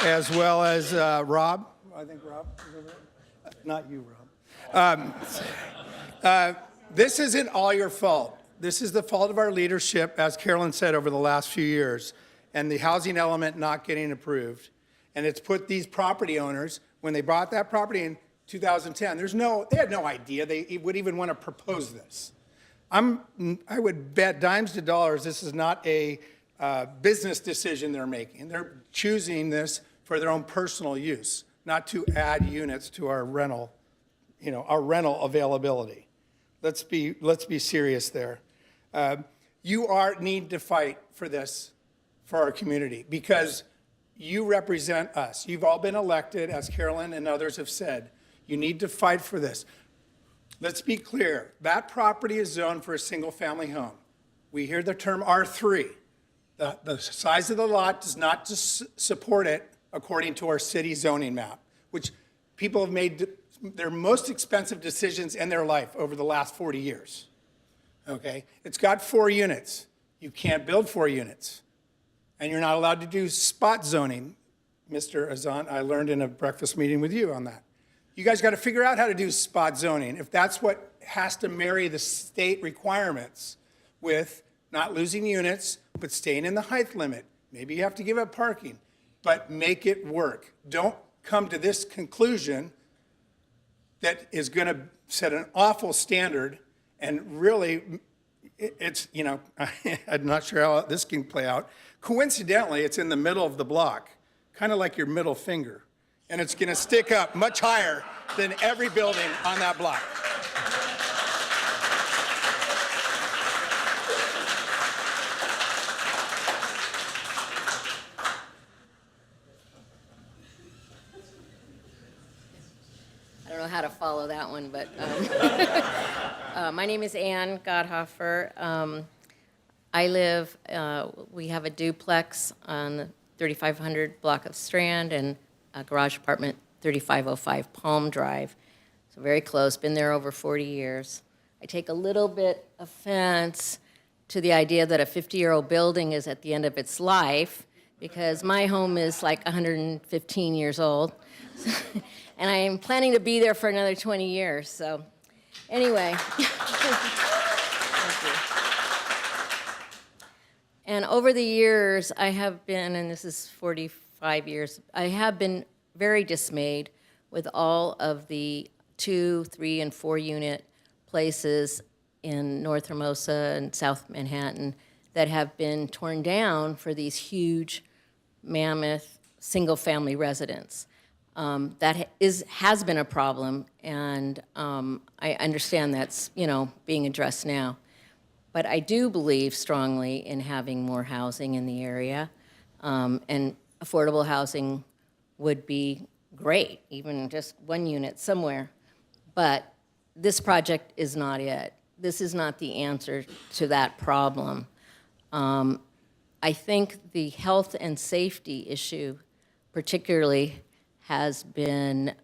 As well as Rob. I think Rob is over there. Not you, Rob. This isn't all your fault. This is the fault of our leadership, as Carolyn said, over the last few years, and the housing element not getting approved. And it's put these property owners, when they bought that property in 2010, they had no idea they would even want to propose this. I would bet dimes to dollars this is not a business decision they're making. They're choosing this for their own personal use, not to add units to our rental, our rental availability. Let's be serious there. You need to fight for this for our community because you represent us. You've all been elected, as Carolyn and others have said. You need to fight for this. Let's be clear. That property is zoned for a single-family home. We hear the term R3. The size of the lot does not just support it according to our city zoning map, which people have made their most expensive decisions in their life over the last 40 years. Okay? It's got 4 units. You can't build 4 units. And you're not allowed to do spot zoning. Mr. Azan, I learned in a breakfast meeting with you on that. You guys got to figure out how to do spot zoning if that's what has to marry the state requirements with not losing units, but staying in the height limit. Maybe you have to give up parking, but make it work. Don't come to this conclusion that is going to set an awful standard and really it's, I'm not sure how this can play out. Coincidentally, it's in the middle of the block, kind of like your middle finger. And it's going to stick up much higher than every building on that block. I don't know how to follow that one, but my name is Ann Godhofer. I live, we have a duplex on the 3500 block of Strand and a garage apartment 3505 Palm Drive. So very close, been there over 40 years. I take a little bit offense to the idea that a 50-year-old building is at the end of its life because my home is like 115 years old. And I am planning to be there for another 20 years, so anyway. Thank you. And over the years, I have been, and this is 45 years, I have been very dismayed with all of the 2, 3, and 4 unit places in North Hermosa and South Manhattan that have been torn down for these huge, mammoth, single-family residents. That has been a problem, and I understand that's, being addressed now. But I do believe strongly in having more housing in the area, and affordable housing would be great, even just 1 unit somewhere. But this project is not it. This is not the answer to that problem. I think the health and safety issue particularly has been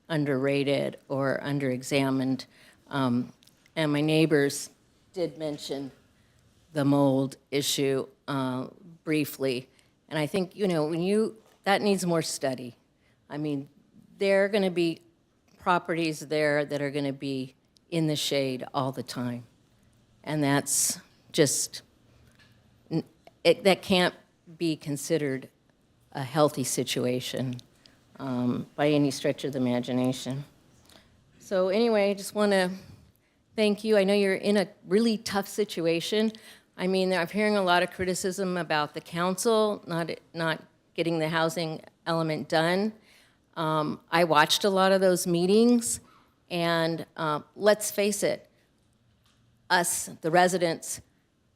underrated or underexamined. And my neighbors did mention the mold issue briefly. And I think, that needs more study. I mean, there are going to be properties there that are going to be in the shade all the time. And that's just, that can't be considered a healthy situation by any stretch of the imagination. So anyway, I just want to thank you. I know you're in a really tough situation. I mean, I'm hearing a lot of criticism about the council not getting the housing element done. I watched a lot of those meetings, and let's face it, us, the residents,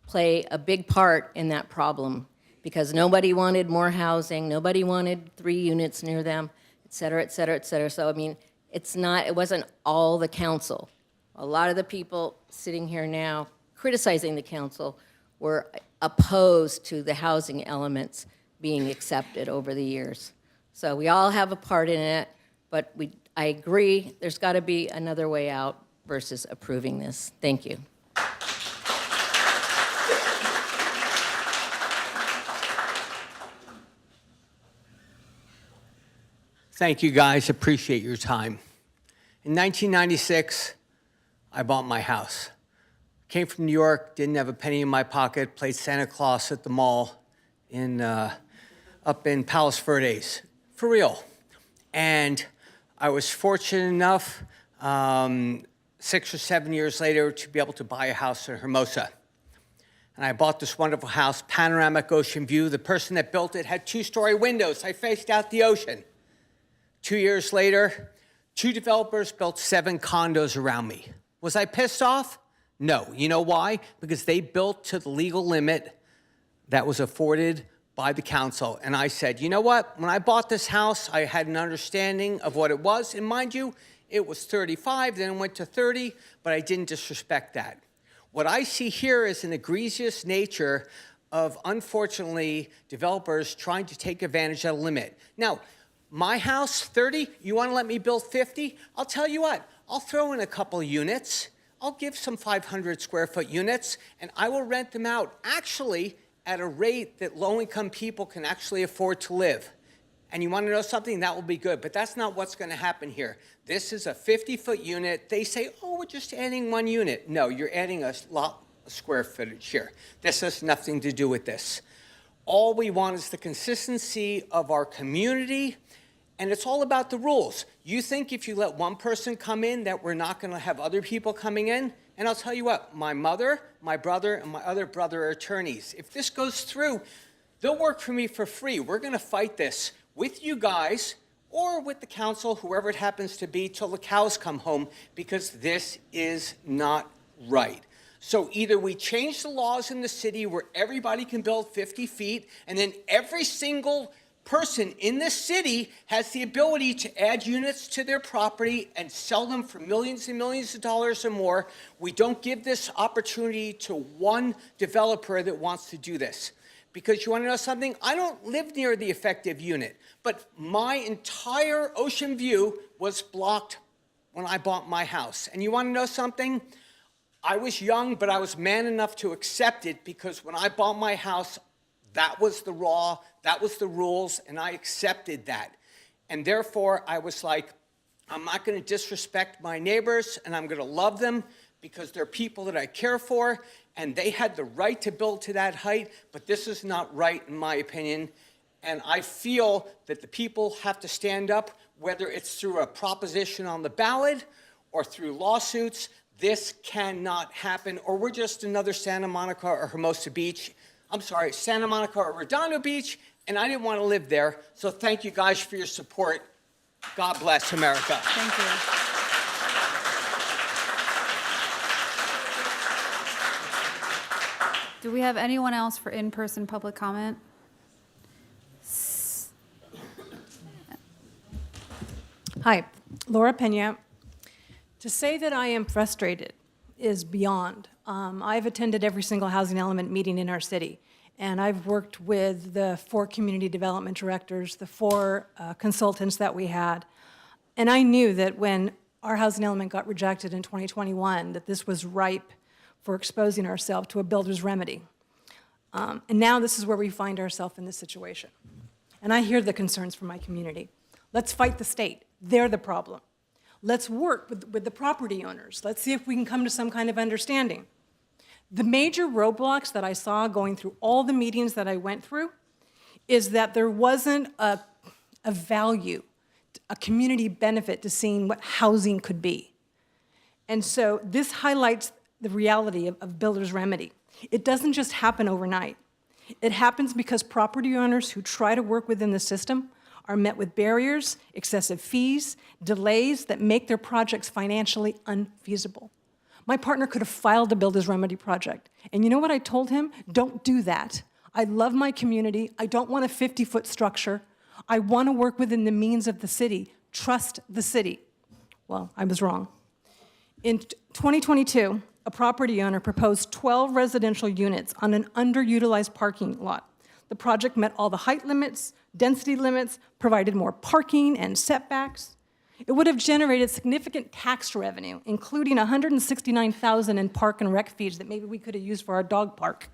play a big part in that problem because nobody wanted more housing, nobody wanted 3 units near them, et cetera, et cetera, et cetera. So, I mean, it wasn't all the council. A lot of the people sitting here now criticizing the council were opposed to the housing elements being accepted over the years. So we all have a part in it, but I agree there's got to be another way out versus approving this. Thank you. Thank you, guys. Appreciate your time. In 1996, I bought my house. Came from New York, didn't have a penny in my pocket, played Santa Claus at the mall up in Palos Verdes, for real. And I was fortunate enough, 6 or 7 years later to be able to buy a house in Hermosa. And I bought this wonderful house, panoramic ocean view. The person that built it had 2-story windows. I faced out the ocean. 2 years later, 2 developers built 7 condos around me. Was I pissed off? No. You know why? Because they built to the legal limit that was afforded by the council. And I said, you know what? When I bought this house, I had an understanding of what it was. And mind you, it was 35, then it went to 30, but I didn't disrespect that. What I see here is an egregious nature of, unfortunately, developers trying to take advantage of a limit. Now, my house, 30, you want to let me build 50? I'll tell you what, I'll throw in a couple of units. I'll give some 500 square foot units, and I will rent them out, actually, at a rate that low-income people can actually afford to live. And you want to know something? That will be good, but that's not what's going to happen here. This is a 50-foot unit. They say, oh, we're just adding 1 unit. No, you're adding a lot of square footage here. This has nothing to do with this. All we want is the consistency of our community, and it's all about the rules. You think if you let one person come in that we're not going to have other people coming in? And I'll tell you what, my mother, my brother, and my other brother are attorneys. If this goes through, they'll work for me for free. We're going to fight this with you guys or with the council, whoever it happens to be, till the cows come home, because this is not right. So either we change the laws in the city where everybody can build 50 feet, and then every single person in this city has the ability to add units to their property and sell them for millions and millions of dollars or more. We don't give this opportunity to one developer that wants to do this. Because you want to know something? I don't live near the effective unit, but my entire ocean view was blocked when I bought my house. And you want to know something? I was young, but I was man enough to accept it, because when I bought my house, that was the law, that was the rules, and I accepted that. And therefore, I was like, I'm not going to disrespect my neighbors, and I'm going to love them, because they're people that I care for, and they had the right to build to that height, but this is not right, in my opinion. And I feel that the people have to stand up, whether it's through a proposition on the ballot or through lawsuits. This cannot happen, or we're just another Santa Monica or Hermosa Beach. I'm sorry, Santa Monica or Redondo Beach, and I didn't want to live there. So thank you guys for your support. God bless America. Thank you. Do we have anyone else for in-person public comment? Hi, Laura Pena. To say that I am frustrated is beyond. I've attended every single housing element meeting in our city, and I've worked with the 4 community development directors, the 4 consultants that we had, and I knew that when our housing element got rejected in 2021, that this was ripe for exposing ourselves to a builder's remedy. And now this is where we find ourselves in this situation. And I hear the concerns from my community. Let's fight the state. They're the problem. Let's work with the property owners. Let's see if we can come to some kind of understanding. The major roadblocks that I saw going through all the meetings that I went through is that there wasn't a value, a community benefit to seeing what housing could be. And so this highlights the reality of builder's remedy. It doesn't just happen overnight. It happens because property owners who try to work within the system are met with barriers, excessive fees, delays that make their projects financially unfeasible. My partner could have filed a builder's remedy project. And you know what I told him? Don't do that. I love my community. I don't want a 50-foot structure. I want to work within the means of the city. Trust the city. Well, I was wrong. In 2022, a property owner proposed 12 residential units on an underutilized parking lot. The project met all the height limits, density limits, provided more parking and setbacks. It would have generated significant tax revenue, including $169,000 in park and rec fees that maybe we could have used for our dog park.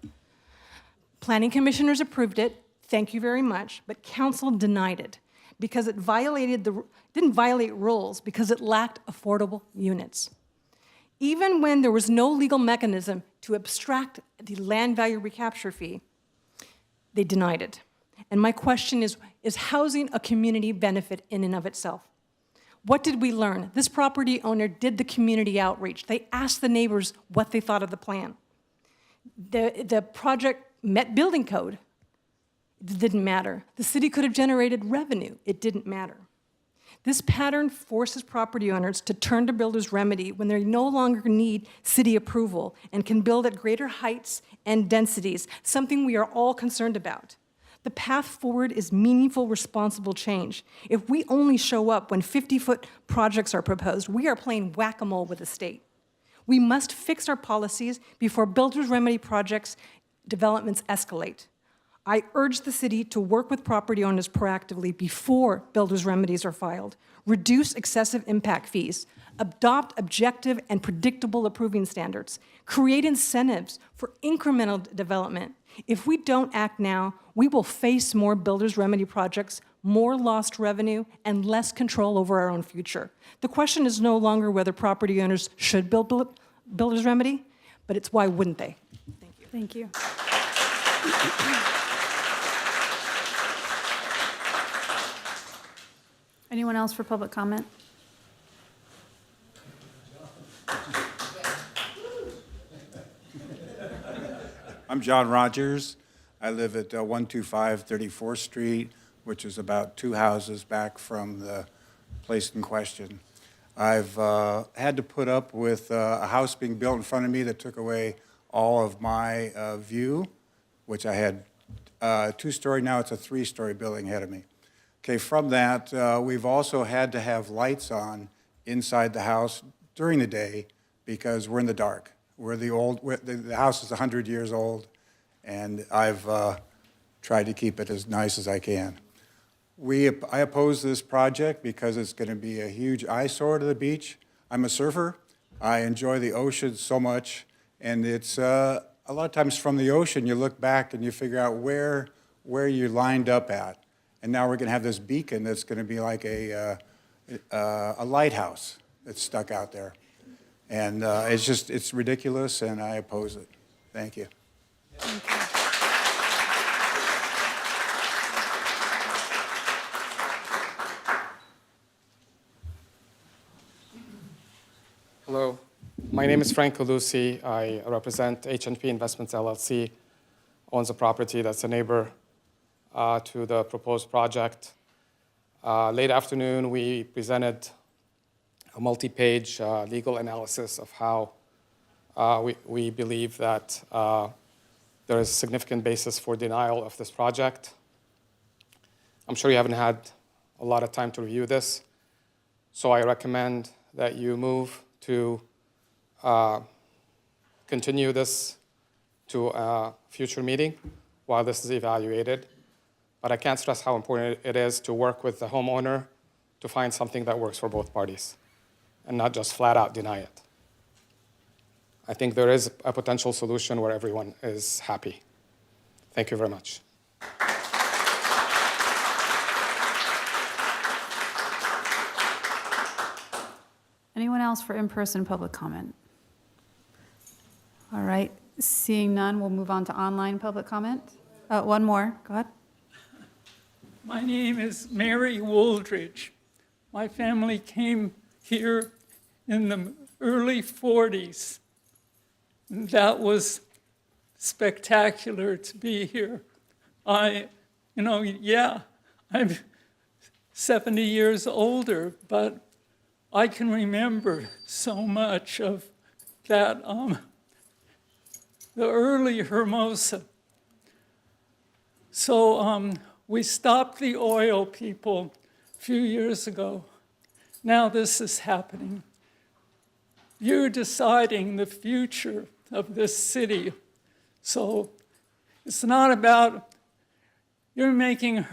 Planning commissioners approved it, thank you very much, but council denied it because it didn't violate rules because it lacked affordable units. Even when there was no legal mechanism to abstract the land value recapture fee, they denied it. And my question is housing a community benefit in and of itself? What did we learn? This property owner did the community outreach. They asked the neighbors what they thought of the plan. The project met building code. It didn't matter. The city could have generated revenue. It didn't matter. This pattern forces property owners to turn to builder's remedy when they no longer need city approval and can build at greater heights and densities, something we are all concerned about. The path forward is meaningful, responsible change. If we only show up when 50-foot projects are proposed, we are playing whack-a-mole with the state. We must fix our policies before builder's remedy projects developments escalate. I urge the city to work with property owners proactively before builder's remedies are filed, reduce excessive impact fees, adopt objective and predictable approving standards, create incentives for incremental development. If we don't act now, we will face more builder's remedy projects, more lost revenue, and less control over our own future. The question is no longer whether property owners should build builder's remedy, but it's why wouldn't they? Thank you. Anyone else for public comment? I'm John Rogers. I live at 125 34th Street, which is about 2 houses back from the place in question. I've had to put up with a house being built in front of me that took away all of my view, which I had 2-story, now it's a 3-story building ahead of me. Okay, from that, we've also had to have lights on inside the house during the day because we're in the dark. The house is 100 years old, and I've tried to keep it as nice as I can. I oppose this project because it's going to be a huge eyesore to the beach. I'm a surfer. I enjoy the ocean so much, and it's a lot of times from the ocean you look back and you figure out where you lined up at. And now we're going to have this beacon that's going to be like a lighthouse that's stuck out there. And it's ridiculous, and I oppose it. Thank you. Hello, my name is Frank Colucci. I represent H&P Investments LLC, owns a property that's a neighbor to the proposed project. Late afternoon, we presented a multi-page legal analysis of how we believe that there is significant basis for denial of this project. I'm sure you haven't had a lot of time to review this, so I recommend that you move to continue this to a future meeting while this is evaluated. But I can't stress how important it is to work with the homeowner to find something that works for both parties and not just flat out deny it. I think there is a potential solution where everyone is happy. Thank you very much. Anyone else for in-person public comment? All right, seeing none, we'll move on to online public comment. One more, go ahead. My name is Mary Wooldridge. My family came here in the early 40s. That was spectacular to be here. I'm 70 years older, but I can remember so much of that, the early Hermosa. So we stopped the oil people a few years ago. Now this is happening. You're deciding the future of this city. So it's not about, you're making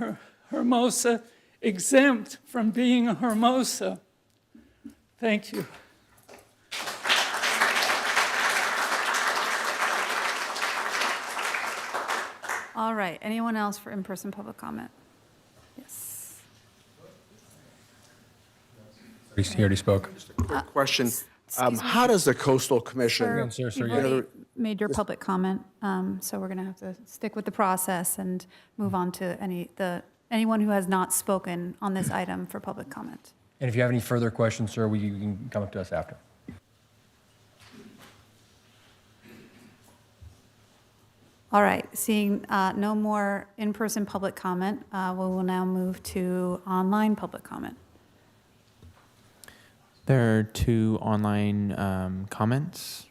Hermosa exempt from being a Hermosa. Thank you. All right, anyone else for in-person public comment? Yes. He already spoke. Quick question. How does the Coastal Commission... Sir, you've already made your public comment, so we're going to have to stick with the process and move on to anyone who has not spoken on this item for public comment. And if you have any further questions, sir, you can come up to us after. All right, seeing no more in-person public comment, we will now move to online public comment. There are 2 online comments.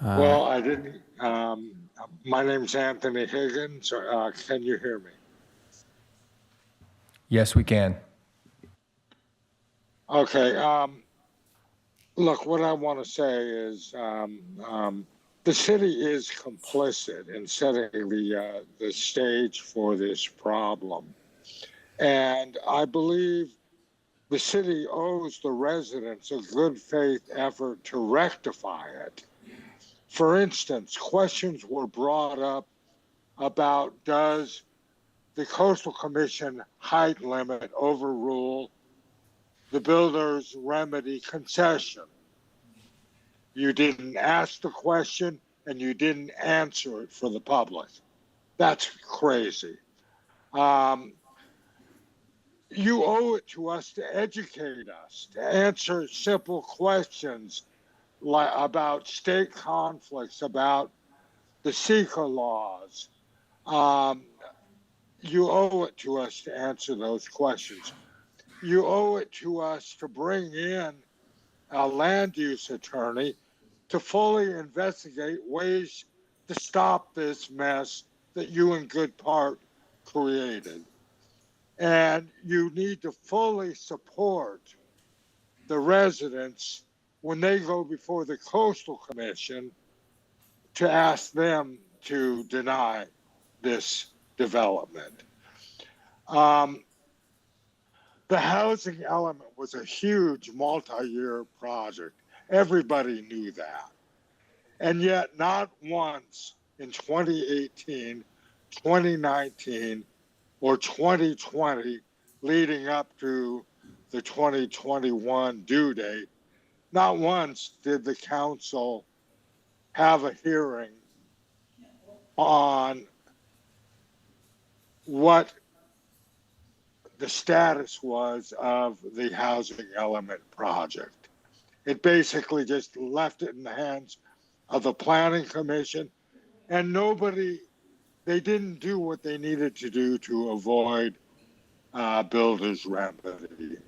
Well, I didn't. My name's Anthony Higgins. Can you hear me? Yes, we can. Okay. Look, what I want to say is the city is complicit in setting the stage for this problem. And I believe the city owes the residents a good faith effort to rectify it. For instance, questions were brought up about, does the Coastal Commission height limit overrule the builder's remedy concession? You didn't ask the question and you didn't answer it for the public. That's crazy. You owe it to us to educate us, to answer simple questions about state conflicts, about the Sika laws. You owe it to us to answer those questions. You owe it to us to bring in a land use attorney to fully investigate ways to stop this mess that you in good part created. And you need to fully support the residents when they go before the Coastal Commission to ask them to deny this development. The housing element was a huge multi-year project. Everybody knew that. And yet not once in 2018, 2019, or 2020 leading up to the 2021 due date, not once did the council have a hearing on what the status was of the housing element project. It basically just left it in the hands of the Planning Commission, and they didn't do what they needed to do to avoid builder's remedy.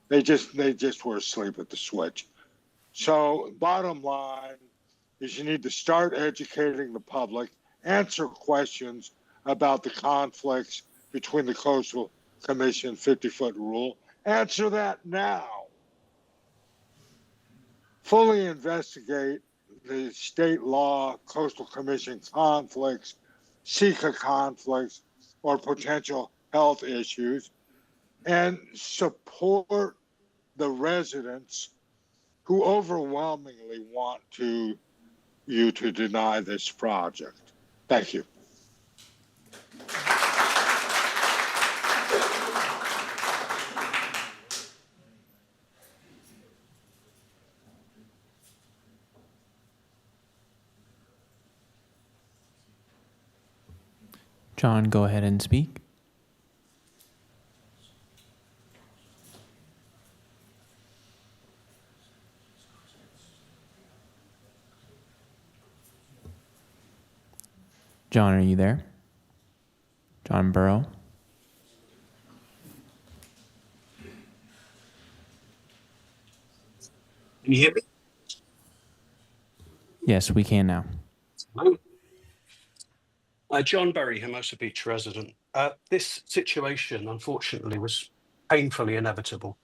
They just were asleep at the switch. So bottom line is you need to start educating the public, answer questions about the conflicts between the Coastal Commission 50-foot rule. Answer that now. Fully investigate the state law, Coastal Commission conflicts, Sika conflicts, or potential health issues, and support the residents who overwhelmingly want you to deny this project. Thank you. John, go ahead and speak. John, are you there? John Burrow? Can you hear me? Yes, we can now. John Berry, Hermosa Beach resident. This situation, unfortunately, was painfully inevitable.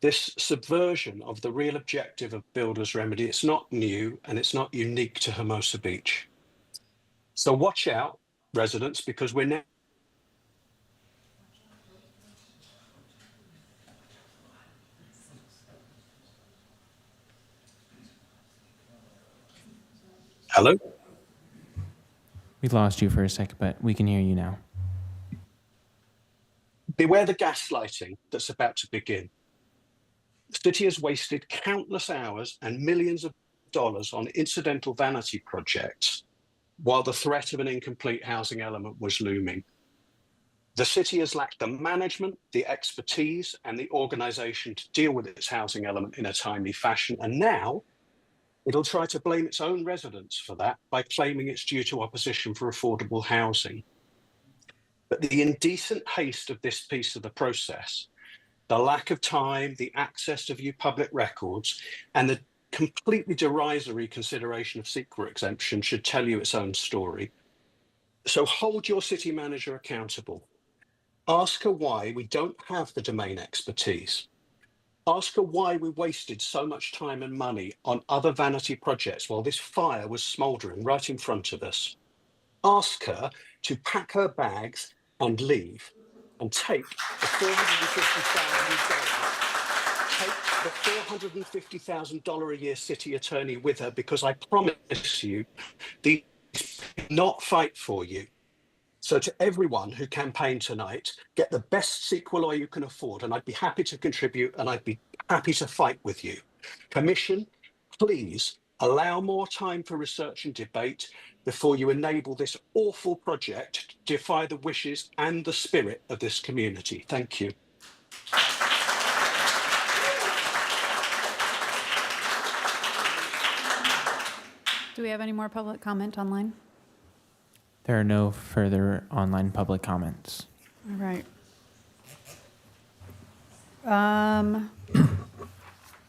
This subversion of the real objective of builder's remedy, it's not new and it's not unique to Hermosa Beach. So watch out, residents, because we're now Hello? We lost you for a second, but we can hear you now. Beware the gaslighting that's about to begin. The city has wasted countless hours and millions of dollars on incidental vanity projects while the threat of an incomplete housing element was looming. The city has lacked the management, the expertise, and the organisation to deal with its housing element in a timely fashion. And now it'll try to blame its own residents for that by claiming it's due to opposition for affordable housing. But the indecent haste of this piece of the process, the lack of time, the access to view public records, and the completely derisory consideration of secret exemption should tell you its own story. So hold your city manager accountable. Ask her why we don't have the domain expertise. Ask her why we wasted so much time and money on other vanity projects while this fire was smouldering right in front of us. Ask her to pack her bags and leave and take the $450,000 a year city attorney with her, because I promise you, these not fight for you. So to everyone who campaigned tonight, get the best sequel lawyer you can afford, and I'd be happy to contribute and I'd be happy to fight with you. Commission, please allow more time for research and debate before you enable this awful project to defy the wishes and the spirit of this community. Thank you. Do we have any more public comment online? There are no further online public comments. All right.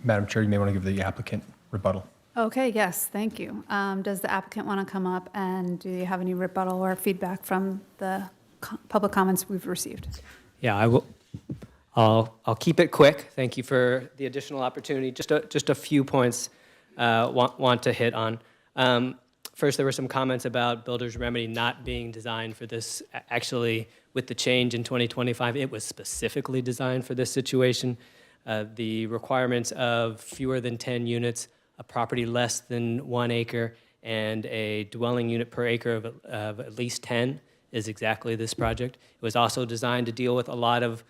Madam Chair, you may want to give the applicant rebuttal. Okay, yes, thank you. Does the applicant want to come up, and do you have any rebuttal or feedback from the public comments we've received? Yeah, I will. I'll keep it quick. Thank you for the additional opportunity. Just a few points want to hit on. First, there were some comments about Builder's Remedy not being designed for this. Actually, with the change in 2025, it was specifically designed for this situation. The requirements of fewer than 10 units, a property less than 1 acre, and a dwelling unit per acre of at least 10 is exactly this project. It was also designed to deal with a lot of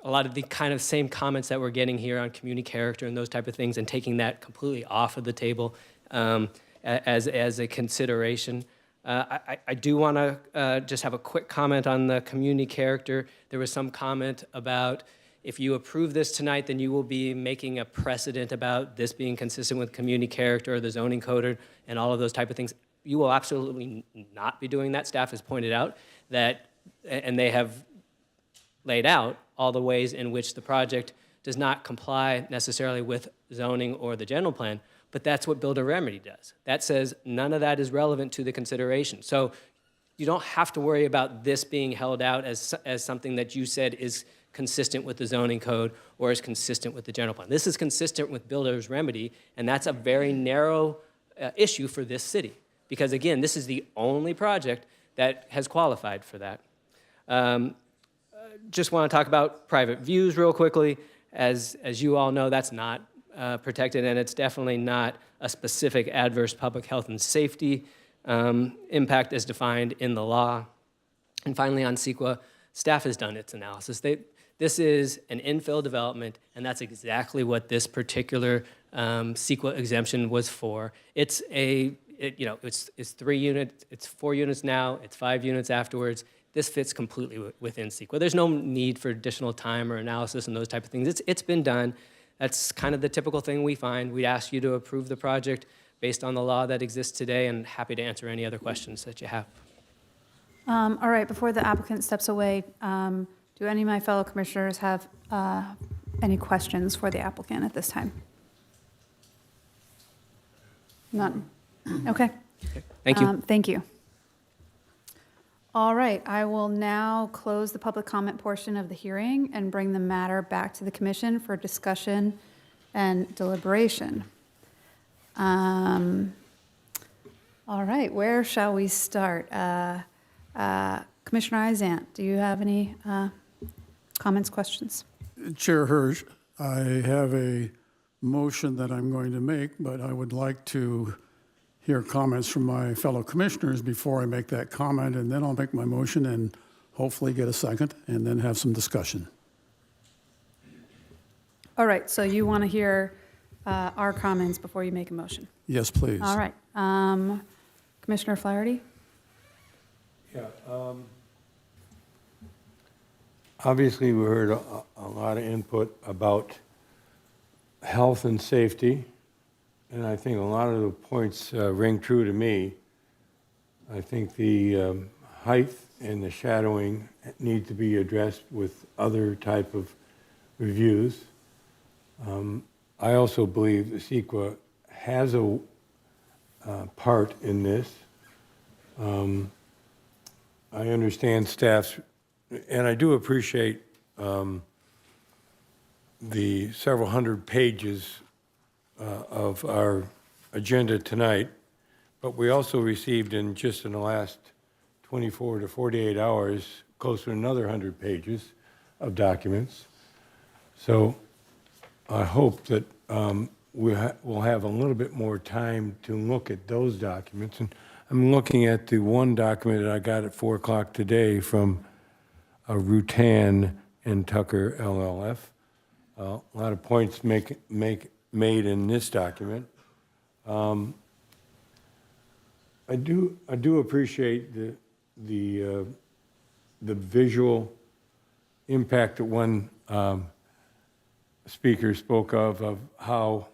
the kind of same comments that we're getting here on community character and those type of things, and taking that completely off of the table as a consideration. I do want to just have a quick comment on the community character. There was some comment about, if you approve this tonight, then you will be making a precedent about this being consistent with community character or the zoning code and all of those type of things. You will absolutely not be doing that. Staff has pointed out that, and they have laid out all the ways in which the project does not comply necessarily with zoning or the general plan, but that's what Builder Remedy does. That says none of that is relevant to the consideration. So you don't have to worry about this being held out as something that you said is consistent with the zoning code or is consistent with the general plan. This is consistent with Builder's Remedy, and that's a very narrow issue for this city. Because again, this is the only project that has qualified for that. Just want to talk about private views real quickly. As you all know, that's not protected, and it's definitely not a specific adverse public health and safety impact as defined in the law. And finally, on CEQA, staff has done its analysis. This is an infill development, and that's exactly what this particular CEQA exemption was for. It's 3 units, it's 4 units now, it's 5 units afterwards. This fits completely within CEQA. There's no need for additional time or analysis and those type of things. It's been done. That's kind of the typical thing we find. We ask you to approve the project based on the law that exists today, and happy to answer any other questions that you have. All right, before the applicant steps away, do any of my fellow commissioners have any questions for the applicant at this time? None. Okay. Thank you. Thank you. All right, I will now close the public comment portion of the hearing and bring the matter back to the commission for discussion and deliberation. All right, where shall we start? Commissioner Izant, do you have any comments, questions? Chair Hirsch, I have a motion that I'm going to make, but I would like to hear comments from my fellow commissioners before I make that comment, and then I'll make my motion and hopefully get a second, and then have some discussion. All right, so you want to hear our comments before you make a motion? Yes, please. All right. Commissioner Flaherty? Yeah. Obviously, we heard a lot of input about health and safety, and I think a lot of the points ring true to me. I think the height and the shadowing need to be addressed with other type of reviews. I also believe the CEQA has a part in this. I understand staff's, and I do appreciate the several hundred pages of our agenda tonight, but we also received in just in the last 24 to 48 hours, close to another 100 pages of documents. So I hope that we'll have a little bit more time to look at those documents. And I'm looking at the one document that I got at 4 o'clock today from Rutan and Tucker LLF. A lot of points made in this document. I do appreciate the visual impact that one speaker spoke of how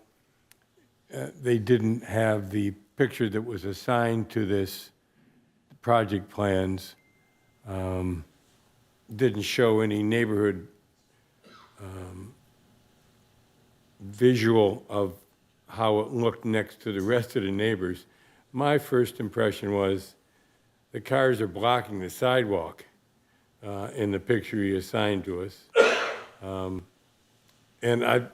they didn't have the picture that was assigned to this project plans, didn't show any neighborhood visual of how it looked next to the rest of the neighbors. My first impression was the cars are blocking the sidewalk in the picture he assigned to us. And I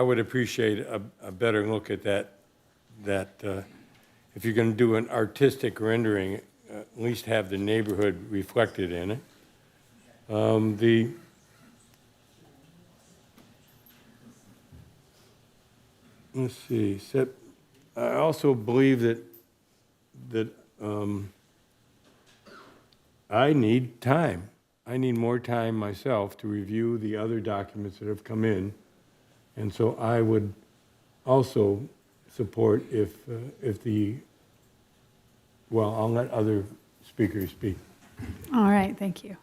would appreciate a better look at that if you're going to do an artistic rendering, at least have the neighborhood reflected in it. Let's see. I also believe that I need time. I need more time myself to review the other documents that have come in, and so I would also support I'll let other speakers speak. All right, thank you.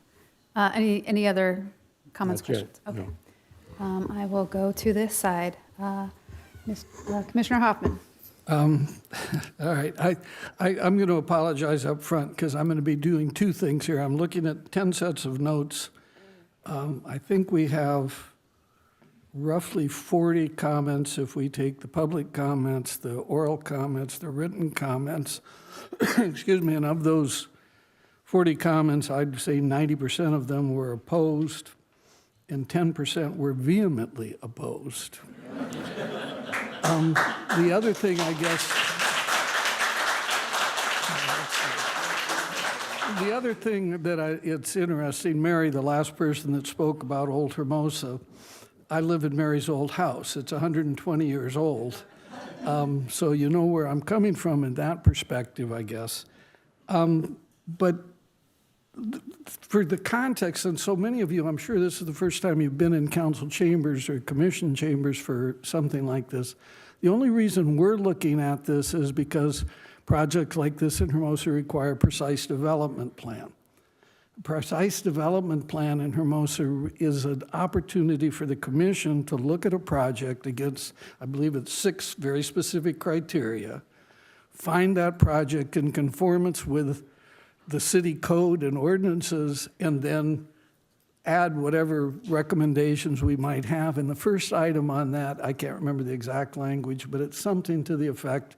Any other comments, Not yet, questions? Okay. no. I will go to this side. Commissioner Hoffman. All right, I'm going to apologize up front because I'm going to be doing two things here. I'm looking at 10 sets of notes. I think we have roughly 40 comments if we take the public comments, the oral comments, the written comments. Excuse me, and of those 40 comments, I'd say 90% of them were opposed and 10% were vehemently opposed. The other thing, I guess, the other thing that it's interesting, Mary, the last person that spoke about Old Hermosa, I live in Mary's old house. It's 120 years old. So you know where I'm coming from in that perspective, I guess. But for the context, and so many of you, I'm sure this is the first time you've been in council chambers or commission chambers for something like this. The only reason we're looking at this is because projects like this in Hermosa require a precise development plan. A precise development plan in Hermosa is an opportunity for the commission to look at a project against, I believe it's 6 very specific criteria, find that project in conformance with the city code and ordinances, and then add whatever recommendations we might have. And the first item on that, I can't remember the exact language, but it's something to the effect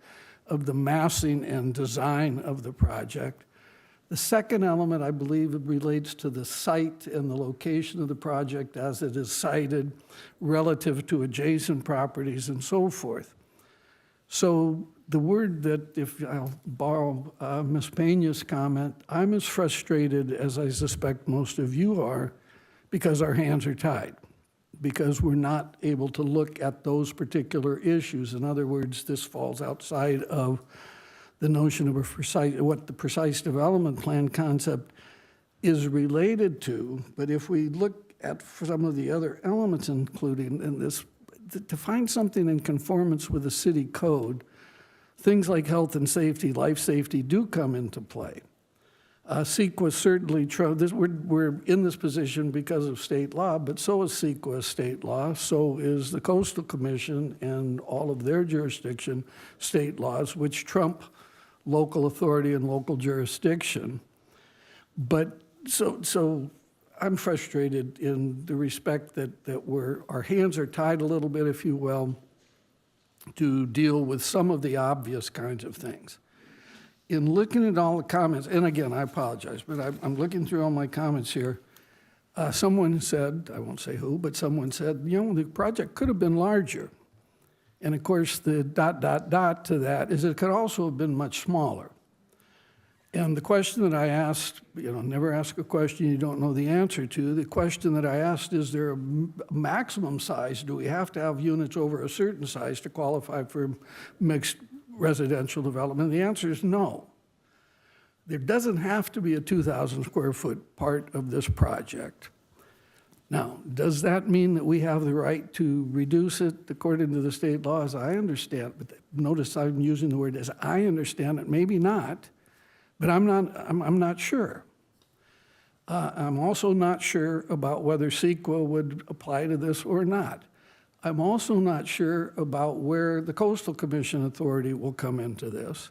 of the massing and design of the project. The second element, I believe, relates to the site and the location of the project as it is sited relative to adjacent properties and so forth. So the word that, if I'll borrow Ms. Pena's comment, I'm as frustrated as I suspect most of you are because our hands are tied, because we're not able to look at those particular issues. In other words, this falls outside of the notion of what the precise development plan concept is related to. But if we look at some of the other elements included in this, to find something in conformance with the city code, things like health and safety, life safety do come into play. CEQA certainly, we're in this position because of state law, but so is CEQA state law, so is the Coastal Commission and all of their jurisdiction state laws, which trump local authority and local jurisdiction. But so I'm frustrated in the respect that our hands are tied a little bit, if you will, to deal with some of the obvious kinds of things. In looking at all the comments, and again, I apologize, but I'm looking through all my comments here. Someone said, I won't say who, but someone said, the project could have been larger. And of course, the ... to that is it could also have been much smaller. And the question that I asked, never ask a question you don't know the answer to. The question that I asked, is there a maximum size? Do we have to have units over a certain size to qualify for mixed residential development? The answer is no. There doesn't have to be a 2,000 square foot part of this project. Now, does that mean that we have the right to reduce it according to the state laws? I understand, but notice I'm using the word as I understand it, maybe not, but I'm not sure. I'm also not sure about whether CEQA would apply to this or not. I'm also not sure about where the Coastal Commission authority will come into this.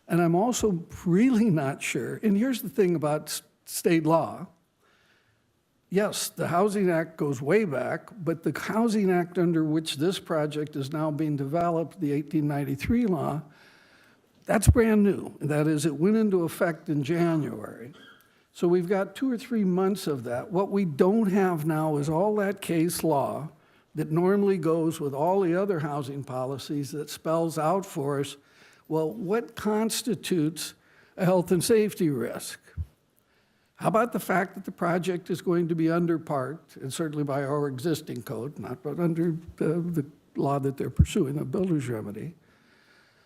And I'm also really not sure, and here's the thing about state law. Yes, the Housing Act goes way back, but the Housing Act under which this project is now being developed, the 1893 law, that's brand new. That is, it went into effect in January. So we've got 2 or 3 months of that. What we don't have now is all that case law that normally goes with all the other housing policies that spells out for us, well, what constitutes a health and safety risk? How about the fact that the project is going to be underparked, and certainly by our existing code, not but under the law that they're pursuing, a builder's remedy.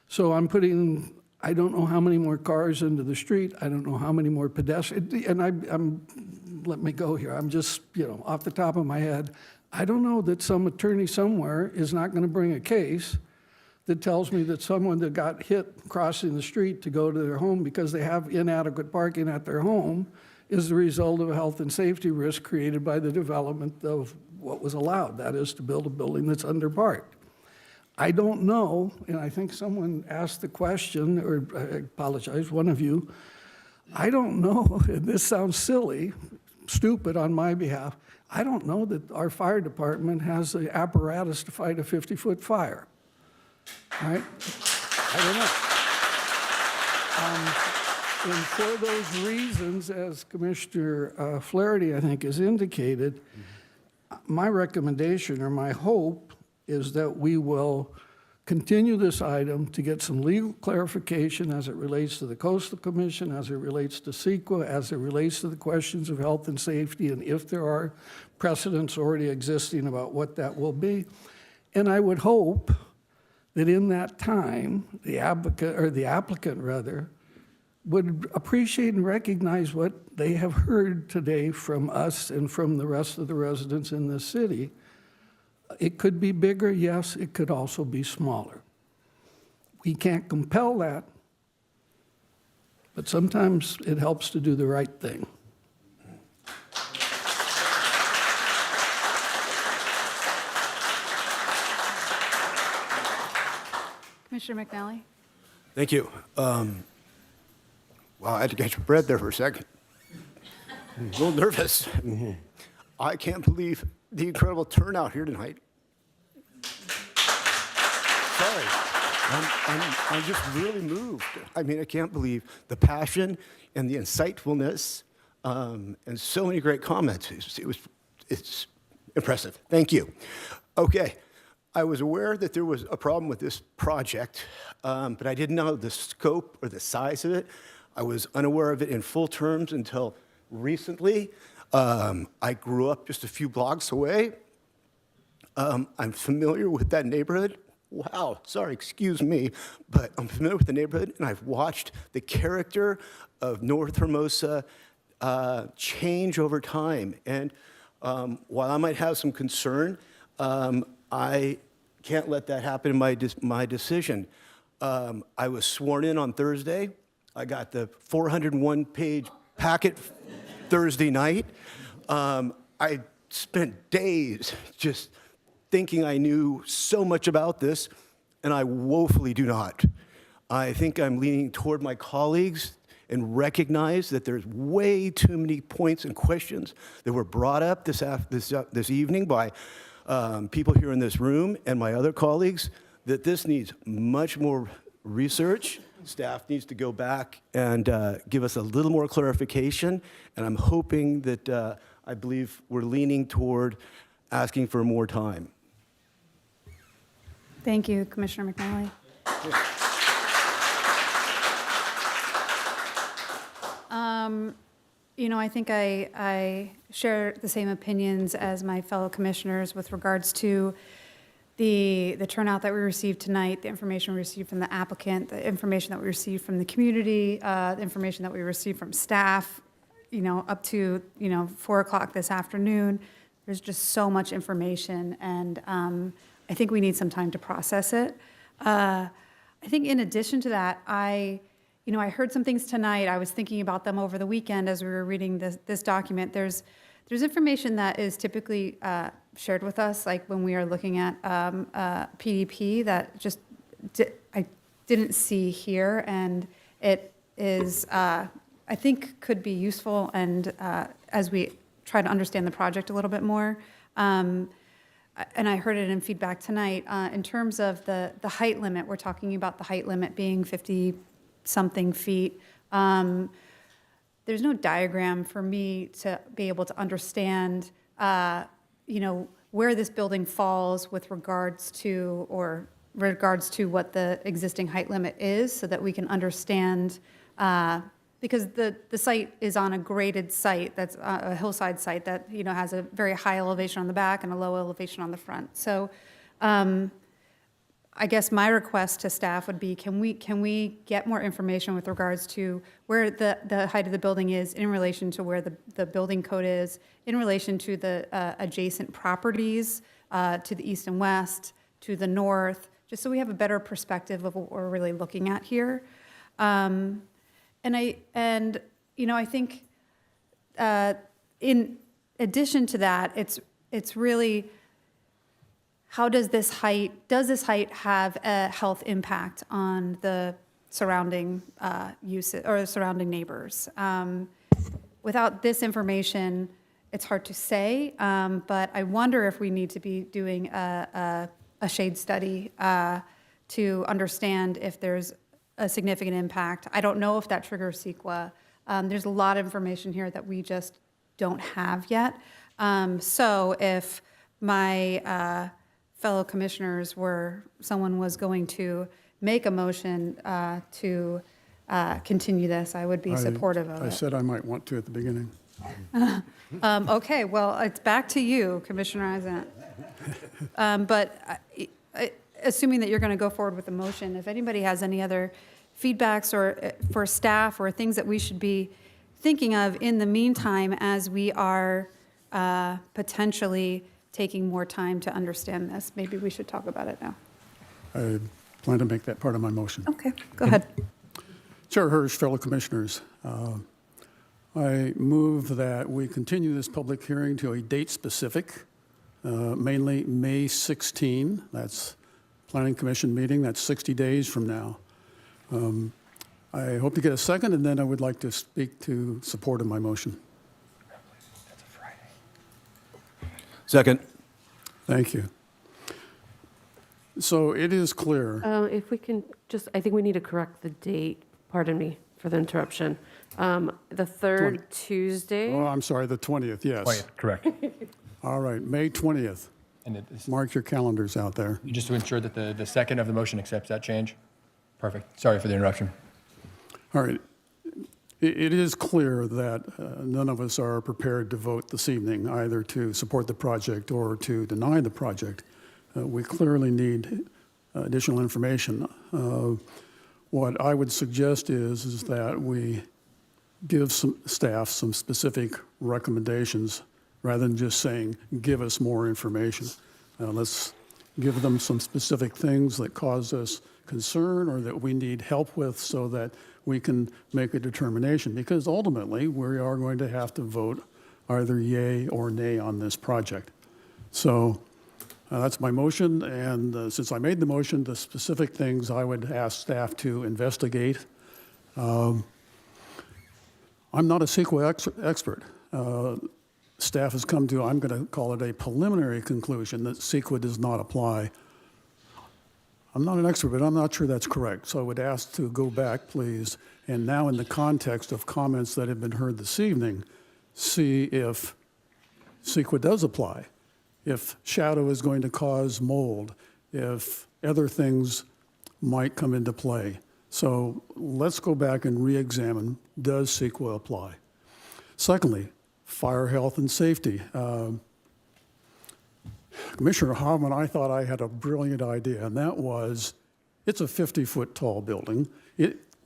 So I'm putting, I don't know how many more cars into the street. I don't know how many more pedestrians, and let me go here. I'm just, off the top of my head, I don't know that some attorney somewhere is not going to bring a case that tells me that someone that got hit crossing the street to go to their home because they have inadequate parking at their home is the result of a health and safety risk created by the development of what was allowed, that is to build a building that's underparked. I don't know, and I think someone asked the question, or I apologize, one of you, I don't know, and this sounds silly, stupid on my behalf, I don't know that our fire department has the apparatus to fight a 50-foot fire. All right? I don't know. And for those reasons, as Commissioner Flaherty, I think, has indicated, my recommendation or my hope is that we will continue this item to get some legal clarification as it relates to the Coastal Commission, as it relates to CEQA, as it relates to the questions of health and safety, and if there are precedents already existing about what that will be. And I would hope that in that time, the applicant would appreciate and recognize what they have heard today from us and from the rest of the residents in this city. It could be bigger, yes, it could also be smaller. We can't compel that, but sometimes it helps to do the right thing. Commissioner McNally? Thank you. Wow, I had to get your breath there for a second. A little nervous. I can't believe the incredible turnout here tonight. Sorry, I'm just really moved. I mean, I can't believe the passion and the insightfulness and so many great comments. It's impressive. Thank you. Okay, I was aware that there was a problem with this project, but I didn't know the scope or the size of it. I was unaware of it in full terms until recently. I grew up just a few blocks away. I'm familiar with that neighborhood. Wow, sorry, excuse me, but I'm familiar with the neighborhood, and I've watched the character of North Hermosa change over time. And while I might have some concern, I can't let that happen in my decision. I was sworn in on Thursday. I got the 401-page packet Thursday night. I spent days just thinking I knew so much about this, and I woefully do not. I think I'm leaning toward my colleagues and recognize that there's way too many points and questions that were brought up this evening by people here in this room and my other colleagues, that this needs much more research. Staff needs to go back and give us a little more clarification, and I'm hoping that I believe we're leaning toward asking for more time. Thank you, Commissioner McNally. I think I share the same opinions as my fellow commissioners with regards to the turnout that we received tonight, the information we received from the applicant, the information that we received from the community, the information that we received from staff, up to, 4 o'clock this afternoon. There's just so much information, and I think we need some time to process it. I think in addition to that, I heard some things tonight. I was thinking about them over the weekend as we were reading this document. There's information that is typically shared with us, like when we are looking at PDP, that just I didn't see here, and it is, I think, could be useful, and as we try to understand the project a little bit more. And I heard it in feedback tonight. In terms of the height limit, we're talking about the height limit being 50-something feet. There's no diagram for me to be able to understand, where this building falls with regards to what the existing height limit is, so that we can understand, because the site is on a graded site, that's a hillside site that, has a very high elevation on the back and a low elevation on the front. So I guess my request to staff would be, can we get more information with regards to where the height of the building is in relation to where the building code is, in relation to the adjacent properties to the east and west, to the north, just so we have a better perspective of what we're really looking at here. And I think in addition to that, it's really, how does this height have a health impact on the surrounding uses or the surrounding neighbors? Without this information, it's hard to say, but I wonder if we need to be doing a shade study to understand if there's a significant impact. I don't know if that triggers CEQA. There's a lot of information here that we just don't have yet. So if my fellow commissioners someone was going to make a motion to continue this, I would be supportive of it. I said I might want to at the beginning. Okay, well, it's back to you, Commissioner Eisent. But assuming that you're going to go forward with the motion, if anybody has any other feedbacks or for staff or things that we should be thinking of in the meantime as we are potentially taking more time to understand this, maybe we should talk about it now. I plan to make that part of my motion. Okay, go ahead. Chair Hirsch, fellow commissioners, I move that we continue this public hearing to a date specific, mainly May 16. That's Planning Commission meeting. That's 60 days from now. I hope to get a second, and then I would like to speak to support of my motion. Second. Thank you. So it is clear. If we can just, I think we need to correct the date, pardon me for the interruption. The third Tuesday. Oh, I'm sorry, the 20th, yes. 20th, correct. All right, May 20th. And it's Mark your calendars out there. just to ensure that the second of the motion accepts that change. Perfect. Sorry for the interruption. All right. It is clear that none of us are prepared to vote this evening, either to support the project or to deny the project. We clearly need additional information. What I would suggest is that we give some staff some specific recommendations rather than just saying, give us more information. Let's give them some specific things that cause us concern or that we need help with so that we can make a determination. Because ultimately, we are going to have to vote either yay or nay on this project. So that's my motion, and since I made the motion, the specific things I would ask staff to investigate. I'm not a CEQA expert. Staff has come to, I'm going to call it a preliminary conclusion that CEQA does not apply. I'm not an expert, but I'm not sure that's correct. So I would ask to go back, please, and now in the context of comments that have been heard this evening, see if CEQA does apply, if shadow is going to cause mold, if other things might come into play. So let's go back and re-examine, does CEQA apply? Secondly, fire, health, and safety. Commissioner Hoffman, I thought I had a brilliant idea, and that was, it's a 50-foot tall building.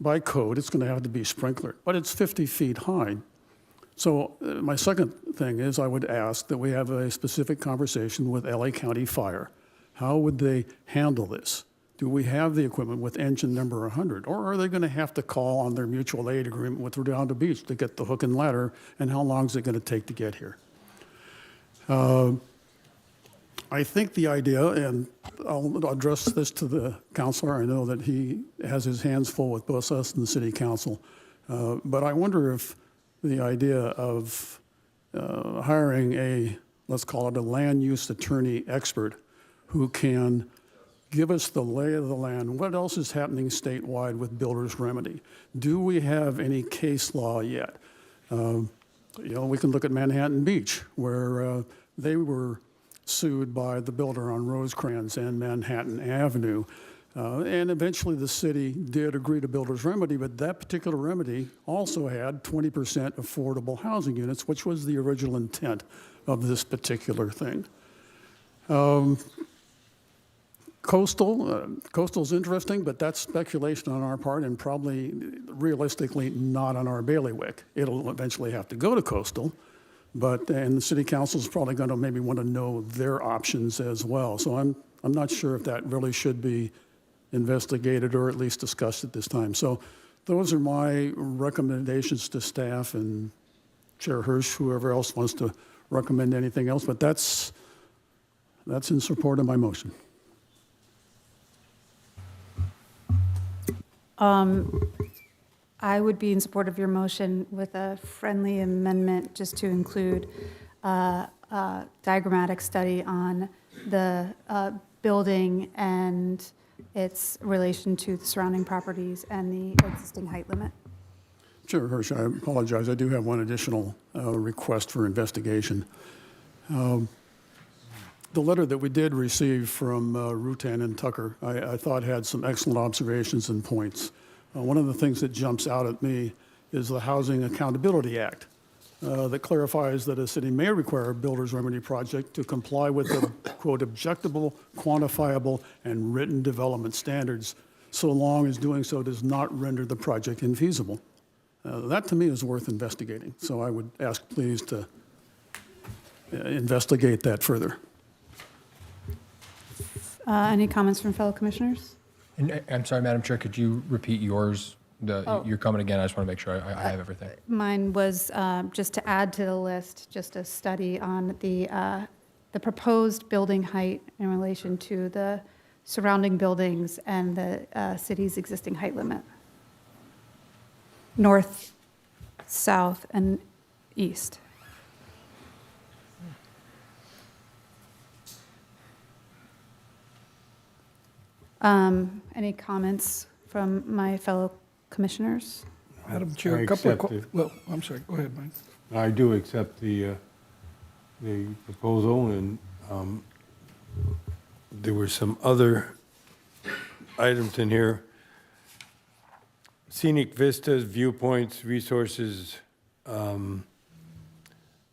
By code, it's going to have to be sprinklered, but it's 50 feet high. So my second thing is I would ask that we have a specific conversation with LA County Fire. How would they handle this? Do we have the equipment with engine number 100? Or are they going to have to call on their mutual aid agreement with Redondo Beach to get the hook and ladder? And how long is it going to take to get here? I think the idea, and I'll address this to the counselor, I know that he has his hands full with both us and the city council, but I wonder if the idea of hiring a, let's call it a land use attorney expert who can give us the lay of the land. What else is happening statewide with builder's remedy? Do we have any case law yet? We can look at Manhattan Beach, where they were sued by the builder on Rosecrans and Manhattan Avenue. And eventually the city did agree to builder's remedy, but that particular remedy also had 20% affordable housing units, which was the original intent of this particular thing. Coastal's interesting, but that's speculation on our part and probably realistically not on our bailiwick. It'll eventually have to go to coastal, and the city council is probably going to maybe want to know their options as well. So I'm not sure if that really should be investigated or at least discussed at this time. So those are my recommendations to staff and Chair Hirsch, whoever else wants to recommend anything else, but that's in support of my motion. I would be in support of your motion with a friendly amendment just to include a diagrammatic study on the building and its relation to the surrounding properties and the existing height limit. Chair Hirsch, I apologize. I do have one additional request for investigation. The letter that we did receive from Rutan and Tucker, I thought had some excellent observations and points. One of the things that jumps out at me is the Housing Accountability Act that clarifies that a city may require a builder's remedy project to comply with the, quote, objectable, quantifiable, and written development standards, so long as doing so does not render the project infeasible. That, to me, is worth investigating. So I would ask, please, to investigate that further. Any comments from fellow commissioners? And I'm sorry, Madam Chair, could you repeat yours, your comment again? I just want to make sure I have everything. Mine was just to add to the list, just a study on the proposed building height in relation to the surrounding buildings and the city's existing height limit. North, south, and east. Any comments from my fellow commissioners? Madam Chair, I a couple accept it. well, I'm sorry, go ahead, Mike. I do accept the proposal, and there were some other items in here. Scenic vistas, viewpoints, resources,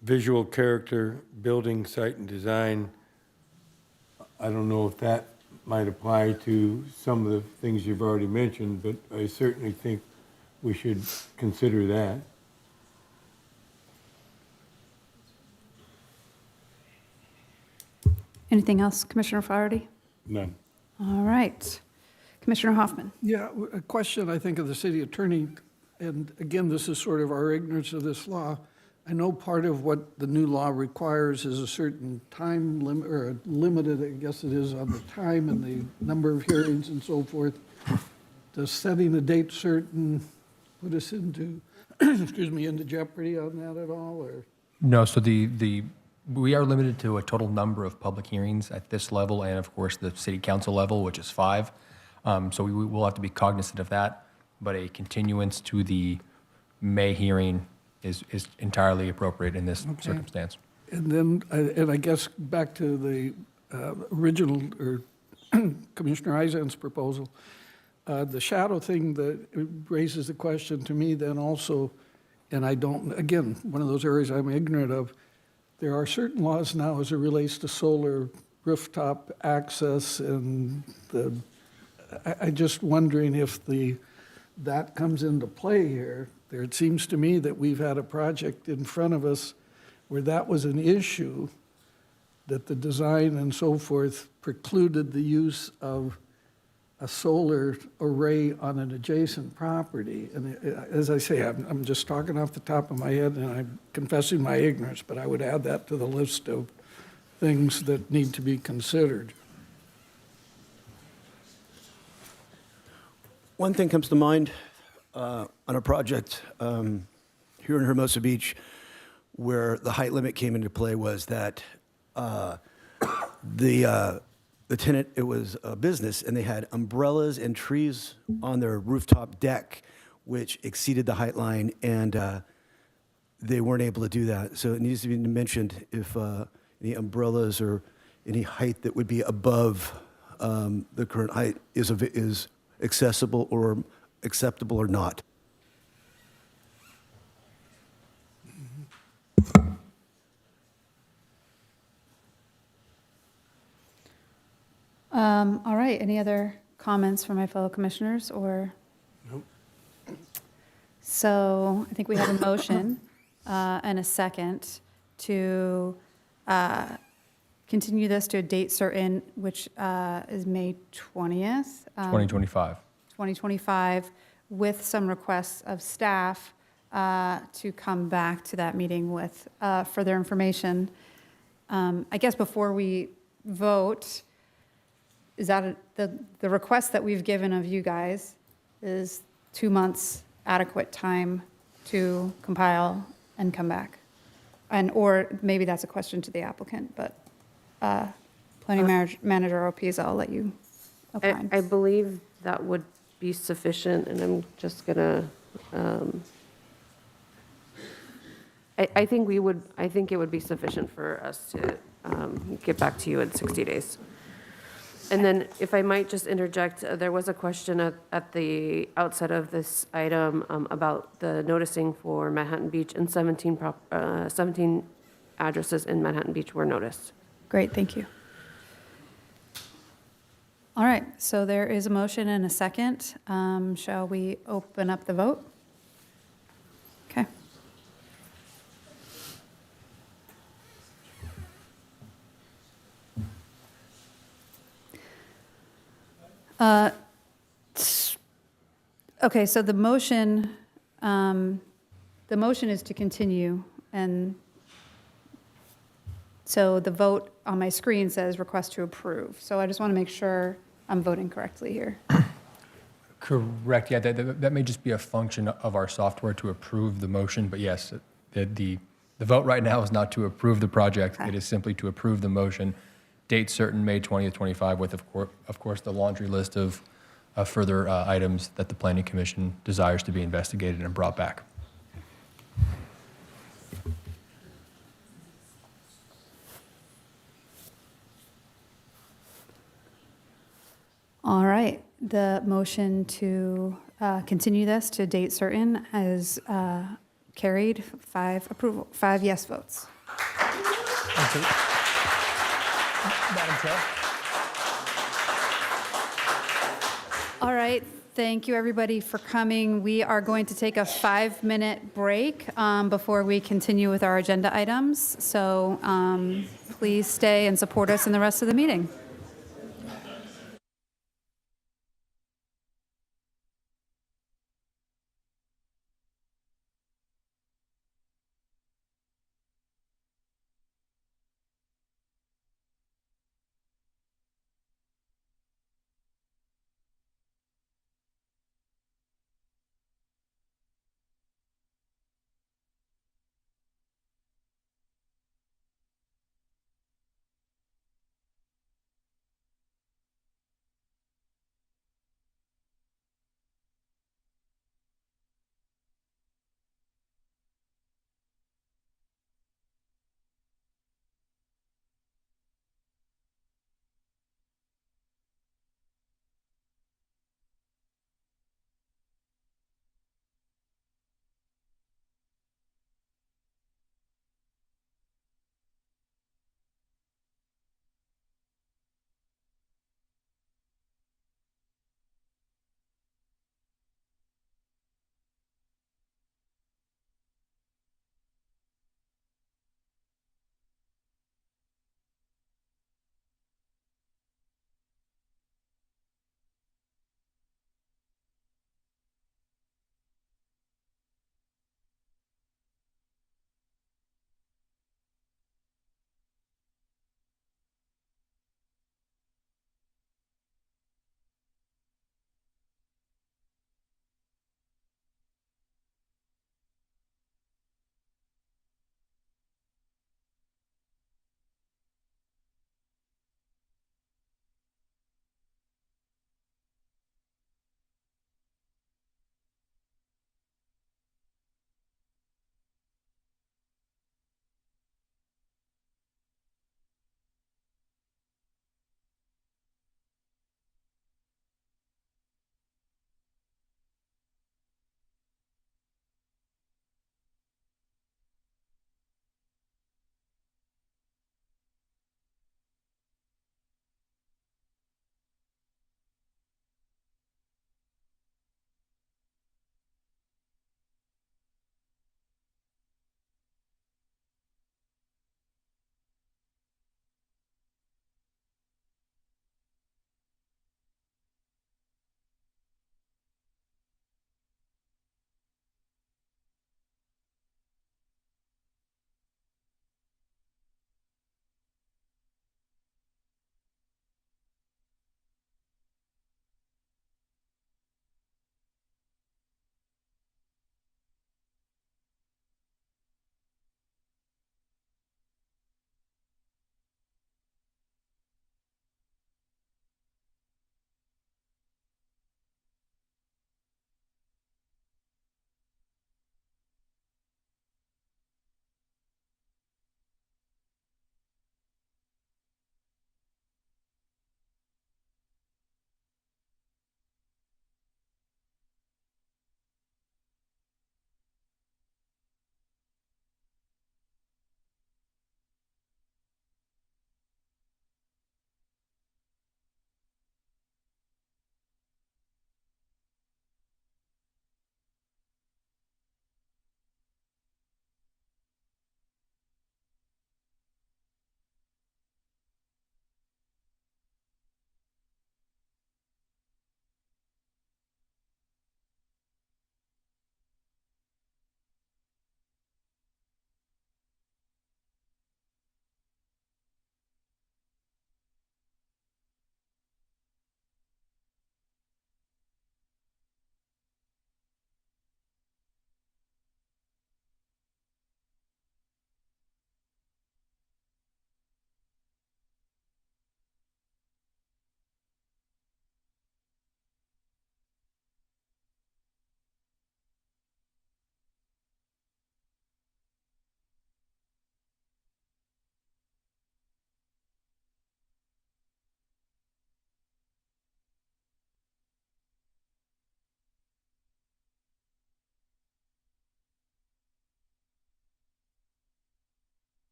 visual character, building, site, and design. I don't know if that might apply to some of the things you've already mentioned, but I certainly think we should consider that. Anything else, Commissioner Flaherty? None. All right. Commissioner Hoffman. Yeah, a question, I think, of the city attorney, and again, this is sort of our ignorance of this law. I know part of what the new law requires is a certain time limit, or limited, I guess it is, on the time and the number of hearings and so forth. Does setting a date certain put us into, excuse me, into jeopardy on that at all, or? No, so we are limited to a total number of public hearings at this level and of course the city council level, which is 5. So we will have to be cognizant of that, but a continuance to the May hearing is entirely appropriate in this circumstance. And then, and I guess back to the original, or Commissioner Eisen's proposal, the shadow thing that raises the question to me then also, and I don't, again, one of those areas I'm ignorant of, there are certain laws now as it relates to solar rooftop access, and I just wondering if that comes into play here. It seems to me that we've had a project in front of us where that was an issue, that the design and so forth precluded the use of a solar array on an adjacent property. And as I say, I'm just talking off the top of my head, and I'm confessing my ignorance, but I would add that to the list of things that need to be considered. One thing comes to mind on a project here in Hermosa Beach where the height limit came into play was that the tenant, it was a business, and they had umbrellas and trees on their rooftop deck, which exceeded the height line, and they weren't able to do that. So it needs to be mentioned if any umbrellas or any height that would be above the current height is accessible or acceptable or not. All right, any other comments from my fellow commissioners, or? Nope. So I think we have a motion and a second to continue this to a date certain, which is May 20th. 2025. 2025, with some requests of staff to come back to that meeting with further information. I guess before we vote, is that the request that we've given of you guys is 2 months adequate time to compile and come back? Or maybe that's a question to the applicant, but planning manager or OPs, I'll let you opine. I believe that would be sufficient, and I'm just gonna, I think it would be sufficient for us to get back to you in 60 days. And then if I might just interject, there was a question at the outset of this item about the noticing for Manhattan Beach, and 17 addresses in Manhattan Beach were noticed. Great, thank you. All right, so there is a motion and a second. Shall we open up the vote? Okay. Okay, so the motion is to continue, and so the vote on my screen says request to approve. So I just want to make sure I'm voting correctly here. Correct, yeah, that may just be a function of our software to approve the motion, but yes, the vote right now is not to approve the project, it is simply to approve the motion. Date certain, May 20th, 25, with of course the laundry list of further items that the Planning Commission desires to be investigated and brought back. All right, the motion to continue this to date certain is carried, 5 yes votes. Madam Chair. All right, thank you everybody for coming. We are going to take a 5-minute break before we continue with our agenda items. So please stay and support us in the rest of the meeting.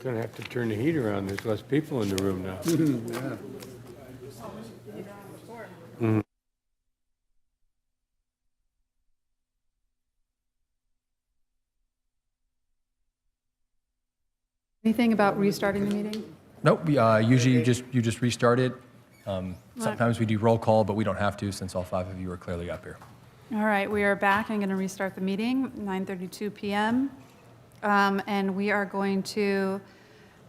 Gonna have to turn the heater on. There's less people in the room now. Mhm. Anything about restarting the meeting? Nope, usually you just restart it. Sometimes we do roll call, but we don't have to since all 5 of you are clearly up here. All right, we are back. I'm going to restart the meeting, 9:32 PM. And we are going to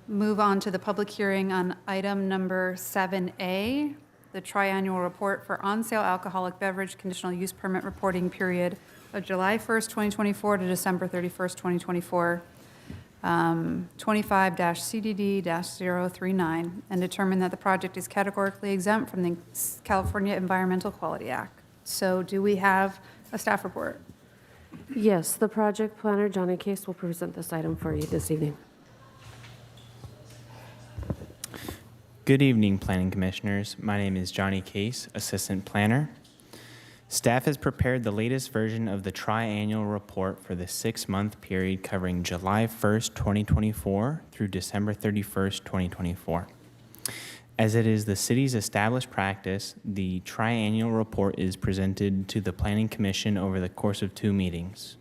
move on to the public hearing on item number 7A, the triannual report for on-sale alcoholic beverage conditional use permit reporting period of July 1st, 2024 to December 31st, 2024, 25-CDD-039, and determine that the project is categorically exempt from the California Environmental Quality Act. So do we have a staff report? Yes, the project planner, Johnny Case, will present this item for you this evening. Good evening, Planning Commissioners. My name is Johnny Case, Assistant Planner. Staff has prepared the latest version of the triannual report for the 6-month period covering July 1st, 2024 through December 31st, 2024. As it is the city's established practice, the triannual report is presented to the Planning Commission over the course of 2 meetings.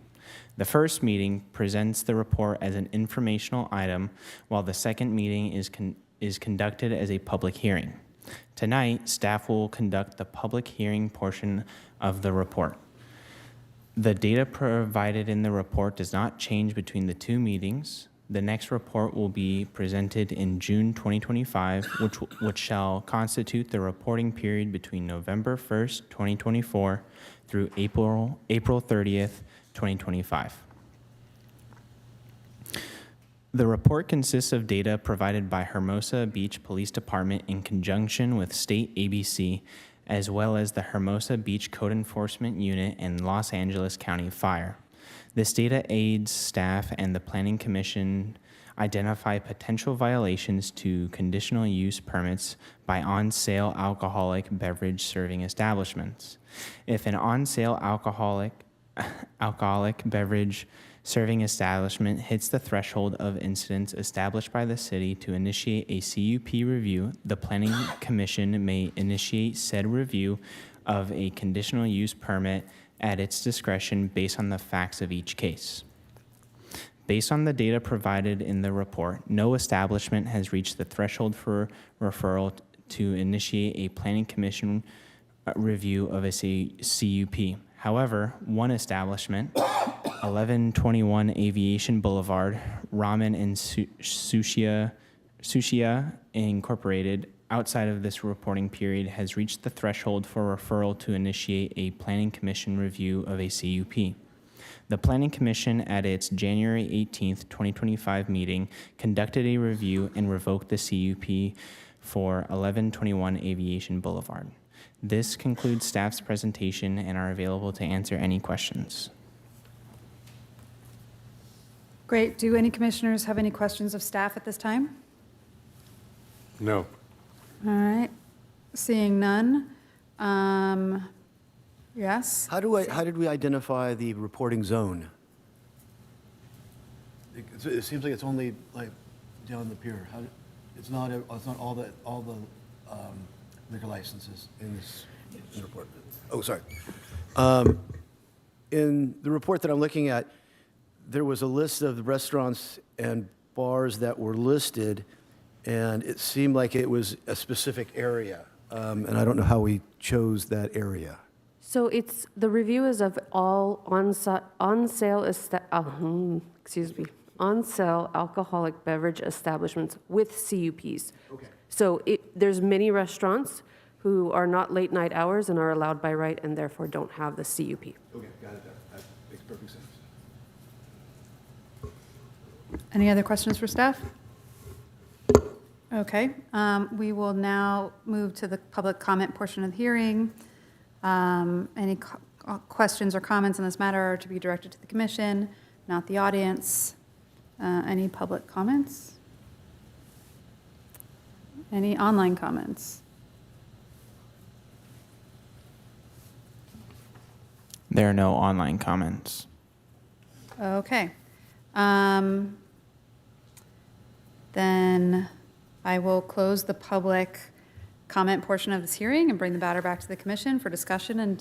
The first meeting presents the report as an informational item, while the second meeting is conducted as a public hearing. Tonight, staff will conduct the public hearing portion of the report. The data provided in the report does not change between the 2 meetings. The next report will be presented in June 2025, which shall constitute the reporting period between November 1st, 2024 through April 30th, 2025. The report consists of data provided by Hermosa Beach Police Department in conjunction with State ABC, as well as the Hermosa Beach Code Enforcement Unit and Los Angeles County Fire. This data aids staff and the Planning Commission identify potential violations to conditional use permits by on-sale alcoholic beverage serving establishments. If an on-sale alcoholic beverage serving establishment hits the threshold of incidents established by the city to initiate a CUP review, the Planning Commission may initiate said review of a conditional use permit at its discretion based on the facts of each case. Based on the data provided in the report, no establishment has reached the threshold for referral to initiate a Planning Commission review of a CUP. However, one establishment, 1121 Aviation Boulevard, Ramen and Sushia Incorporated, outside of this reporting period, has reached the threshold for referral to initiate a Planning Commission review of a CUP. The Planning Commission, at its January 18th, 2025 meeting, conducted a review and revoked the CUP for 1121 Aviation Boulevard. This concludes staff's presentation and are available to answer any questions. Great. Do any commissioners have any questions of staff at this time? No. All right. Seeing none. Yes? How did we identify the reporting zone? It seems like it's only like down the pier. It's not all the liquor licenses in this report. Oh, sorry. In the report that I'm looking at, there was a list of the restaurants and bars that were listed, and it seemed like it was a specific area. And I don't know how we chose that area. So the review is of all on-sale alcoholic beverage establishments with CUPs. Okay. So there's many restaurants who are not late night hours and are allowed by right and therefore don't have the CUP. Okay, got it. That makes perfect sense. Any other questions for staff? Okay. We will now move to the public comment portion of the hearing. Any questions or comments on this matter are to be directed to the commission, not the audience. Any public comments? Any online comments? There are no online comments. Okay. Then I will close the public comment portion of this hearing and bring the matter back to the commission for discussion and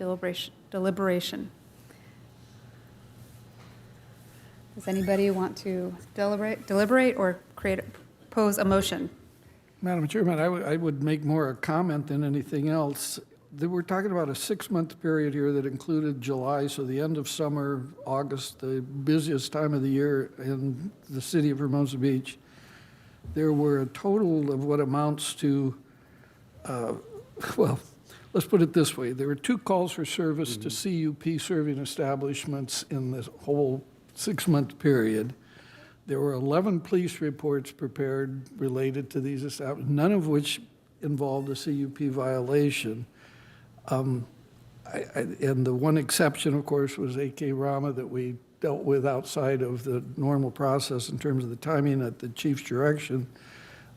deliberation. Does anybody want to deliberate or pose a motion? Madam Chairman, I would make more a comment than anything else. We're talking about a 6-month period here that included July, so the end of summer, August, the busiest time of the year in the city of Hermosa Beach. There were a total of what amounts to, well, let's put it this way. There were 2 calls for service to CUP serving establishments in this whole 6-month period. There were 11 police reports prepared related to these establishments, none of which involved a CUP violation. And the one exception, of course, was AK Rama that we dealt with outside of the normal process in terms of the timing at the chief's direction.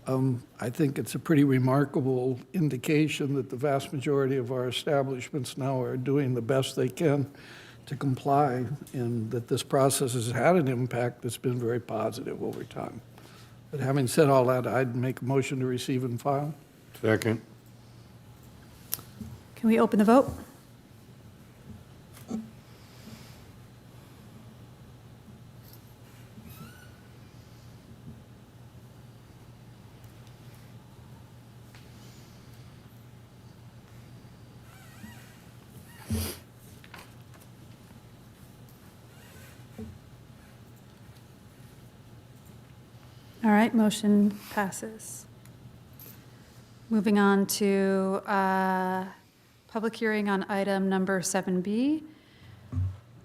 I think it's a pretty remarkable indication that the vast majority of our establishments now are doing the best they can to comply, and that this process has had an impact that's been very positive over time. But having said all that, I'd make a motion to receive and file. Second. Can we open the vote? All right, motion passes. Moving on to public hearing on item number 7B,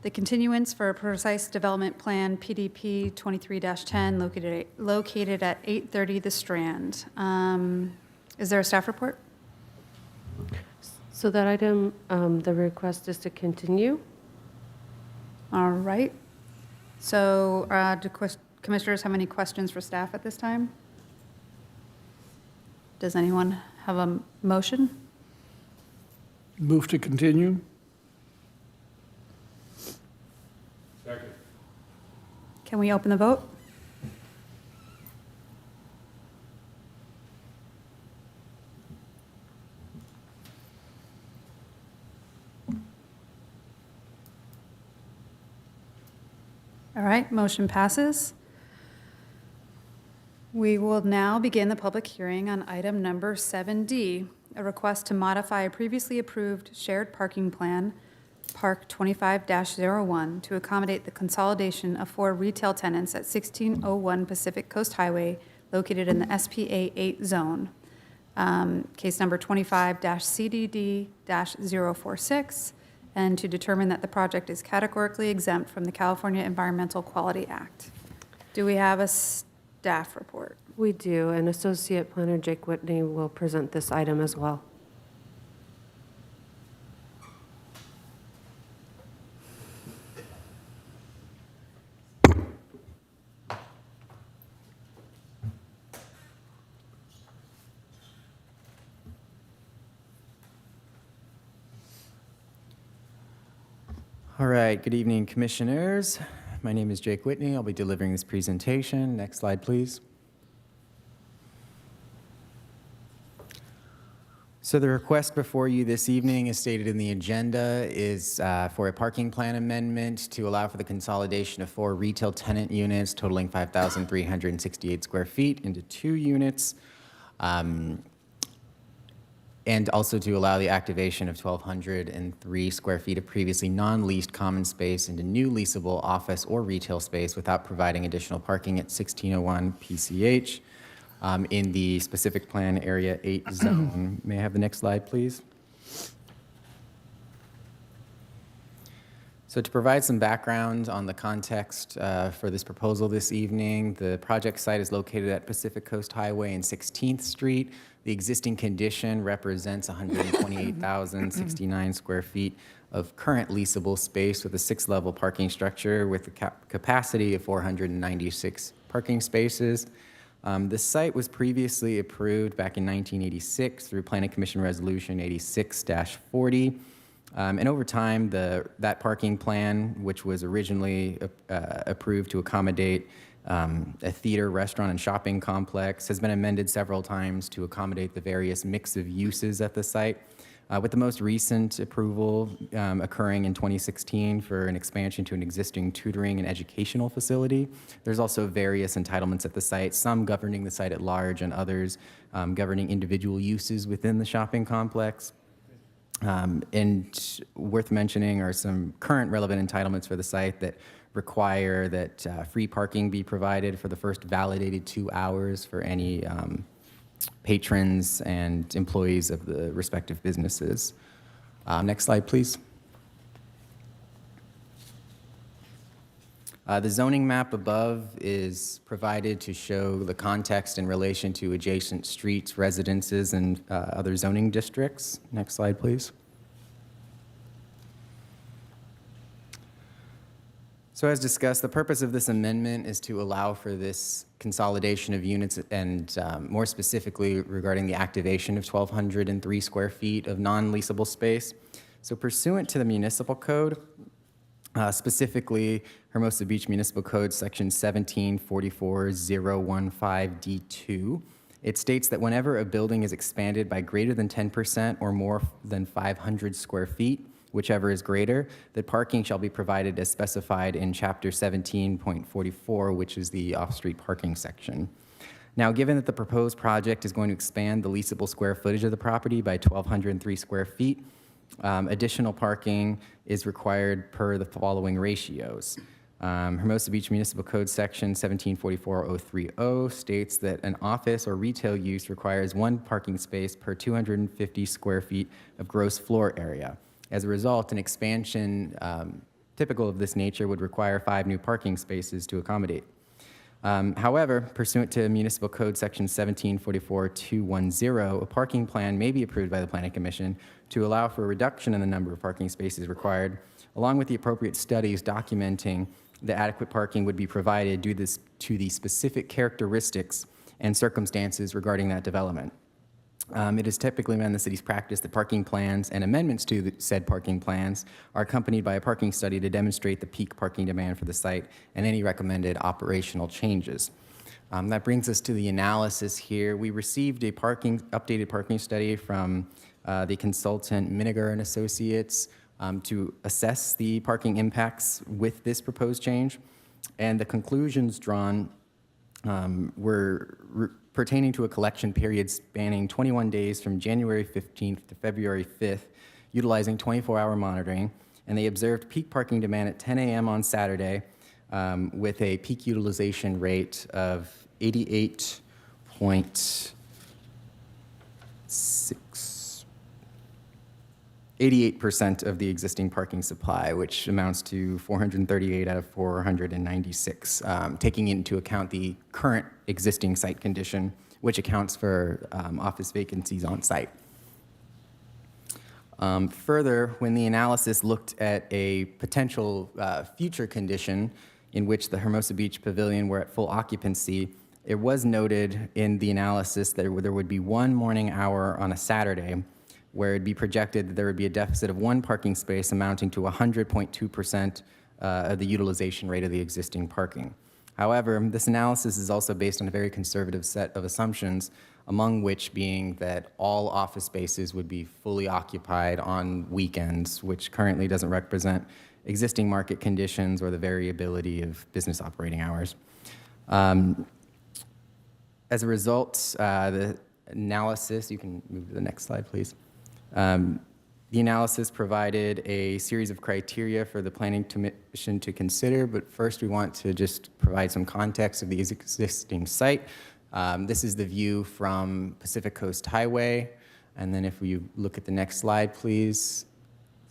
the continuance for a precise development plan PDP 23-10 located at 830 The Strand. Is there a staff report? So that item, the request is to continue. All right. So do commissioners have any questions for staff at this time? Does anyone have a motion? Move to continue. Second. Can we open the vote? All right, motion passes. We will now begin the public hearing on item number 7D, a request to modify a previously approved shared parking plan, Park 25-01, to accommodate the consolidation of 4 retail tenants at 1601 Pacific Coast Highway, located in the SPA 8 zone. Case number 25-CDD-046, and to determine that the project is categorically exempt from the California Environmental Quality Act. Do we have a staff report? We do, and Associate Planner Jake Whitney will present this item as well. All right, good evening, commissioners. My name is Jake Whitney. I'll be delivering this presentation. Next slide, please. So the request before you this evening, as stated in the agenda, is for a parking plan amendment to allow for the consolidation of 4 retail tenant units totaling 5,368 square feet into 2 units, and also to allow the activation of 1,203 square feet of previously non-leased common space into new leasable office or retail space without providing additional parking at 1601 PCH in the specific plan area 8 zone. May I have the next slide, please? So to provide some background on the context for this proposal this evening, the project site is located at Pacific Coast Highway and 16th Street. The existing condition represents 128,069 square feet of current leasable space with a 6-level parking structure with a capacity of 496 parking spaces. The site was previously approved back in 1986 through Planning Commission Resolution 86-40. And over time, that parking plan, which was originally approved to accommodate a theater, restaurant, and shopping complex, has been amended several times to accommodate the various mix of uses at the site, with the most recent approval occurring in 2016 for an expansion to an existing tutoring and educational facility. There's also various entitlements at the site, some governing the site at large and others governing individual uses within the shopping complex. And worth mentioning are some current relevant entitlements for the site that require that free parking be provided for the first validated 2 hours for any patrons and employees of the respective businesses. Next slide, please. The zoning map above is provided to show the context in relation to adjacent streets, residences, and other zoning districts. Next slide, please. So as discussed, the purpose of this amendment is to allow for this consolidation of units and more specifically regarding the activation of 1,203 square feet of non-leasable space. So pursuant to the municipal code, specifically Hermosa Beach Municipal Code section 1744015D2, it states that whenever a building is expanded by greater than 10% or more than 500 square feet, whichever is greater, that parking shall be provided as specified in Chapter 17.44, which is the off-street parking section. Now, given that the proposed project is going to expand the leasable square footage of the property by 1,203 square feet, additional parking is required per the following ratios. Hermosa Beach Municipal Code Section 1744030 states that an office or retail use requires 1 parking space per 250 square feet of gross floor area. As a result, an expansion typical of this nature would require 5 new parking spaces to accommodate. However, pursuant to Municipal Code Section 1744210, a parking plan may be approved by the Planning Commission to allow for a reduction in the number of parking spaces required, along with the appropriate studies documenting that adequate parking would be provided due to the specific characteristics and circumstances regarding that development. It is typically been the city's practice that parking plans and amendments to the said parking plans are accompanied by a parking study to demonstrate the peak parking demand for the site and any recommended operational changes. That brings us to the analysis here. We received a updated parking study from the consultant Miniger and Associates to assess the parking impacts with this proposed change, and the conclusions drawn were pertaining to a collection period spanning 21 days from January 15th to February 5th, utilizing 24-hour monitoring, and they observed peak parking demand at 10 a.m. on Saturday with a peak utilization rate of 88% of the existing parking supply, which amounts to 438 out of 496, taking into account the current existing site condition, which accounts for office vacancies on site. Further, when the analysis looked at a potential future condition in which the Hermosa Beach Pavilion were at full occupancy, it was noted in the analysis that there would be 1 morning hour on a Saturday where it'd be projected that there would be a deficit of 1 parking space amounting to 100.2% of the utilization rate of the existing parking. However, this analysis is also based on a very conservative set of assumptions, among which being that all office spaces would be fully occupied on weekends, which currently doesn't represent existing market conditions or the variability of business operating hours. As a result, the analysis, you can move to the next slide, please. The analysis provided a series of criteria for the Planning Commission to consider, but first we want to just provide some context of the existing site. This is the view from Pacific Coast Highway, and then if we look at the next slide, please,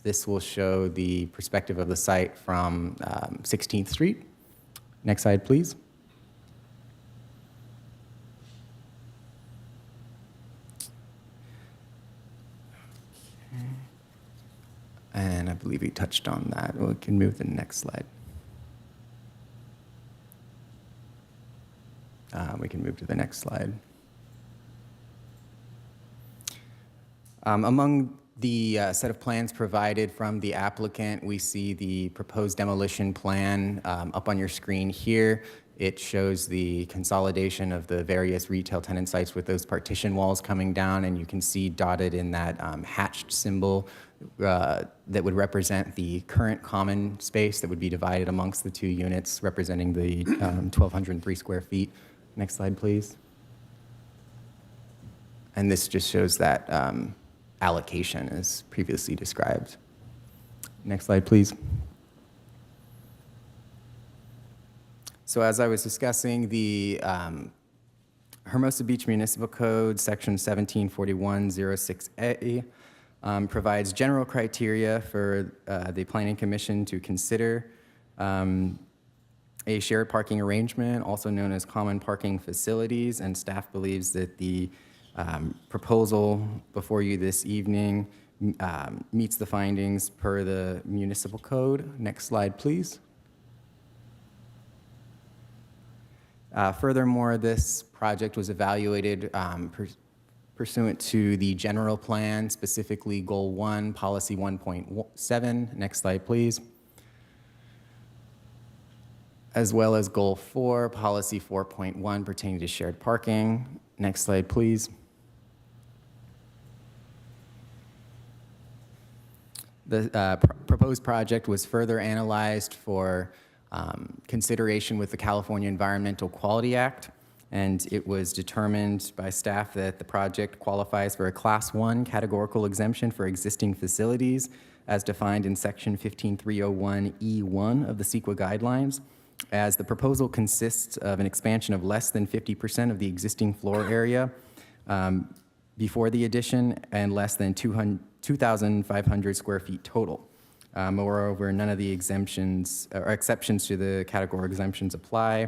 this will show the perspective of the site from 16th Street. Next slide, please. And I believe we touched on that. We can move to the next slide. We can move to the next slide. Among the set of plans provided from the applicant, we see the proposed demolition plan up on your screen here. It shows the consolidation of the various retail tenant sites with those partition walls coming down, and you can see dotted in that hatched symbol that would represent the current common space that would be divided amongst the two units, representing the 1,203 square feet. Next slide, please. And this just shows that allocation as previously described. Next slide, please. So as I was discussing, the Hermosa Beach Municipal Code, Section 174106A, provides general criteria for the Planning Commission to consider a shared parking arrangement, also known as common parking facilities, and staff believes that the proposal before you this evening meets the findings per the municipal code. Next slide, please. Furthermore, this project was evaluated pursuant to the general plan, specifically Goal 1, Policy 1.7. Next slide, please. As well as Goal 4, Policy 4.1 pertaining to shared parking. Next slide, please. The proposed project was further analyzed for consideration with the California Environmental Quality Act, and it was determined by staff that the project qualifies for a Class 1 categorical exemption for existing facilities as defined in Section 15301E1 of the CEQA guidelines, as the proposal consists of an expansion of less than 50% of the existing floor area before the addition and less than 2,500 square feet total. Moreover, none of the exemptions or exceptions to the categorical exemptions apply,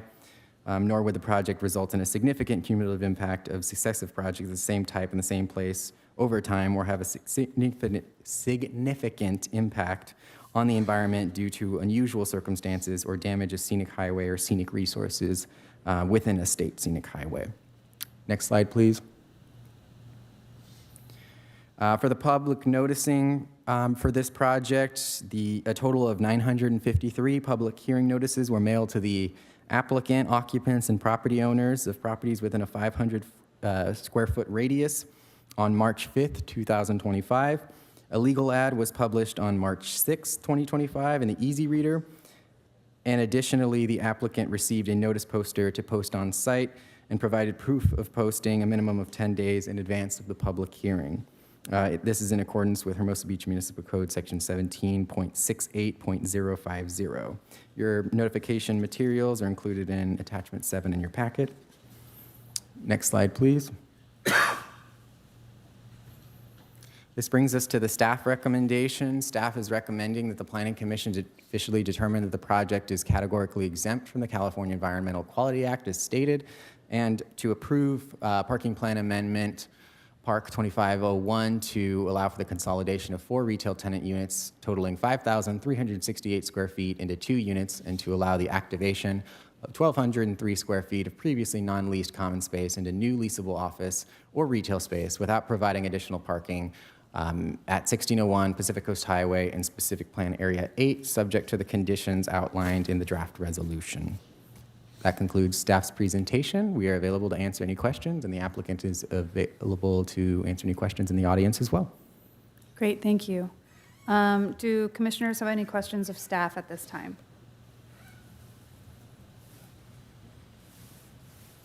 nor would the project result in a significant cumulative impact of successive projects of the same type in the same place over time, or have a significant impact on the environment due to unusual circumstances or damage of scenic highway or scenic resources within a state scenic highway. Next slide, please. For the public noticing for this project, a total of 953 public hearing notices were mailed to the applicant, occupants, and property owners of properties within a 500 square foot radius on March 5th, 2025. A legal ad was published on March 6th, 2025 in the Easy Reader. And additionally, the applicant received a notice poster to post on site and provided proof of posting a minimum of 10 days in advance of the public hearing. This is in accordance with Hermosa Beach Municipal Code, Section 17.68.050. Your notification materials are included in Attachment 7 in your packet. Next slide, please. This brings us to the staff recommendation. Staff is recommending that the Planning Commission officially determine that the project is categorically exempt from the California Environmental Quality Act as stated, and to approve Parking Plan Amendment Park 2501 to allow for the consolidation of 4 retail tenant units totaling 5,368 square feet into 2 units, and to allow the activation of 1,203 square feet of previously non-leased common space into new leasable office or retail space without providing additional parking at 1601 Pacific Coast Highway in Specific Plan Area 8, subject to the conditions outlined in the draft resolution. That concludes staff's presentation. We are available to answer any questions, and the applicant is available to answer any questions in the audience as well. Great, thank you. Do commissioners have any questions of staff at this time?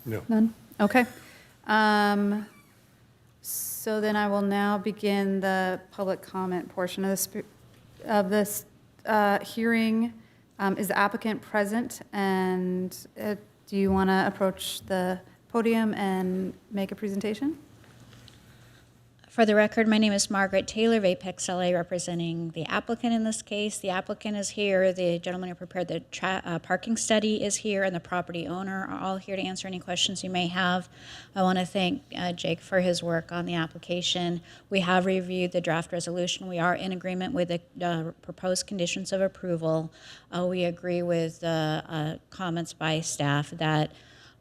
No. None? Okay. So then I will now begin the public comment portion of this hearing. Is the applicant present, and do you want to approach the podium and make a presentation? For the record, my name is Margaret Taylor of Apex LA, representing the applicant in this case. The applicant is here, the gentleman who prepared the parking study is here, and the property owner are all here to answer any questions you may have. I want to thank Jake for his work on the application. We have reviewed the draft resolution. We are in agreement with the proposed conditions of approval. We agree with the comments by staff that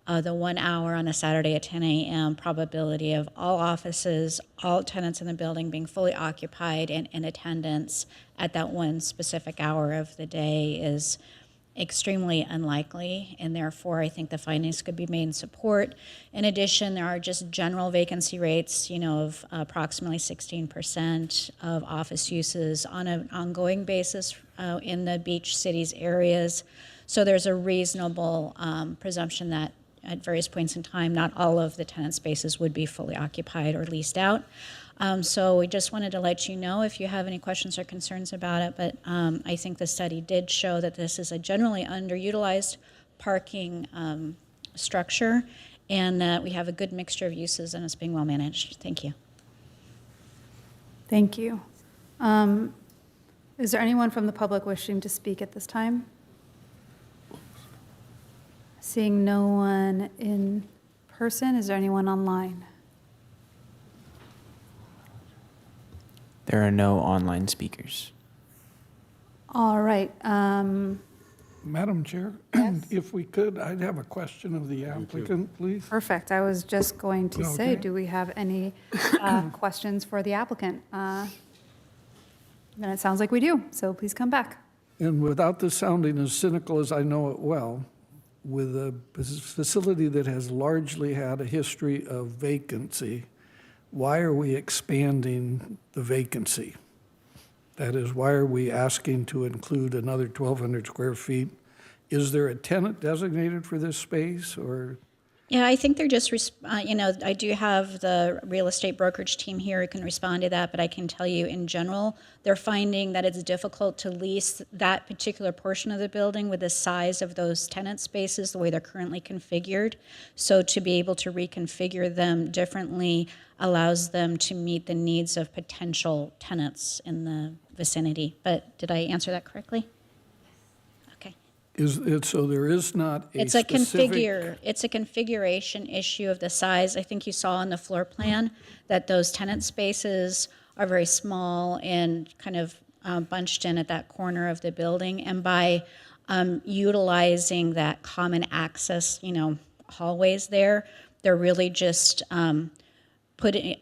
the 1 hour on a Saturday at 10 a.m. probability of all offices, all tenants in the building being fully occupied and in attendance at that one specific hour of the day is extremely unlikely, and therefore I think the findings could be made in support. In addition, there are just general vacancy rates, of approximately 16% of office uses on an ongoing basis in the beach cities areas. So there's a reasonable presumption that at various points in time, not all of the tenant spaces would be fully occupied or leased out. So we just wanted to let you know if you have any questions or concerns about it, but I think the study did show that this is a generally underutilized parking structure, and that we have a good mixture of uses and it's being well managed. Thank you. Thank you. Is there anyone from the public wishing to speak at this time? Seeing no one in person, is there anyone online? There are no online speakers. All right. Madam Chair, if we could, I'd have a question of the applicant, please. Perfect. I was just going to say, Okay. do we have any questions for the applicant? Then it sounds like we do, so please come back. And without this sounding as cynical as I know it well, with a facility that has largely had a history of vacancy, why are we expanding the vacancy? That is, why are we asking to include another 1,200 square feet? Is there a tenant designated for this space, or? Yeah, I think they're just, I do have the real estate brokerage team here who can respond to that, but I can tell you in general, they're finding that it's difficult to lease that particular portion of the building with the size of those tenant spaces, the way they're currently configured. So to be able to reconfigure them differently allows them to meet the needs of potential tenants in the vicinity. But did I answer that correctly? Is it, so there is not a It's a specific? it's a configuration issue of the size. I think you saw on the floor plan that those tenant spaces are very small and kind of bunched in at that corner of the building. And by utilizing that common access, hallways there, they're really just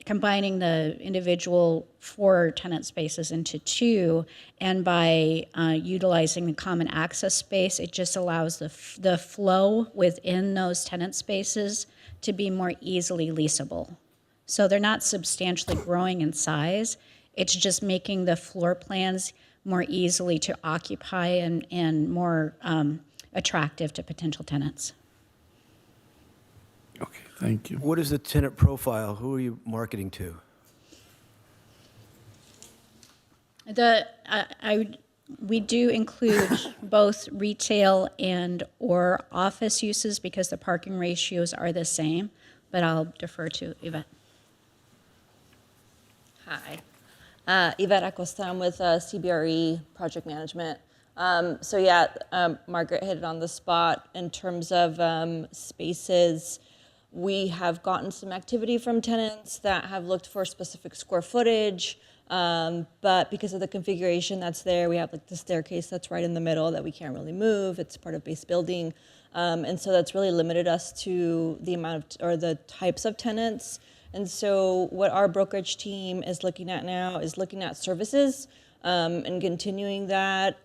combining the individual 4 tenant spaces into 2, and by utilizing the common access space, it just allows the flow within those tenant spaces to be more easily leasable. So they're not substantially growing in size. It's just making the floor plans more easily to occupy and more attractive to potential tenants. Okay, thank you. What is the tenant profile? Who are you marketing to? We do include both retail and or office uses because the parking ratios are the same, but I'll defer to Yvette. Hi. Yvette Acosta, I'm with CBRE Project Management. Margaret hit it on the spot in terms of spaces. We have gotten some activity from tenants that have looked for specific square footage, but because of the configuration that's there, we have like the staircase that's right in the middle that we can't really move. It's part of base building. And so that's really limited us to the amount of, or the types of tenants. And so what our brokerage team is looking at now is looking at services and continuing that,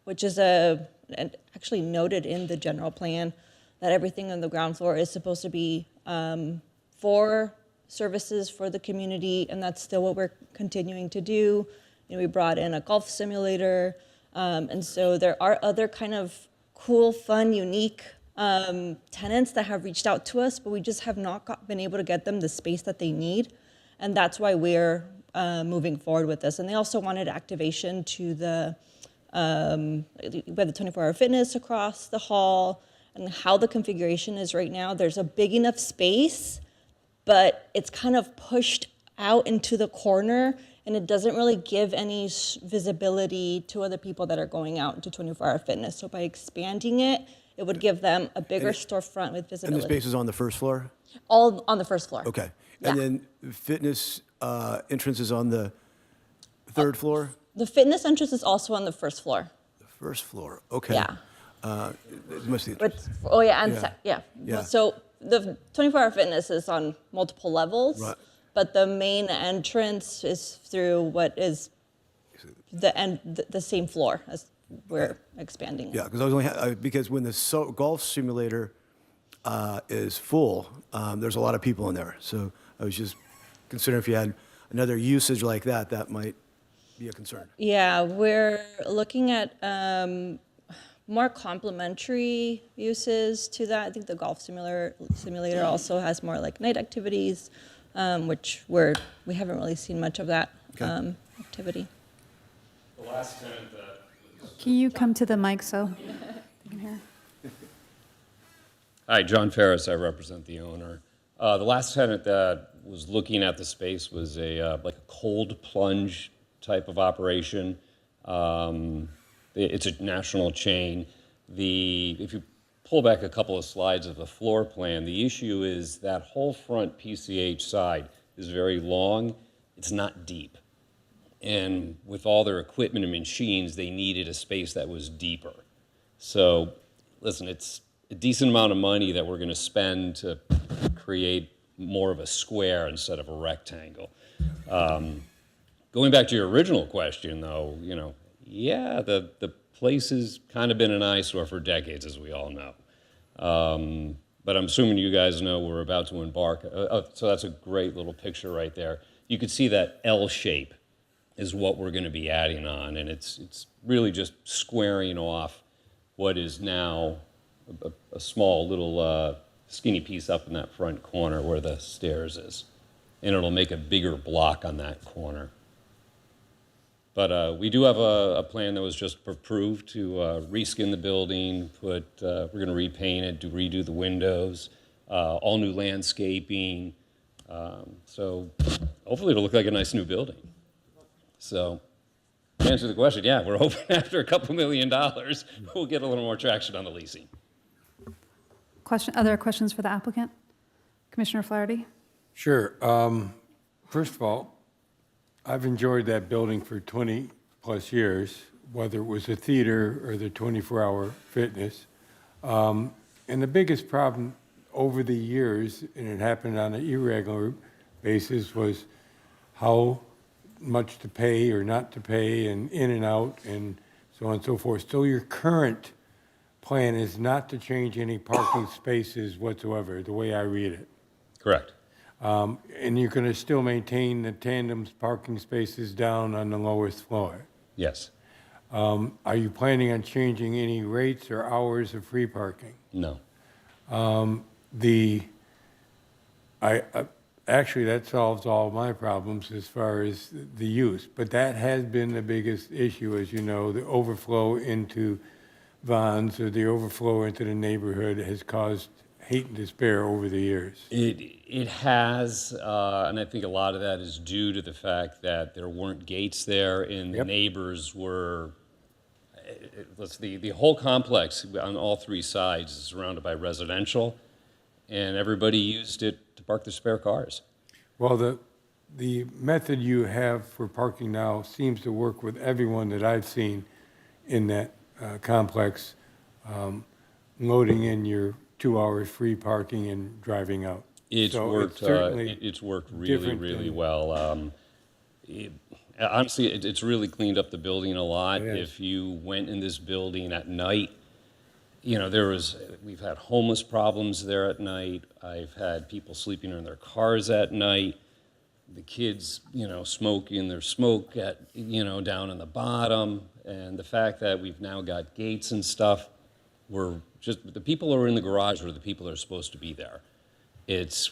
which is actually noted in the general plan that everything on the ground floor is supposed to be for services for the community, and that's still what we're continuing to do. We brought in a golf simulator, and so there are other kind of cool, fun, unique tenants that have reached out to us, but we just have not been able to get them the space that they need, and that's why we're moving forward with this. And they also wanted activation to the, we have the 24-hour fitness across the hall, and how the configuration is right now, there's a big enough space, but it's kind of pushed out into the corner, and it doesn't really give any visibility to other people that are going out into 24-hour fitness. So by expanding it, it would give them a bigger storefront with visibility. And the space is on the first floor? All on the first floor. Okay. Yeah. And then fitness entrance is on the third floor? The fitness entrance is also on the first floor. The first floor, okay. Yeah. It must be Yeah. So the 24-hour fitness is on multiple levels, Right. but the main entrance is through what is the same floor as we're expanding it. Yeah, because I was only, because when the golf simulator is full, there's a lot of people in there. So I was just considering if you had another usage like that, that might be a concern. Yeah, we're looking at more complementary uses to that. I think the golf simulator also has more like night activities, which we haven't really seen much of that activity. The last tenant Can you come to the mic so they can hear? Hi, John Ferris. I represent the owner. The last tenant that was looking at the space was like a cold plunge type of operation. It's a national chain. If you pull back a couple of slides of the floor plan, the issue is that whole front PCH side is very long. It's not deep. And with all their equipment and machines, they needed a space that was deeper. So, listen, it's a decent amount of money that we're going to spend to create more of a square instead of a rectangle. Going back to your original question, though, yeah, the place has kind of been an eyesore for decades, as we all know. But I'm assuming you guys know we're about to embark. So that's a great little picture right there. You could see that L shape is what we're going to be adding on, and it's really just squaring off what is now a small little skinny piece up in that front corner where the stairs is, and it'll make a bigger block on that corner. But we do have a plan that was just approved to reskin the building, we're going to repaint it, redo the windows, all new landscaping. So hopefully it'll look like a nice new building. So to answer the question, yeah, we're hoping after a couple $1 million, we'll get a little more traction on the leasing. Other questions for the applicant? Commissioner Flaherty? Sure. First of all, I've enjoyed that building for 20 plus years, whether it was a theater or the 24-hour fitness. And the biggest problem over the years, and it happened on an irregular basis, was how much to pay or not to pay, and in and out, and so on and so forth. So your current plan is not to change any parking spaces whatsoever, the way I read it. Correct. And you're going to still maintain the tandem parking spaces down on the lowest floor? Yes. Are you planning on changing any rates or hours of free parking? No. Actually, that solves all my problems as far as the use, but that has been the biggest issue, as you know, the overflow into Vons or the overflow into the neighborhood has caused hate and despair over the years. It has, and I think a lot of that is due to the fact that there weren't gates there, and the neighbors were. The whole complex on all three sides is surrounded by residential, and everybody used it to park their spare cars. Well, the method you have for parking now seems to work with everyone that I've seen in that complex, loading in your 2 hours free parking and driving out. It's worked really well. Honestly, it's really cleaned up the building a lot. If you went in this building at night, we've had homeless problems there at night. I've had people sleeping in their cars at night. The kids, smoking their smoke down in the bottom. And the fact that we've now got gates and stuff, the people who are in the garage are the people that are supposed to be there.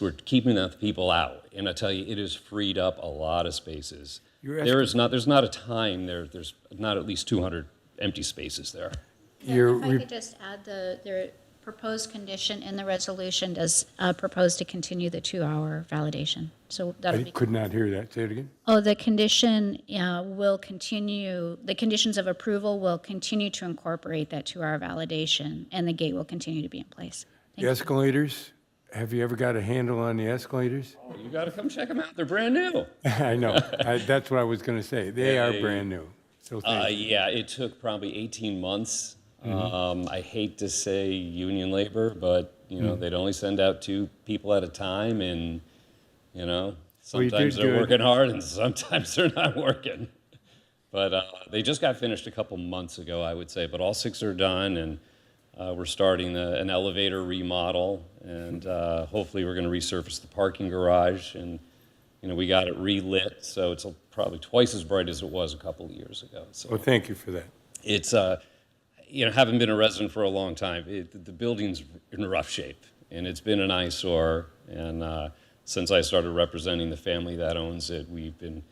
We're keeping the people out. And I tell you, it has freed up a lot of spaces. There's not a time there's not at least 200 empty spaces there. If I could just add, the proposed condition in the resolution does propose to continue the 2-hour validation. So that'll be. I could not hear that. Say it again. Oh, the condition will continue, the conditions of approval will continue to incorporate that 2-hour validation, and the gate will continue to be in place. The escalators, have you ever got a handle on the escalators? Oh, you got to come check them out. They're brand new. I know. That's what I was going to say. They are brand new. So yeah, it took probably 18 months. I hate to say union labor, but they'd only send out 2 people at a time, and sometimes they're working hard and sometimes they're not working. But they just got finished a couple months ago, I would say, but all 6 are done, and we're starting an elevator remodel, and hopefully we're going to resurface the parking garage, and we got it relit, so it's probably twice as bright as it was a couple of years ago. So Well, thank you for that. it's, having been a resident for a long time, the building's in rough shape, and it's been an eyesore, and since I started representing the family that owns it, we've been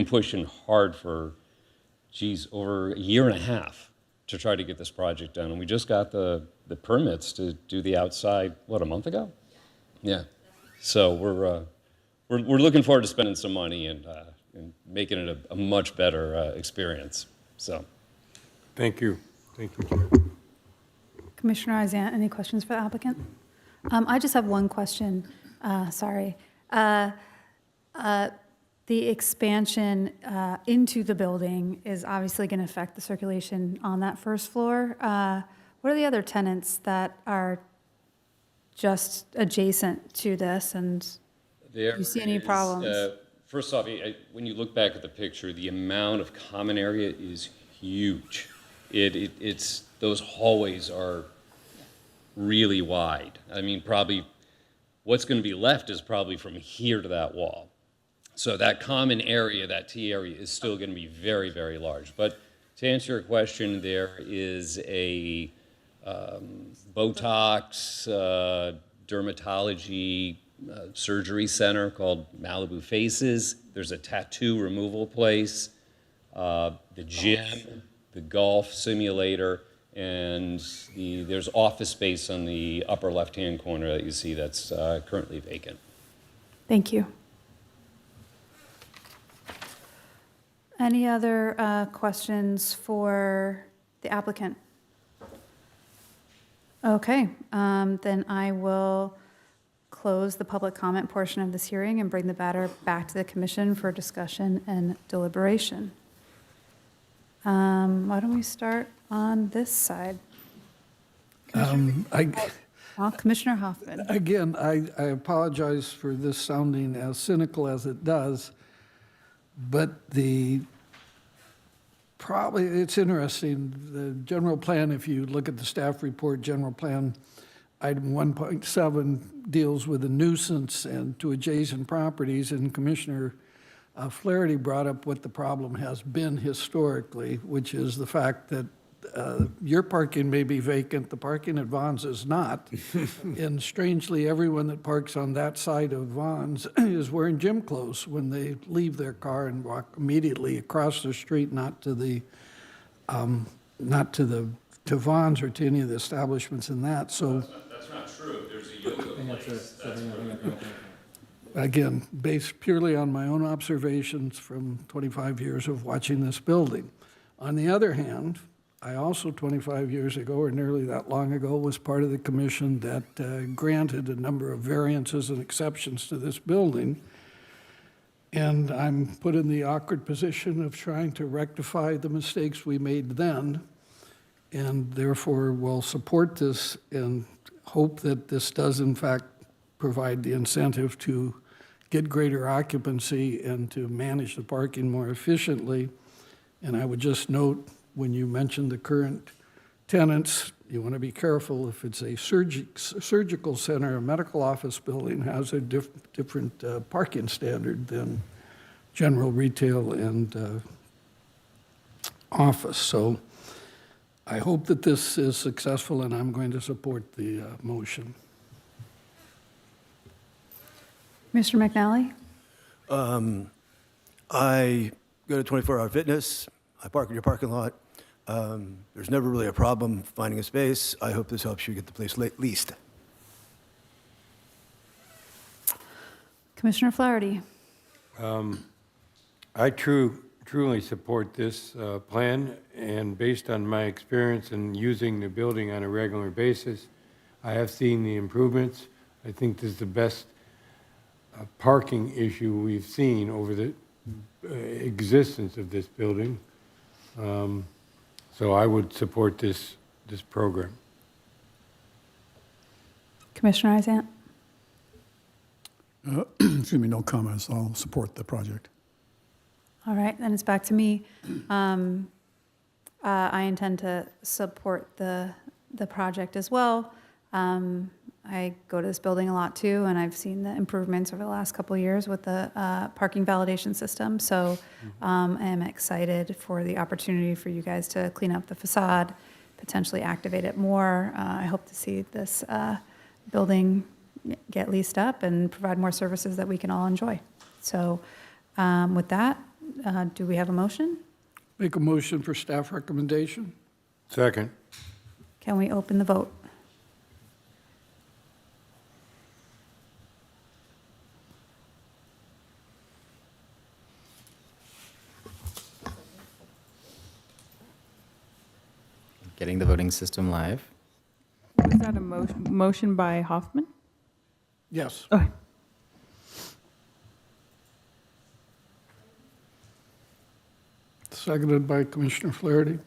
pushing hard for, over a year and a half to try to get this project done. And we just got the permits to do the outside, a month ago? Yeah. So we're looking forward to spending some money and making it a much better experience. So. Thank you. Thank you. Commissioner Isant, any questions for the applicant? I just have one question. Sorry. The expansion into the building is obviously going to affect the circulation on that first floor. What are the other tenants that are just adjacent to this, and do you see any problems? First off, when you look back at the picture, the amount of common area is huge. It's those hallways are really wide. I mean, probably what's going to be left is probably from here to that wall. So that common area, that T area, is still going to be very, very large. But to answer your question, there is a Botox dermatology surgery center called Malibu Faces. There's a tattoo removal place, the gym, the golf simulator, and there's office space on the upper left-hand corner that you see that's currently vacant. Thank you. Any other questions for the applicant? Okay, then I will close the public comment portion of this hearing and bring the matter back to the commission for discussion and deliberation. Why don't we start on this side? Commissioner Hoffman. Again, I apologize for this sounding as cynical as it does, but it's interesting. The general plan, if you look at the staff report, general plan, item 1.7 deals with a nuisance and to adjacent properties, and Commissioner Flaherty brought up what the problem has been historically, which is the fact that your parking may be vacant, the parking at Vaughn's is not. And strangely, everyone that parks on that side of Vaughn's is wearing gym clothes when they leave their car and walk immediately across the street, not to Vaughn's or to any of the establishments in that. So That's not true. There's a yoga place. again, based purely on my own observations from 25 years of watching this building. On the other hand, I also 25 years ago, or nearly that long ago, was part of the commission that granted a number of variances and exceptions to this building. And I'm put in the awkward position of trying to rectify the mistakes we made then, and therefore will support this and hope that this does in fact provide the incentive to get greater occupancy and to manage the parking more efficiently. And I would just note, when you mentioned the current tenants, you want to be careful. If it's a surgical center, a medical office building has a different parking standard than general retail and office. So I hope that this is successful, and I'm going to support the motion. Mr. McNally? I go to 24-hour fitness. I park in your parking lot. There's never really a problem finding a space. I hope this helps you get the place leased. Commissioner Flaherty? I truly support this plan, and based on my experience in using the building on a regular basis, I have seen the improvements. I think this is the best parking issue we've seen over the existence of this building. So I would support this program. Commissioner Isant? Excuse me, no comments. I'll support the project. All right, then it's back to me. I intend to support the project as well. I go to this building a lot too, and I've seen the improvements over the last couple of years with the parking validation system. So I am excited for the opportunity for you guys to clean up the facade, potentially activate it more. I hope to see this building get leased up and provide more services that we can all enjoy. So with that, do we have a motion? Make a motion for staff recommendation. Second. Can we open the vote? Getting the voting system live. Was that a motion by Hoffman? Yes. Okay. Seconded by Commissioner Flaherty.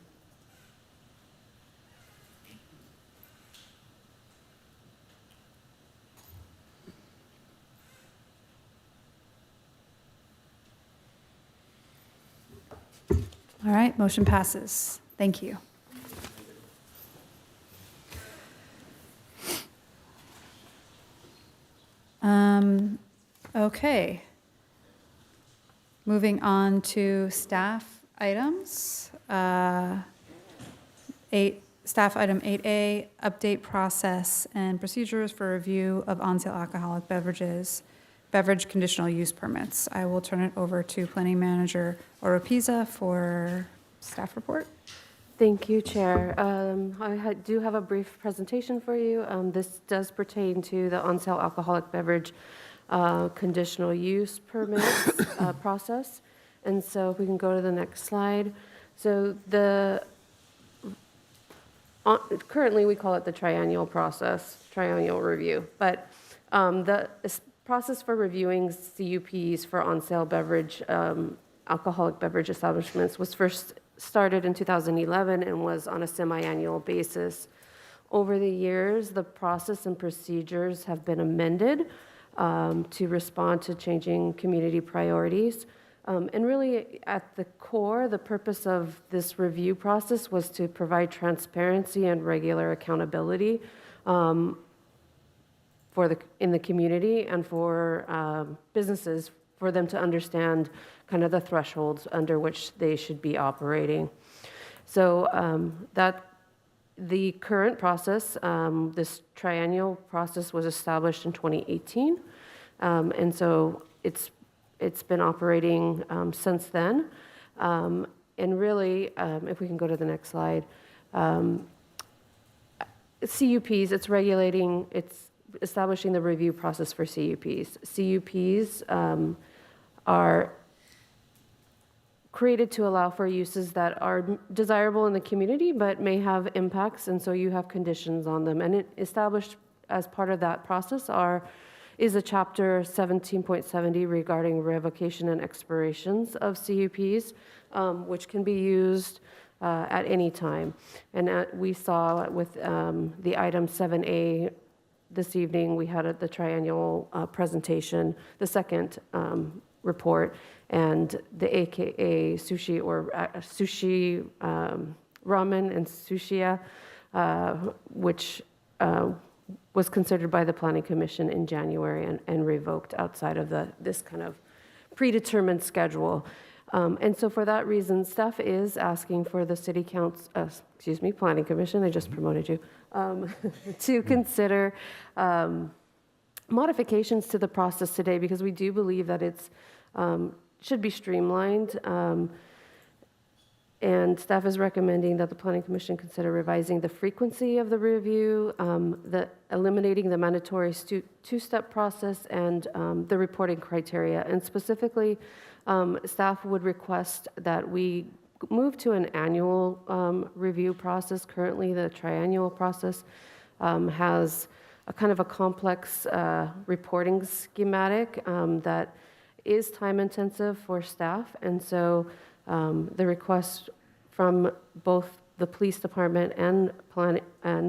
All right, motion passes. Thank you. Okay. Moving on to staff items. Staff item 8A, update process and procedures for review of on-sale alcoholic beverages, beverage conditional use permits. I will turn it over to Planning Manager Oropeza for staff report. Thank you, Chair. Do have a brief presentation for you. This does pertain to the on-sale alcoholic beverage conditional use permit process. And so if we can go to the next slide. So currently we call it the triennial process, triennial review. But the process for reviewing CUPs for on-sale beverage, alcoholic beverage establishments was first started in 2011 and was on a semi-annual basis. Over the years, the process and procedures have been amended to respond to changing community priorities. And really, at the core, the purpose of this review process was to provide transparency and regular accountability in the community and for businesses, for them to understand kind of the thresholds under which they should be operating. So the current process, this triennial process was established in 2018. And so it's been operating since then. And really, if we can go to the next slide, CUPs, it's establishing the review process for CUPs. CUPs are created to allow for uses that are desirable in the community but may have impacts, and so you have conditions on them. And it established as part of that process is a chapter 17.70 regarding revocation and expirations of CUPs, which can be used at any time. And we saw with the item 7A this evening, we had the triennial presentation, the second report, and the AKA sushi or sushi ramen and sushia, which was considered by the Planning Commission in January and revoked outside of this kind of predetermined schedule. And so for that reason, staff is asking for the City Council, Planning Commission, I just promoted you, to consider modifications to the process today, because we do believe that it's should be streamlined. And staff is recommending that the Planning Commission consider revising the frequency of the review, eliminating the mandatory two-step process, and the reporting criteria. And specifically, staff would request that we move to an annual review process. Currently, the triennial process has a kind of a complex reporting schematic that is time-intensive for staff. And so the request from both the police department and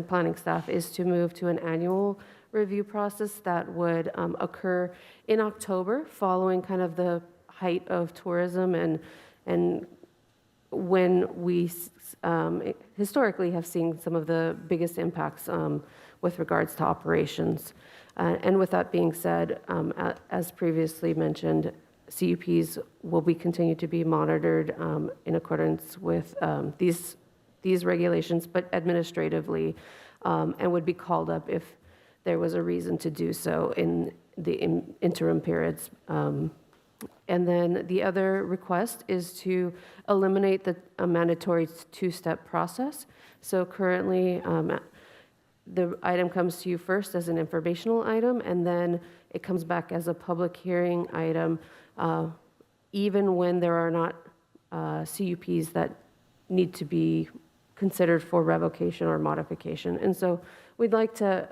planning staff is to move to an annual review process that would occur in October, following kind of the height of tourism and when we historically have seen some of the biggest impacts with regards to operations. And with that being said, as previously mentioned, CUPs will be continued to be monitored in accordance with these regulations, but administratively, and would be called up if there was a reason to do so in the interim periods. And then the other request is to eliminate the mandatory two-step process. So currently, the item comes to you first as an informational item, and then it comes back as a public hearing item, even when there are not CUPs that need to be considered for revocation or modification. And so we'd like to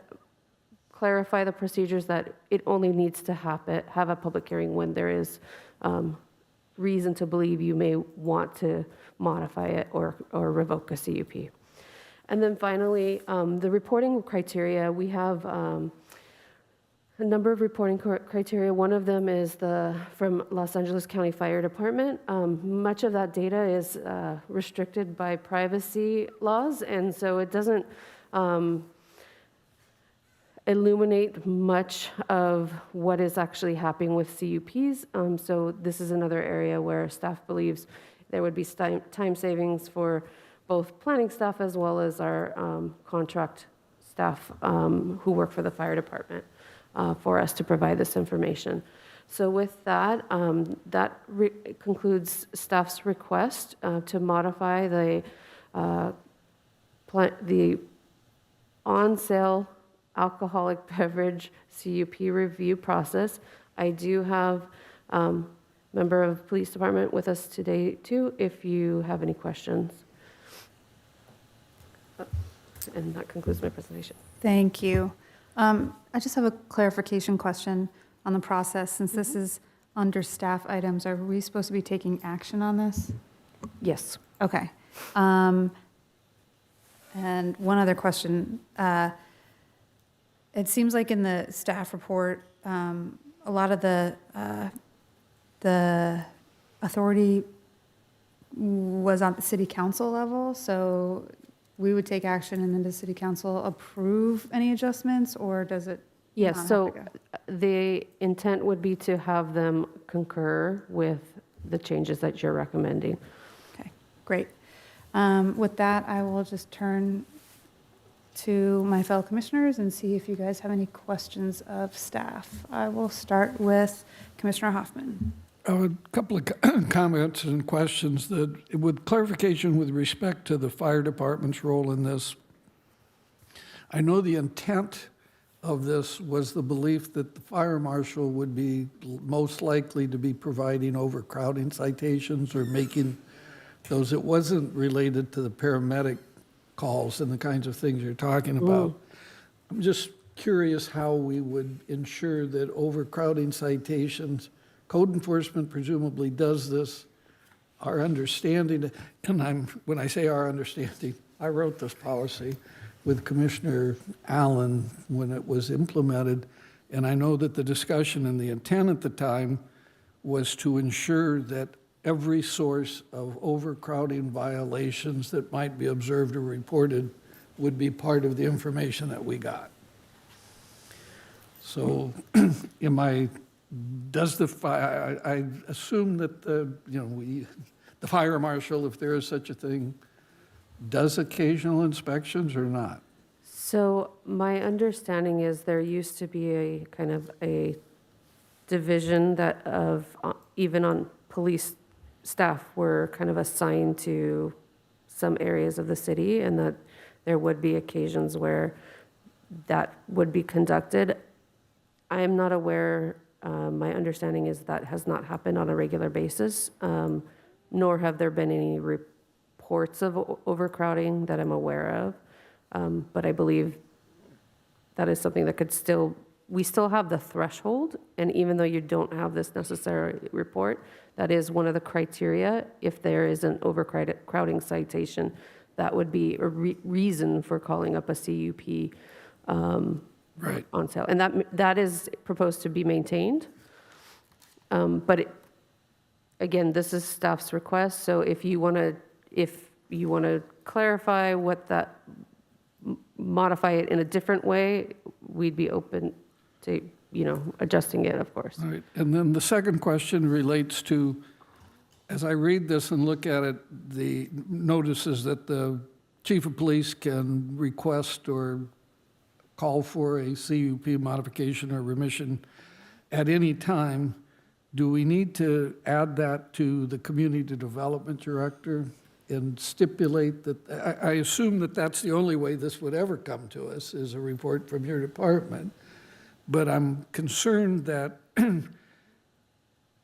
clarify the procedures that it only needs to have a public hearing when there is reason to believe you may want to modify it or revoke a CUP. And then finally, the reporting criteria, we have a number of reporting criteria. One of them is from Los Angeles County Fire Department. Much of that data is restricted by privacy laws, and so it doesn't illuminate much of what is actually happening with CUPs. So this is another area where staff believes there would be time savings for both planning staff as well as our contract staff who work for the fire department for us to provide this information. So with that, concludes staff's request to modify the on-sale alcoholic beverage CUP review process. I do have a member of the police department with us today too, if you have any questions. And that concludes my presentation. Thank you. I just have a clarification question on the process. Since this is under staff items, are we supposed to be taking action on this? Yes. Okay. And one other question. It seems like in the staff report, a lot of the authority was on the city council level, so we would take action and then the city council approve any adjustments, or does it? Yes, so the intent would be to have them concur with the changes that you're recommending. Okay, great. With that, I will just turn to my fellow commissioners and see if you guys have any questions of staff. I will start with Commissioner Hoffman. A couple of comments and questions that, with clarification with respect to the fire department's role in this. I know the intent of this was the belief that the fire marshal would be most likely to be providing overcrowding citations or making those. It wasn't related to the paramedic calls and the kinds of things you're talking about. I'm just curious how we would ensure that overcrowding citations, code enforcement presumably does this. Our understanding, and when I say our understanding, I wrote this policy with Commissioner Allen when it was implemented, and I know that the discussion and the intent at the time was to ensure that every source of overcrowding violations that might be observed or reported would be part of the information that we got. So does the fire, I assume that the fire marshal, if there is such a thing, does occasional inspections or not? So my understanding is there used to be a kind of a division that even on police staff were kind of assigned to some areas of the city, and that there would be occasions where that would be conducted. I am not aware, my understanding is that has not happened on a regular basis, nor have there been any reports of overcrowding that I'm aware of, but I believe that is something that could we still have the threshold, and even though you don't have this necessary report, that is one of the criteria. If there is an overcrowding citation, that would be a reason for calling up a CUP on sale. And that is proposed to be maintained. But again, this is staff's request, so if you want to clarify what that, modify it in a different way, we'd be open to, adjusting it, of course. All right, and then the second question relates to, as I read this and look at it, the notices that the chief of police can request or call for a CUP modification or remission at any time. Do we need to add that to the community development director and stipulate that, I assume that that's the only way this would ever come to us, is a report from your department. But I'm concerned that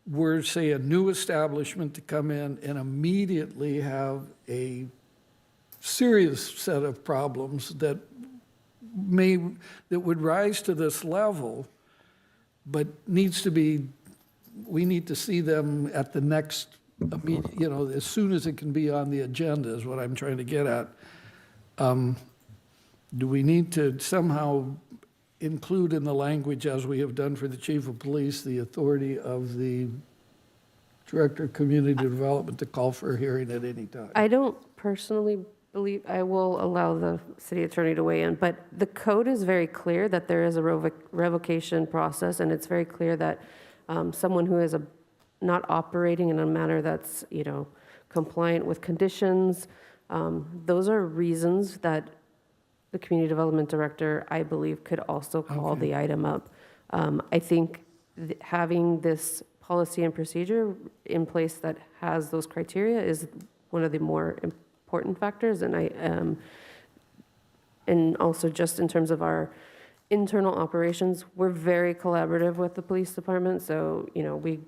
we're, say, a new establishment to come in and immediately have a serious set of problems that would rise to this level, but we need to see them at the next, as soon as it can be on the agenda is what I'm trying to get at. Do we need to somehow include in the language, as we have done for the chief of police, the authority of the director of community development to call for a hearing at any time? I don't personally believe, I will allow the city attorney to weigh in, but the code is very clear that there is a revocation process, and it's very clear that someone who is not operating in a manner that's, compliant with conditions, those are reasons that the community development director, I believe, could also call the item up. I think having this policy and procedure in place that has those criteria is one of the more important factors. And and also just in terms of our internal operations, we're very collaborative with the police department. So, we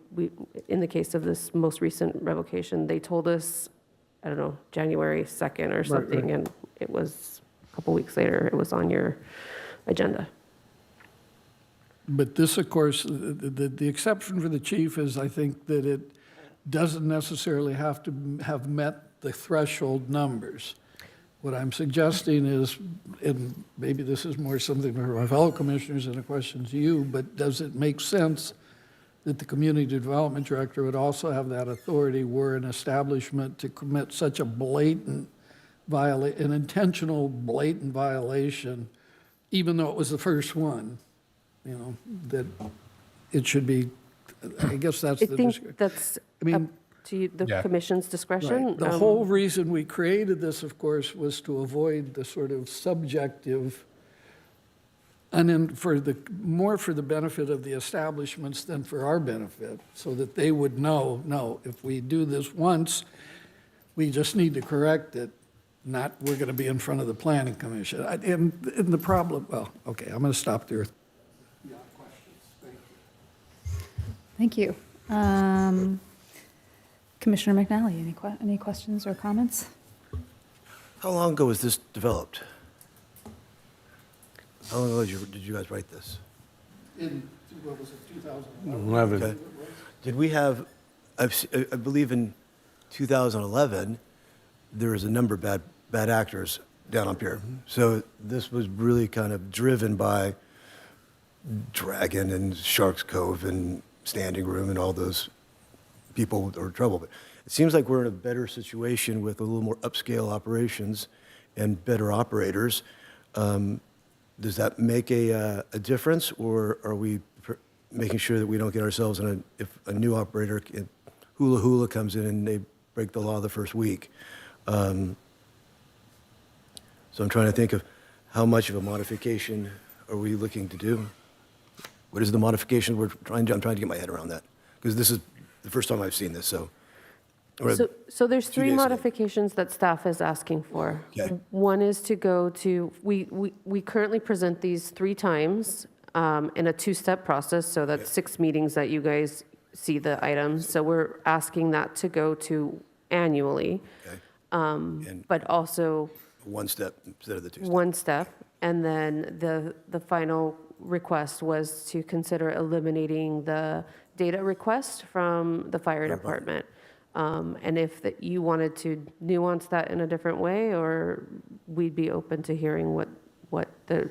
in the case of this most recent revocation, they told us, I don't know, January 2nd or something, right. and it was a couple weeks later, it was on your agenda. But this, of course, the exception for the chief is, I think, that it doesn't necessarily have to have met the threshold numbers. What I'm suggesting is, and maybe this is more something for my fellow commissioners and a question to you, but does it make sense that the community development director would also have that authority were an establishment to commit such a blatant an intentional blatant violation, even though it was the first one, that it should be, I guess that's I the think that's up to you, the commission's discretion. Right. The whole reason we created this, of course, was to avoid the sort of subjective, and then more for the benefit of the establishments than for our benefit, so that they would know, no, if we do this once, we just need to correct it, not we're going to be in front of the planning commission. And the problem, well, okay, I'm going to stop there. Thank you. Commissioner McNally, any questions or comments? How long ago was this developed? How long ago did you guys write this? In, what was it, 2011? 11. Okay. Did we have, I believe in 2011, there was a number of bad actors down up here. So this was really kind of driven by Dragon and Sharks Cove and Standing Room and all those people that were in trouble. But it seems like we're in a better situation with a little more upscale operations and better operators. Does that make a difference, or are we making sure that we don't get ourselves in if a new operator, hula comes in and they break the law the first week? So I'm trying to think of how much of a modification are we looking to do? What is the modification I'm trying to get my head around that, because this is the first time I've seen this. So there's 3 modifications that staff is asking for. Okay. One is to go to, we currently present these 3 times in a 2-step process, so that's 6 meetings that you guys see the items. So we're asking that to go to annually, but also one step instead of the 2 steps. 1 step. And then the final request was to consider eliminating the data request from the fire department. And if you wanted to nuance that in a different way, or we'd be open to hearing what the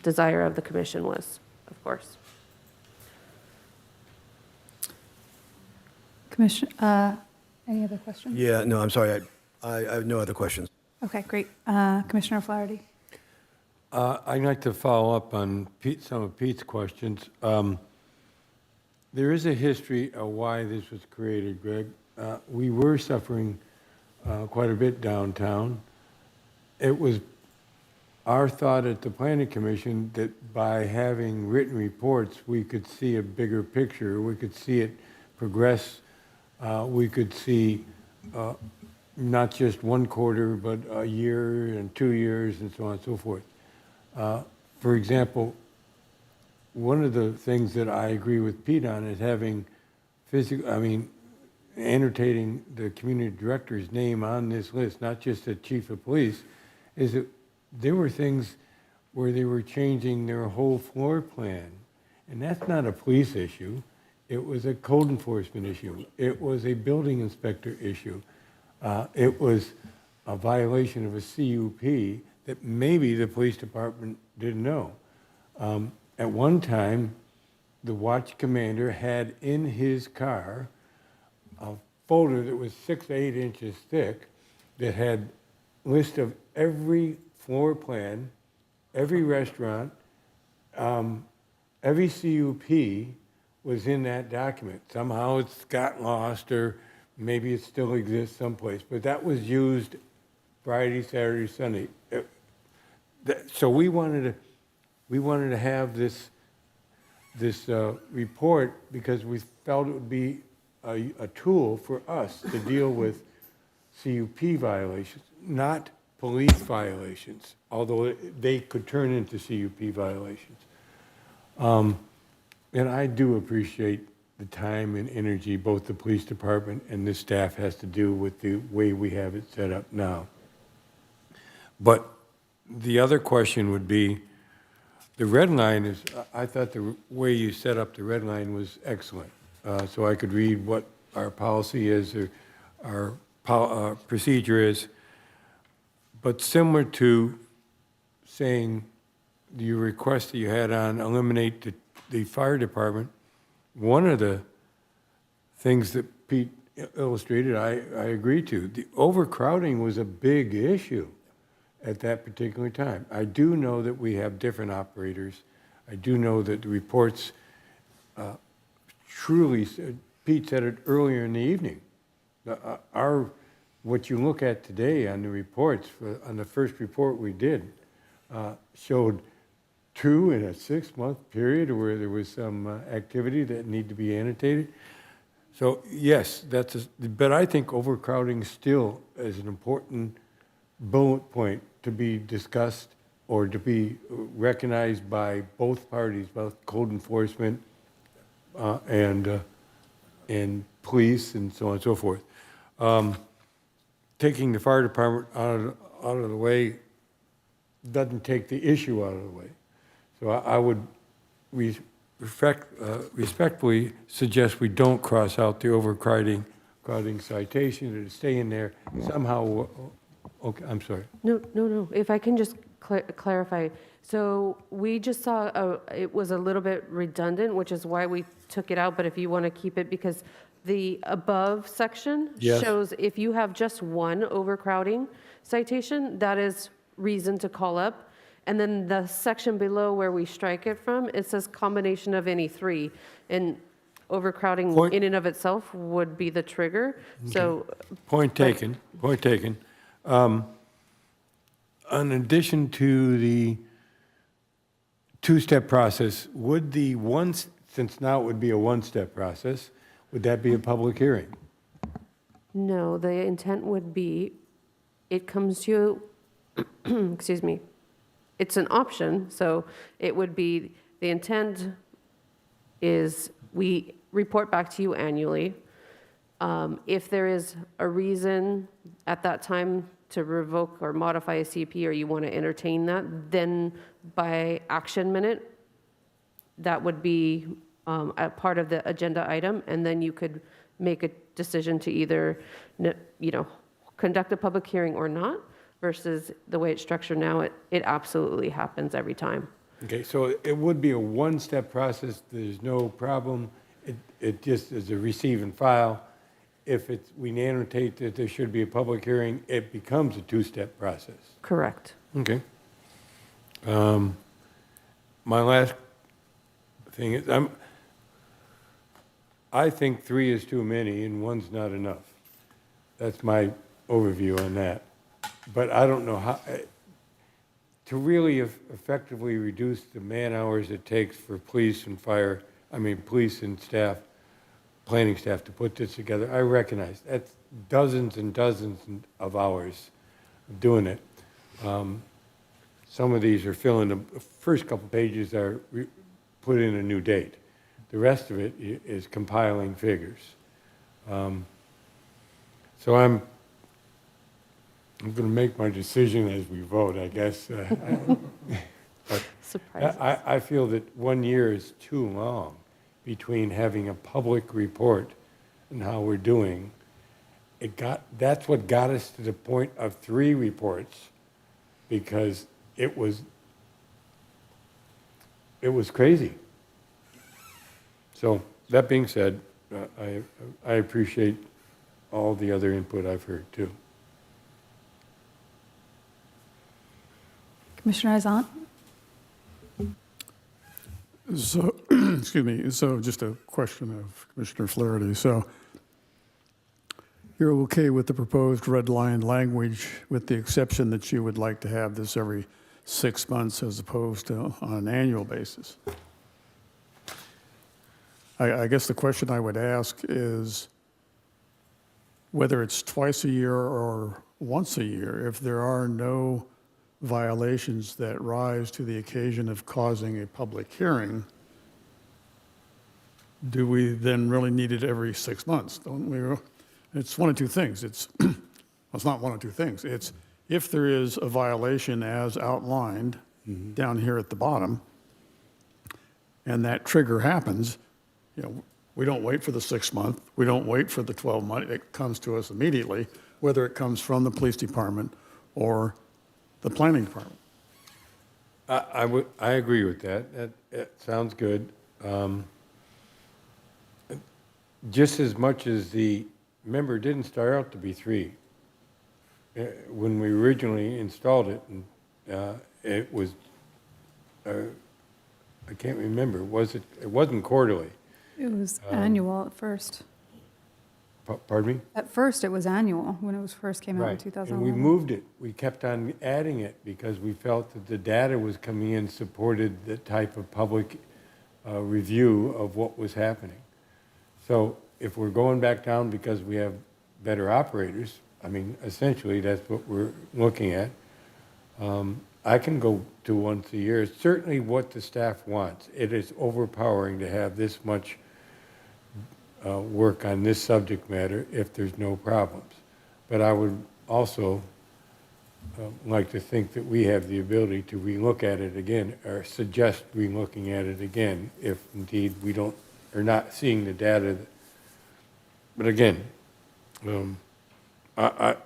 desire of the commission was, of course. Any other questions? Yeah, no, I'm sorry. I have no other questions. Okay, great. Commissioner Flaherty? I'd like to follow up on some of Pete's questions. There is a history of why this was created, Greg. We were suffering quite a bit downtown. It was our thought at the Planning Commission that by having written reports, we could see a bigger picture. We could see it progress. We could see not just one quarter, but a year and 2 years and so on and so forth. For example, one of the things that I agree with Pete on is having annotating the community director's name on this list, not just the chief of police, is that there were things where they were changing their whole floor plan. And that's not a police issue. It was a code enforcement issue. It was a building inspector issue. It was a violation of a CUP that maybe the police department didn't know. At one time, the watch commander had in his car a folder that was 6 to 8 inches thick that had a list of every floor plan, every restaurant, every CUP was in that document. Somehow it's got lost, or maybe it still exists someplace, but that was used Friday, Saturday, Sunday. So we wanted to have this report because we felt it would be a tool for us to deal with CUP violations, not police violations, although they could turn into CUP violations. And I do appreciate the time and energy both the police department and this staff has to do with the way we have it set up now. But the other question would be, the red line is, I thought the way you set up the red line was excellent. So I could read what our policy is, or our procedure is. But similar to saying your request that you had on eliminate the fire department, one of the things that Pete illustrated, I agree to. The overcrowding was a big issue at that particular time. I do know that we have different operators. I do know that the reports truly, Pete said it earlier in the evening, what you look at today on the reports, on the first report we did, showed 2 in a 6-month period where there was some activity that needed to be annotated. So yes, but I think overcrowding still is an important bullet point to be discussed or to be recognized by both parties, both code enforcement and police and so on and so forth. Taking the fire department out of the way doesn't take the issue out of the way. So I would respectfully suggest we don't cross out the overcrowding citation, or to stay in there somehow. Okay, I'm sorry. No. If I can just clarify. So we just saw it was a little bit redundant, which is why we took it out. But if you want to keep it, because the above section shows if you have just one overcrowding citation, that is reason to call up. And then the section below where we strike it from, it says combination of any 3. And overcrowding in and of itself would be the trigger. Okay. So Point taken. In addition to the 2-step process, would since now it would be a 1-step process, would that be a public hearing? No, the intent would be, it comes to you, excuse me, it's an option, so it would be, the intent is we report back to you annually. If there is a reason at that time to revoke or modify a CP, or you want to entertain that, then by action minute, that would be a part of the agenda item, and then you could make a decision to either, conduct a public hearing or not, versus the way it's structured now, it absolutely happens every time. Okay, so it would be a 1-step process. There's no problem. It just is a receive and file, if we annotate that there should be a public hearing, it becomes a two-step process. Correct. Okay. My last thing is, I think 3 is too many and 1's not enough. That's my overview on that. But I don't know how, to really effectively reduce the man-hours it takes for police and police and staff, planning staff to put this together, I recognize that's dozens and dozens of hours of doing it. Some of these are the first couple pages are put in a new date. The rest of it is compiling figures. So I'm going to make my decision as we vote, I guess. But I feel that 1 year is too long between having a public report and how we're doing. That's what got us to the point of 3 reports, because it was crazy. So that being said, I appreciate all the other input I've heard too. Commissioner Izant? So, excuse me, so just a question of Commissioner Flaherty. So you're okay with the proposed red line language, with the exception that you would like to have this every 6 months as opposed to on an annual basis? I guess the question I would ask is whether it's twice a year or once a year, if there are no violations that rise to the occasion of causing a public hearing, do we then really need it every 6 months? Don't we? It's one of two things. It's not one of two things. It's if there is a violation as outlined down here at the bottom, and that trigger happens, we don't wait for the 6 month, we don't wait for the 12 month, it comes to us immediately, whether it comes from the police department or the planning department. I agree with that. That sounds good. Just as much as remember, it didn't start out to be 3. When we originally installed it, it was, I can't remember, it wasn't quarterly. It was annual at first. Pardon me? At first, it was annual when it first came out in Right. 2011. And we moved it. We kept on adding it because we felt that the data was coming in supported the type of public review of what was happening. So if we're going back down because we have better operators, essentially that's what we're looking at. I can go to once a year. It's certainly what the staff wants. It is overpowering to have this much work on this subject matter if there's no problems. But I would also like to think that we have the ability to relook at it again, or suggest relooking at it again if indeed we are not seeing the data. But again, I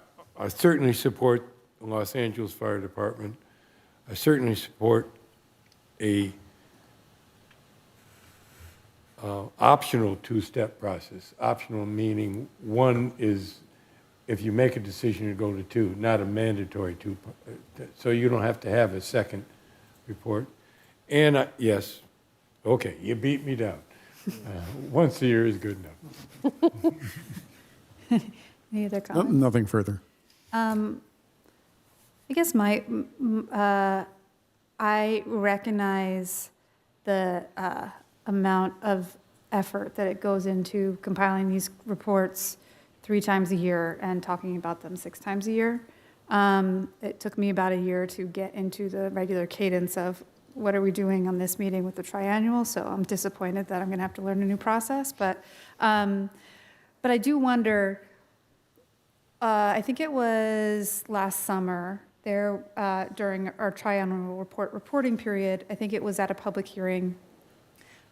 certainly support the Los Angeles Fire Department. I certainly support a optional 2-step process. Optional meaning 1 is if you make a decision to go to 2, not a mandatory 2. So you don't have to have a second report. And yes, okay, you beat me down. Once a year is good enough. Any other comments? Nothing further. I guess I recognize the amount of effort that it goes into compiling these reports 3 times a year and talking about them 6 times a year. It took me about a year to get into the regular cadence of what are we doing on this meeting with the triannual, so I'm disappointed that I'm going to have to learn a new process. But I do wonder, I think it was last summer, during our triannual reporting period, I think it was at a public hearing,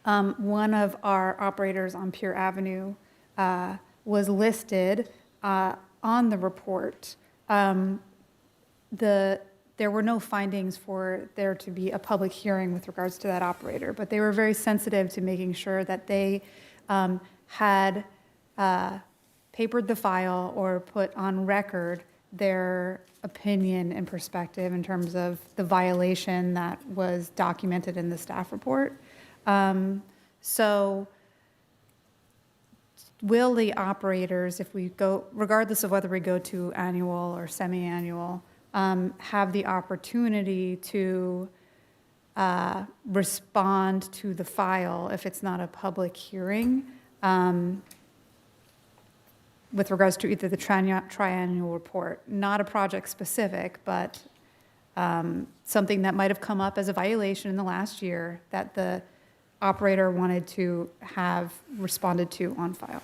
one of our operators on Pier Avenue was listed on the report. There were no findings for there to be a public hearing with regards to that operator, but they were very sensitive to making sure that they had papered the file or put on record their opinion and perspective in terms of the violation that was documented in the staff report. So will the operators, if we go, regardless of whether we go to annual or semi-annual, have the opportunity to respond to the file if it's not a public hearing, with regards to either the triennial report, not a project specific, but something that might have come up as a violation in the last year that the operator wanted to have responded to on file?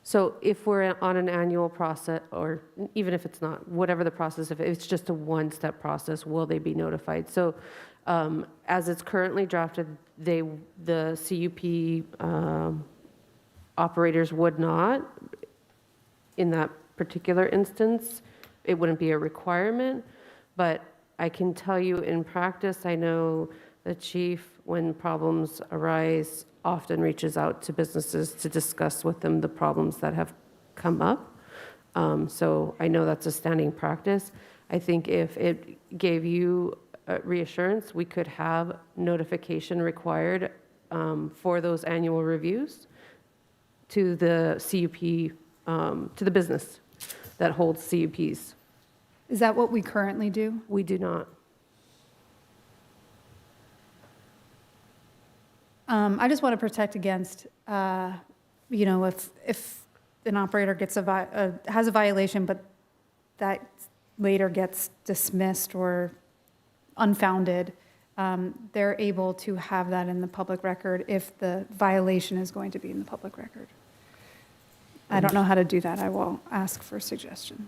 So if we're on an annual process, or even if it's not, whatever the process, if it's just a one-step process, will they be notified? So as it's currently drafted, the CUP operators would not. In that particular instance, it wouldn't be a requirement, but I can tell you in practice, I know the chief, when problems arise, often reaches out to businesses to discuss with them the problems that have come up. So I know that's a standing practice. I think if it gave you reassurance, we could have notification required for those annual reviews to the CUP, to the business that holds CUPs. Is that what we currently do? We do not. I just want to protect against, if an operator gets has a violation, but that later gets dismissed or unfounded, they're able to have that in the public record if the violation is going to be in the public record. I don't know how to do that. I will ask for a suggestion.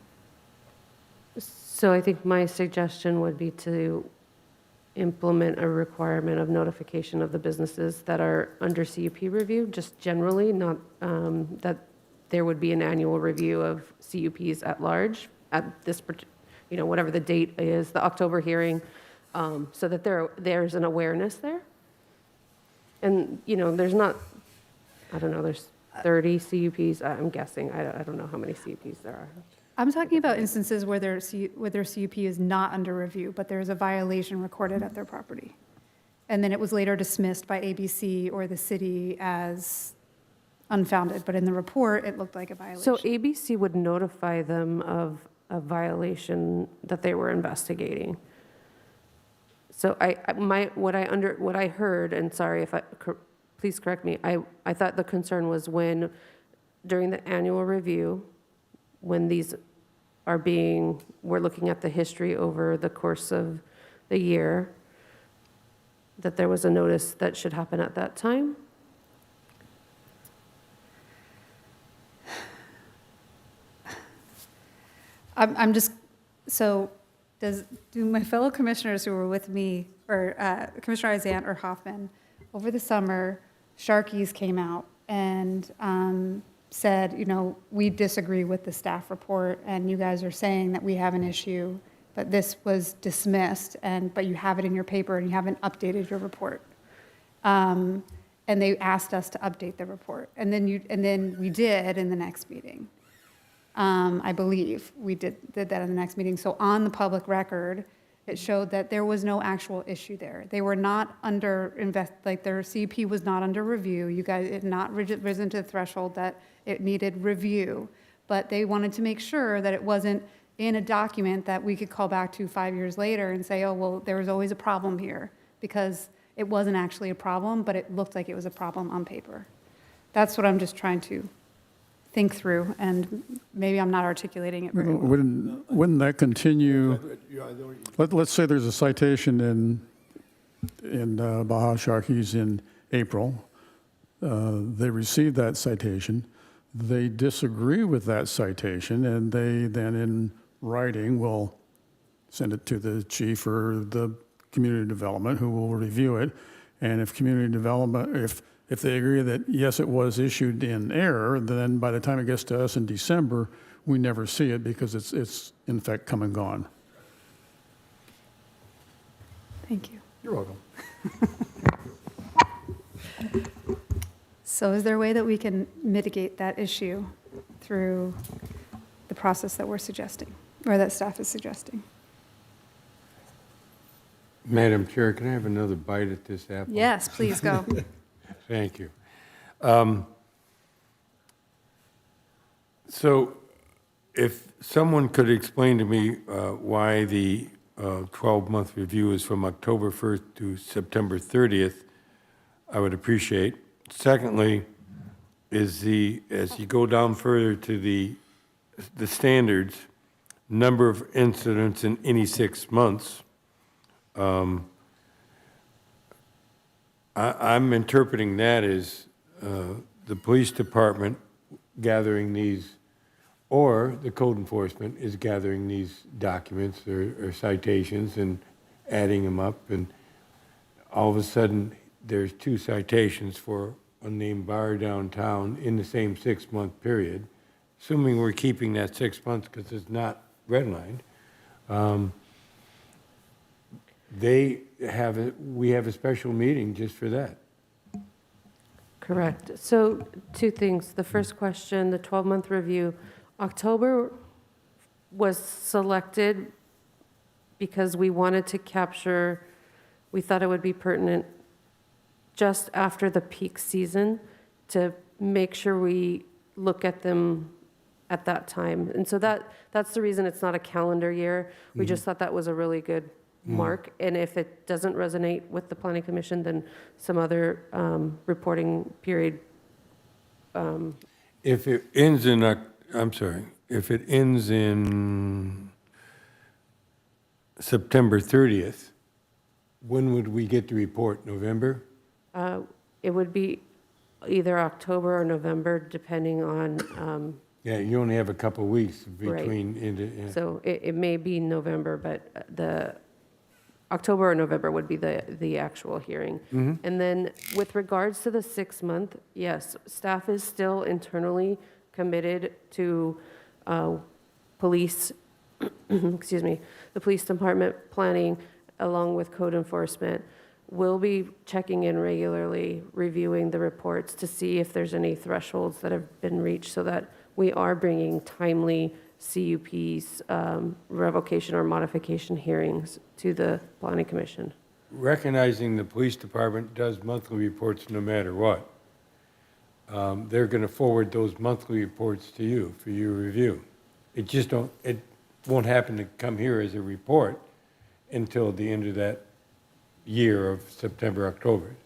So I think my suggestion would be to implement a requirement of notification of the businesses that are under CUP review, just generally, not that there would be an annual review of CUPs at large at this, whatever the date is, the October hearing, so that there's an awareness there. And, there's not, I don't know, there's 30 CUPs, I'm guessing. I don't know how many CUPs there are. I'm talking about instances where their CUP is not under review, but there's a violation recorded at their property. And then it was later dismissed by ABC or the city as unfounded, but in the report, it looked like a violation. So ABC would notify them of a violation that they were investigating. So what I heard, and sorry if please correct me, I thought the concern was when, during the annual review, when these are we're looking at the history over the course of the year, that there was a notice that should happen at that time. Do my fellow commissioners who were with me, or Commissioner Isant or Hoffman, over the summer, Sharkies came out and said, we disagree with the staff report, and you guys are saying that we have an issue, but this was dismissed, but you have it in your paper and you haven't updated your report. And they asked us to update the report, and then we did in the next meeting. I believe we did that in the next meeting. So on the public record, it showed that there was no actual issue there. They were not under their CUP was not under review. You guys had not risen to the threshold that it needed review, but they wanted to make sure that it wasn't in a document that we could call back to 5 years later and say, oh, well, there was always a problem here, because it wasn't actually a problem, but it looked like it was a problem on paper. That's what I'm just trying to think through, and maybe I'm not articulating it very well. Wouldn't that continue? Let's say there's a citation in Baja Sharkies in April. They received that citation. They disagree with that citation, and they then in writing will send it to the chief or the community development, who will review it. And if community development, if they agree that, yes, it was issued in error, then by the time it gets to us in December, we never see it because it's in fact come and gone. Thank you. You're welcome. So is there a way that we can mitigate that issue through the process that we're suggesting, or that staff is suggesting? Madam Chair, can I have another bite at this apple? Yes, please go. Thank you. So if someone could explain to me why the 12-month review is from October 1st to September 30th, I would appreciate. Secondly, as you go down further to the standards, number of incidents in any 6 months, I'm interpreting that as the police department gathering these, or the code enforcement is gathering these documents or citations and adding them up, and all of a sudden there's 2 citations for a named bar downtown in the same 6-month period, assuming we're keeping that 6 months because it's not redlined. We have a special meeting just for that. Correct. So 2 things. The first question, the 12-month review, October was selected because we wanted to capture, we thought it would be pertinent just after the peak season to make sure we look at them at that time. And so that's the reason it's not a calendar year. We just thought that was a really good mark. And if it doesn't resonate with the Planning Commission, then some other reporting period. If it ends in, if it ends in September 30th, when would we get the report? November? It would be either October or November, depending on. Yeah, you only have a couple of weeks Right. between. So it may be November, but the October or November would be the actual hearing. And then with regards to the 6-month, yes, staff is still internally committed to police, excuse me, the police department planning along with code enforcement. We'll be checking in regularly, reviewing the reports to see if there's any thresholds that have been reached so that we are bringing timely CUPs, revocation or modification hearings to the Planning Commission. Recognizing the police department does monthly reports no matter what, they're going to forward those monthly reports to you for your review. It won't happen to come here as a report until the end of that year of September, October.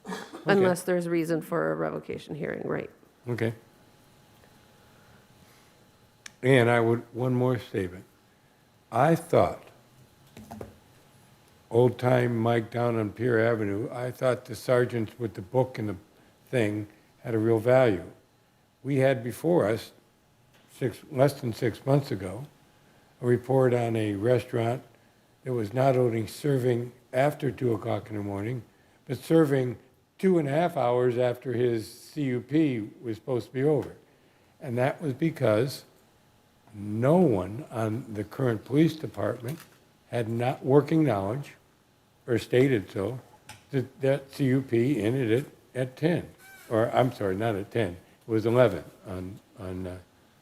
Okay. Unless there's reason for a revocation hearing, right? Okay. And one more statement. I thought, old time Mike down on Pier Avenue, I thought the sergeants with the book and the thing had a real value. We had before us, less than 6 months ago, a report on a restaurant that was not only serving after 2 o'clock in the morning, but serving 2.5 hours after his CUP was supposed to be over. And that was because no one on the current police department had not working knowledge, or stated so, that CUP ended it at 10. Or, I'm sorry, not at 10. It was 11 on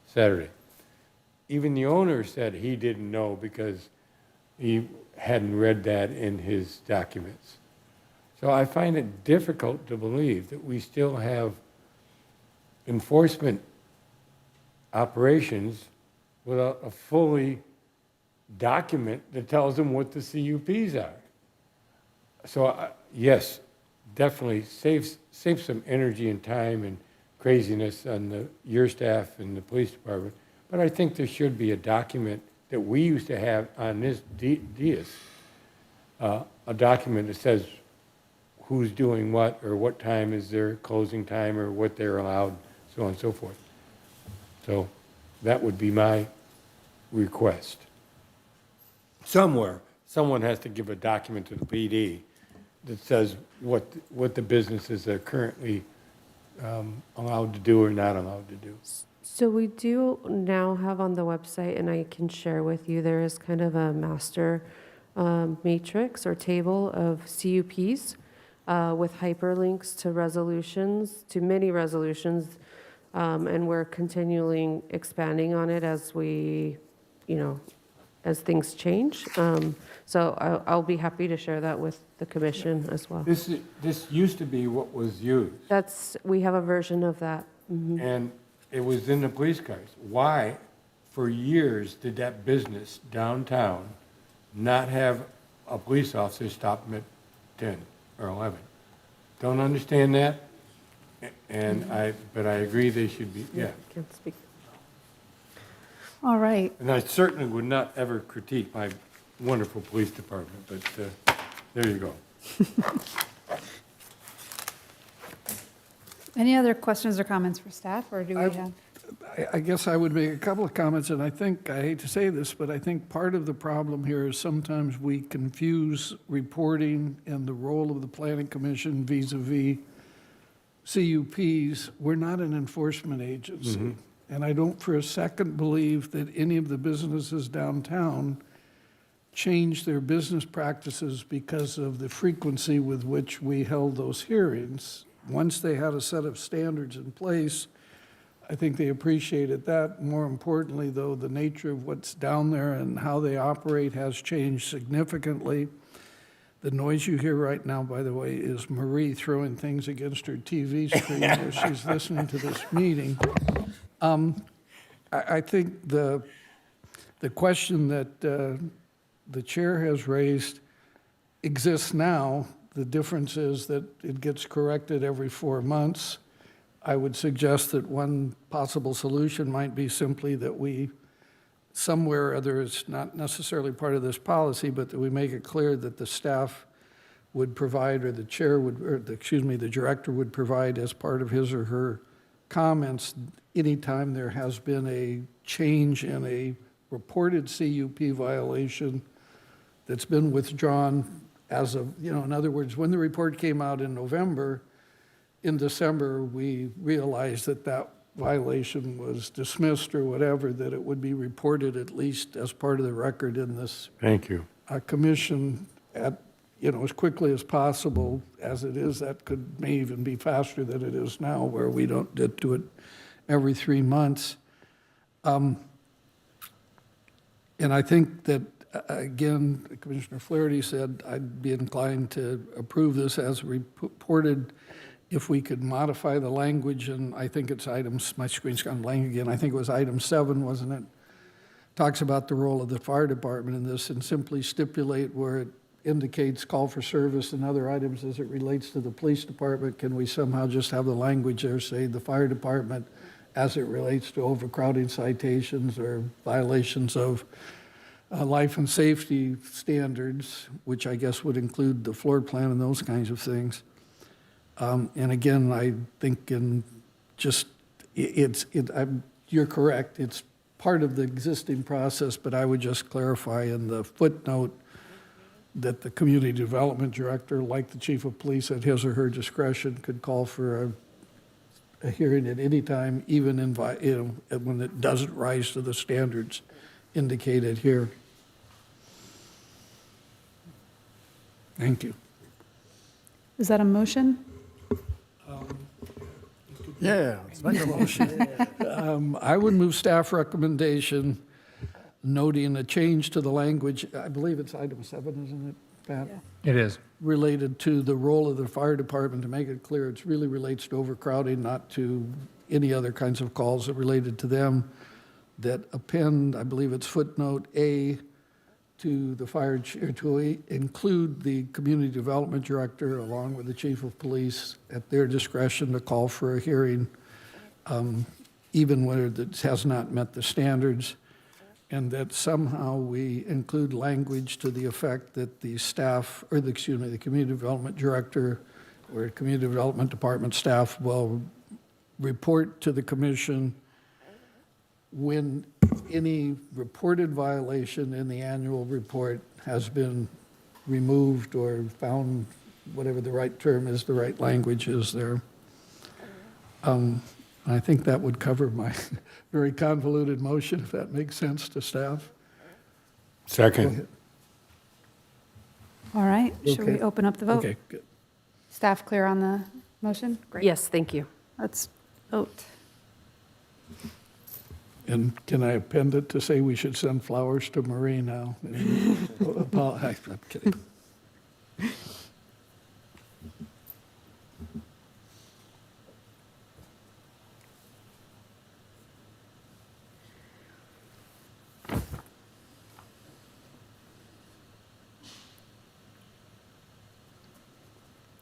Saturday. Even the owner said he didn't know because he hadn't read that in his documents. So I find it difficult to believe that we still have enforcement operations without a fully document that tells them what the CUPs are. So yes, definitely save some energy and time and craziness on your staff and the police department. But I think there should be a document that we used to have on this dais, a document that says who's doing what, or what time is their closing time, or what they're allowed, so on and so forth. So that would be my request. Somewhere, someone has to give a document to the PD that says what the businesses are currently allowed to do or not allowed to do. So we do now have on the website, and I can share with you, there is kind of a master matrix or table of CUPs. with hyperlinks to resolutions, to many resolutions, and we're continually expanding on it as we, as things change. So I'll be happy to share that with the commission as well. This used to be what was used, We have a version of that. and it was in the police cars. Why, for years, did that business downtown not have a police officer stop them at 10 or 11? Don't understand that, but I agree they should be, yeah. Can't speak. All right. And I certainly would not ever critique my wonderful police department, but there you go. Any other questions or comments for staff, or do we have? I guess I would make a couple of comments, and I hate to say this, but I think part of the problem here is sometimes we confuse reporting and the role of the planning commission vis-a-vis CUPs. We're not an enforcement agency. And I don't for a second believe that any of the businesses downtown changed their business practices because of the frequency with which we held those hearings. Once they had a set of standards in place, I think they appreciated that. More importantly, though, the nature of what's down there and how they operate has changed significantly. The noise you hear right now, by the way, is Marie throwing things against her TV screen where she's listening to this meeting. I think the question that the chair has raised exists now. The difference is that it gets corrected every 4 months. I would suggest that one possible solution might be simply that we, somewhere or other, it's not necessarily part of this policy, but that we make it clear that the staff would provide, or the chair would, or the director would provide as part of his or her comments anytime there has been a change in a reported CUP violation that's been withdrawn as of, in other words, when the report came out in November, in December, we realized that that violation was dismissed or whatever, that it would be reported at least as part of the record in this Thank you. commission at, as quickly as possible. As it is, that may even be faster than it is now, where we don't do it every 3 months. And I think that, again, Commissioner Flaherty said I'd be inclined to approve this as reported if we could modify the language, and I think it's my screen's gone blank again, I think it was item 7, wasn't it? Talks about the role of the fire department in this, and simply stipulate where it indicates call for service and other items as it relates to the police department. Can we somehow just have the language there say the fire department as it relates to overcrowding citations or violations of life and safety standards, which I guess would include the floor plan and those kinds of things. And again, I think you're correct, it's part of the existing process, but I would just clarify in the footnote that the community development director, like the chief of police at his or her discretion, could call for a hearing at any time, even when it doesn't rise to the standards indicated here. Thank you. Is that a motion? Yeah, it's like a motion. I would move staff recommendation noting a change to the language. I believe it's item 7, isn't it, Pat? Yeah. It is. Related to the role of the fire department, to make it clear it really relates to overcrowding, not to any other kinds of calls that related to them, that append, I believe it's footnote A, to the fire chair, to include the community development director along with the chief of police at their discretion to call for a hearing, even when it has not met the standards, and that somehow we include language to the effect that the staff, or the community development director or community development department staff will report to the commission when any reported violation in the annual report has been removed or found, whatever the right term is, the right language is there. I think that would cover my very convoluted motion, if that makes sense to staff. Second. All right, should we Okay. open up the vote? Okay, good. Staff clear on the motion? Great. Yes, thank you. Let's vote. And can I append it to say we should send flowers to Marie now? I'm kidding.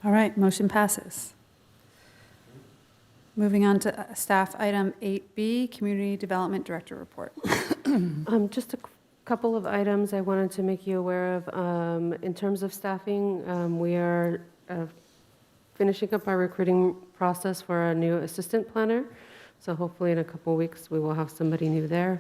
All right, motion passes. Moving on to staff item 8B, Community Development Director Report. Just a couple of items I wanted to make you aware of. In terms of staffing, we are finishing up our recruiting process for a new assistant planner. So hopefully in a couple of weeks, we will have somebody new there.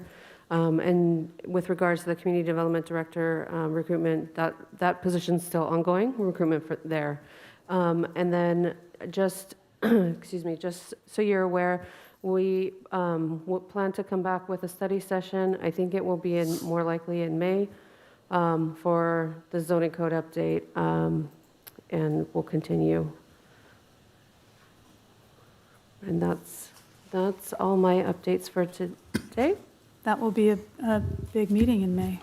And with regards to the Community Development Director recruitment, that position's still ongoing, recruitment for there. And then just, excuse me, just so you're aware, we will plan to come back with a study session. I think it will be more likely in May for the zoning code update, and we'll continue. And that's all my updates for today. That will be a big meeting in May.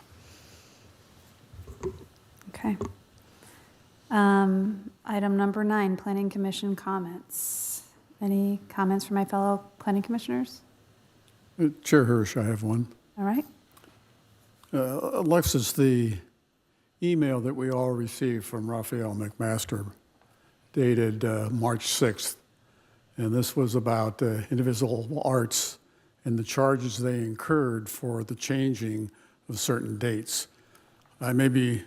Okay. Item number 9, Planning Commission comments. Any comments from my fellow planning commissioners? Chair Hirsch, I have one. All right. Alexis, the email that we all received from Raphael McMaster dated March 6th, and this was about individual arts and the charges they incurred for the changing of certain dates. I may be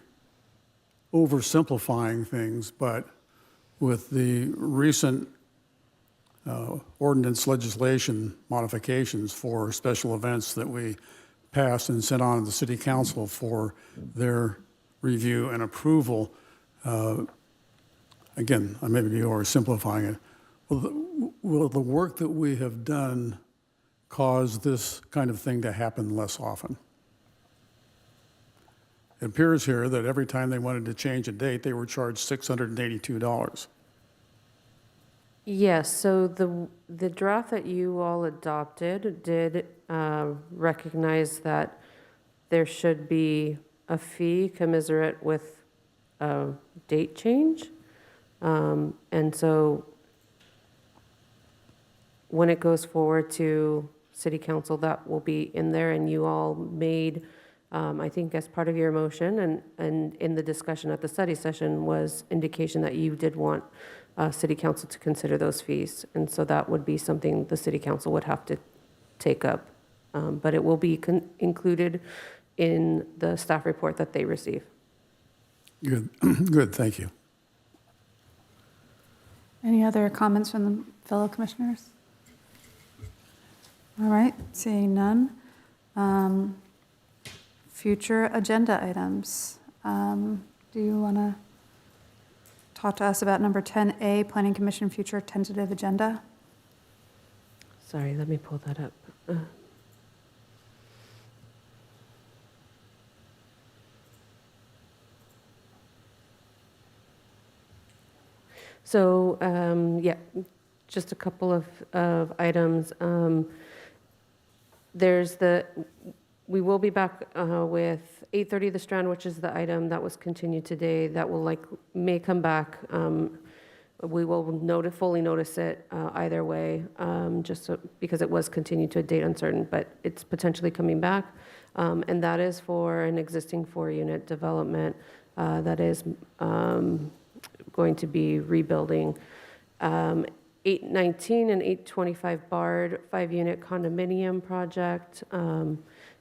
oversimplifying things, but with the recent ordinance legislation modifications for special events that we passed and sent on to the City Council for their review and approval, again, I may be oversimplifying it. Will the work that we have done cause this kind of thing to happen less often? It appears here that every time they wanted to change a date, they were charged $682. Yes, so the draft that you all adopted did recognize that there should be a fee commensurate with a date change. And so when it goes forward to City Council, that will be in there, and you all made, I think as part of your motion and in the discussion at the study session was indication that you did want City Council to consider those fees. And so that would be something the City Council would have to take up. But it will be included in the staff report that they receive. Good, good, thank you. Any other comments from the fellow commissioners? All right, seeing none. Future agenda items. Do you want to talk to us about number 10A, Planning Commission Future Tentative Agenda? Sorry, let me pull that up. So, yeah, just a couple of items. We will be back with 8:30 The Strand, which is the item that was continued today. That may come back. We will fully notice it either way, because it was continued to a date uncertain, but it's potentially coming back. And that is for an existing 4-unit development that is going to be rebuilding. 819 and 825 Bard 5-unit condominium project.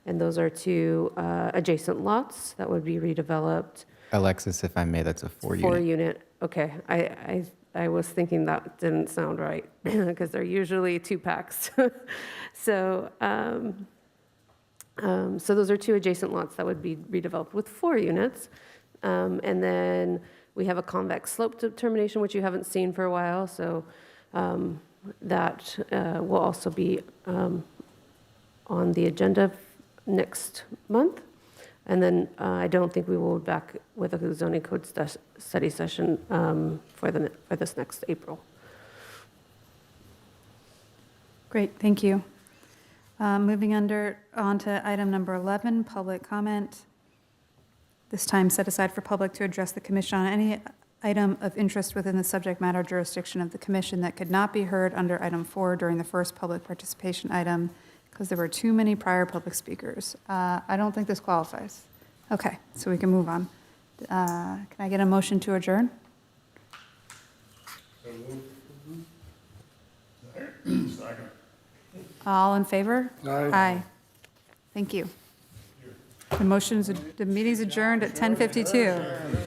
And those are two adjacent lots that would be redeveloped. Alexis, if I may, that's a 4-unit. 4-unit, okay. I was thinking that didn't sound right because they're usually 2 packs. So those are 2 adjacent lots that would be redeveloped with 4 units. And then we have a convex slope determination, which you haven't seen for a while. So that will also be on the agenda next month. And then I don't think we will be back with a zoning code study session for this next April. Great, thank you. Moving on to item number 11, public comment. This time set aside for public to address the commission on any item of interest within the subject matter jurisdiction of the commission that could not be heard under item 4 during the first public participation item because there were too many prior public speakers. I don't think this qualifies. Okay, so we can move on. Can I get a motion to adjourn? All in favor? Aye. Thank you. The meeting's adjourned at 10:52.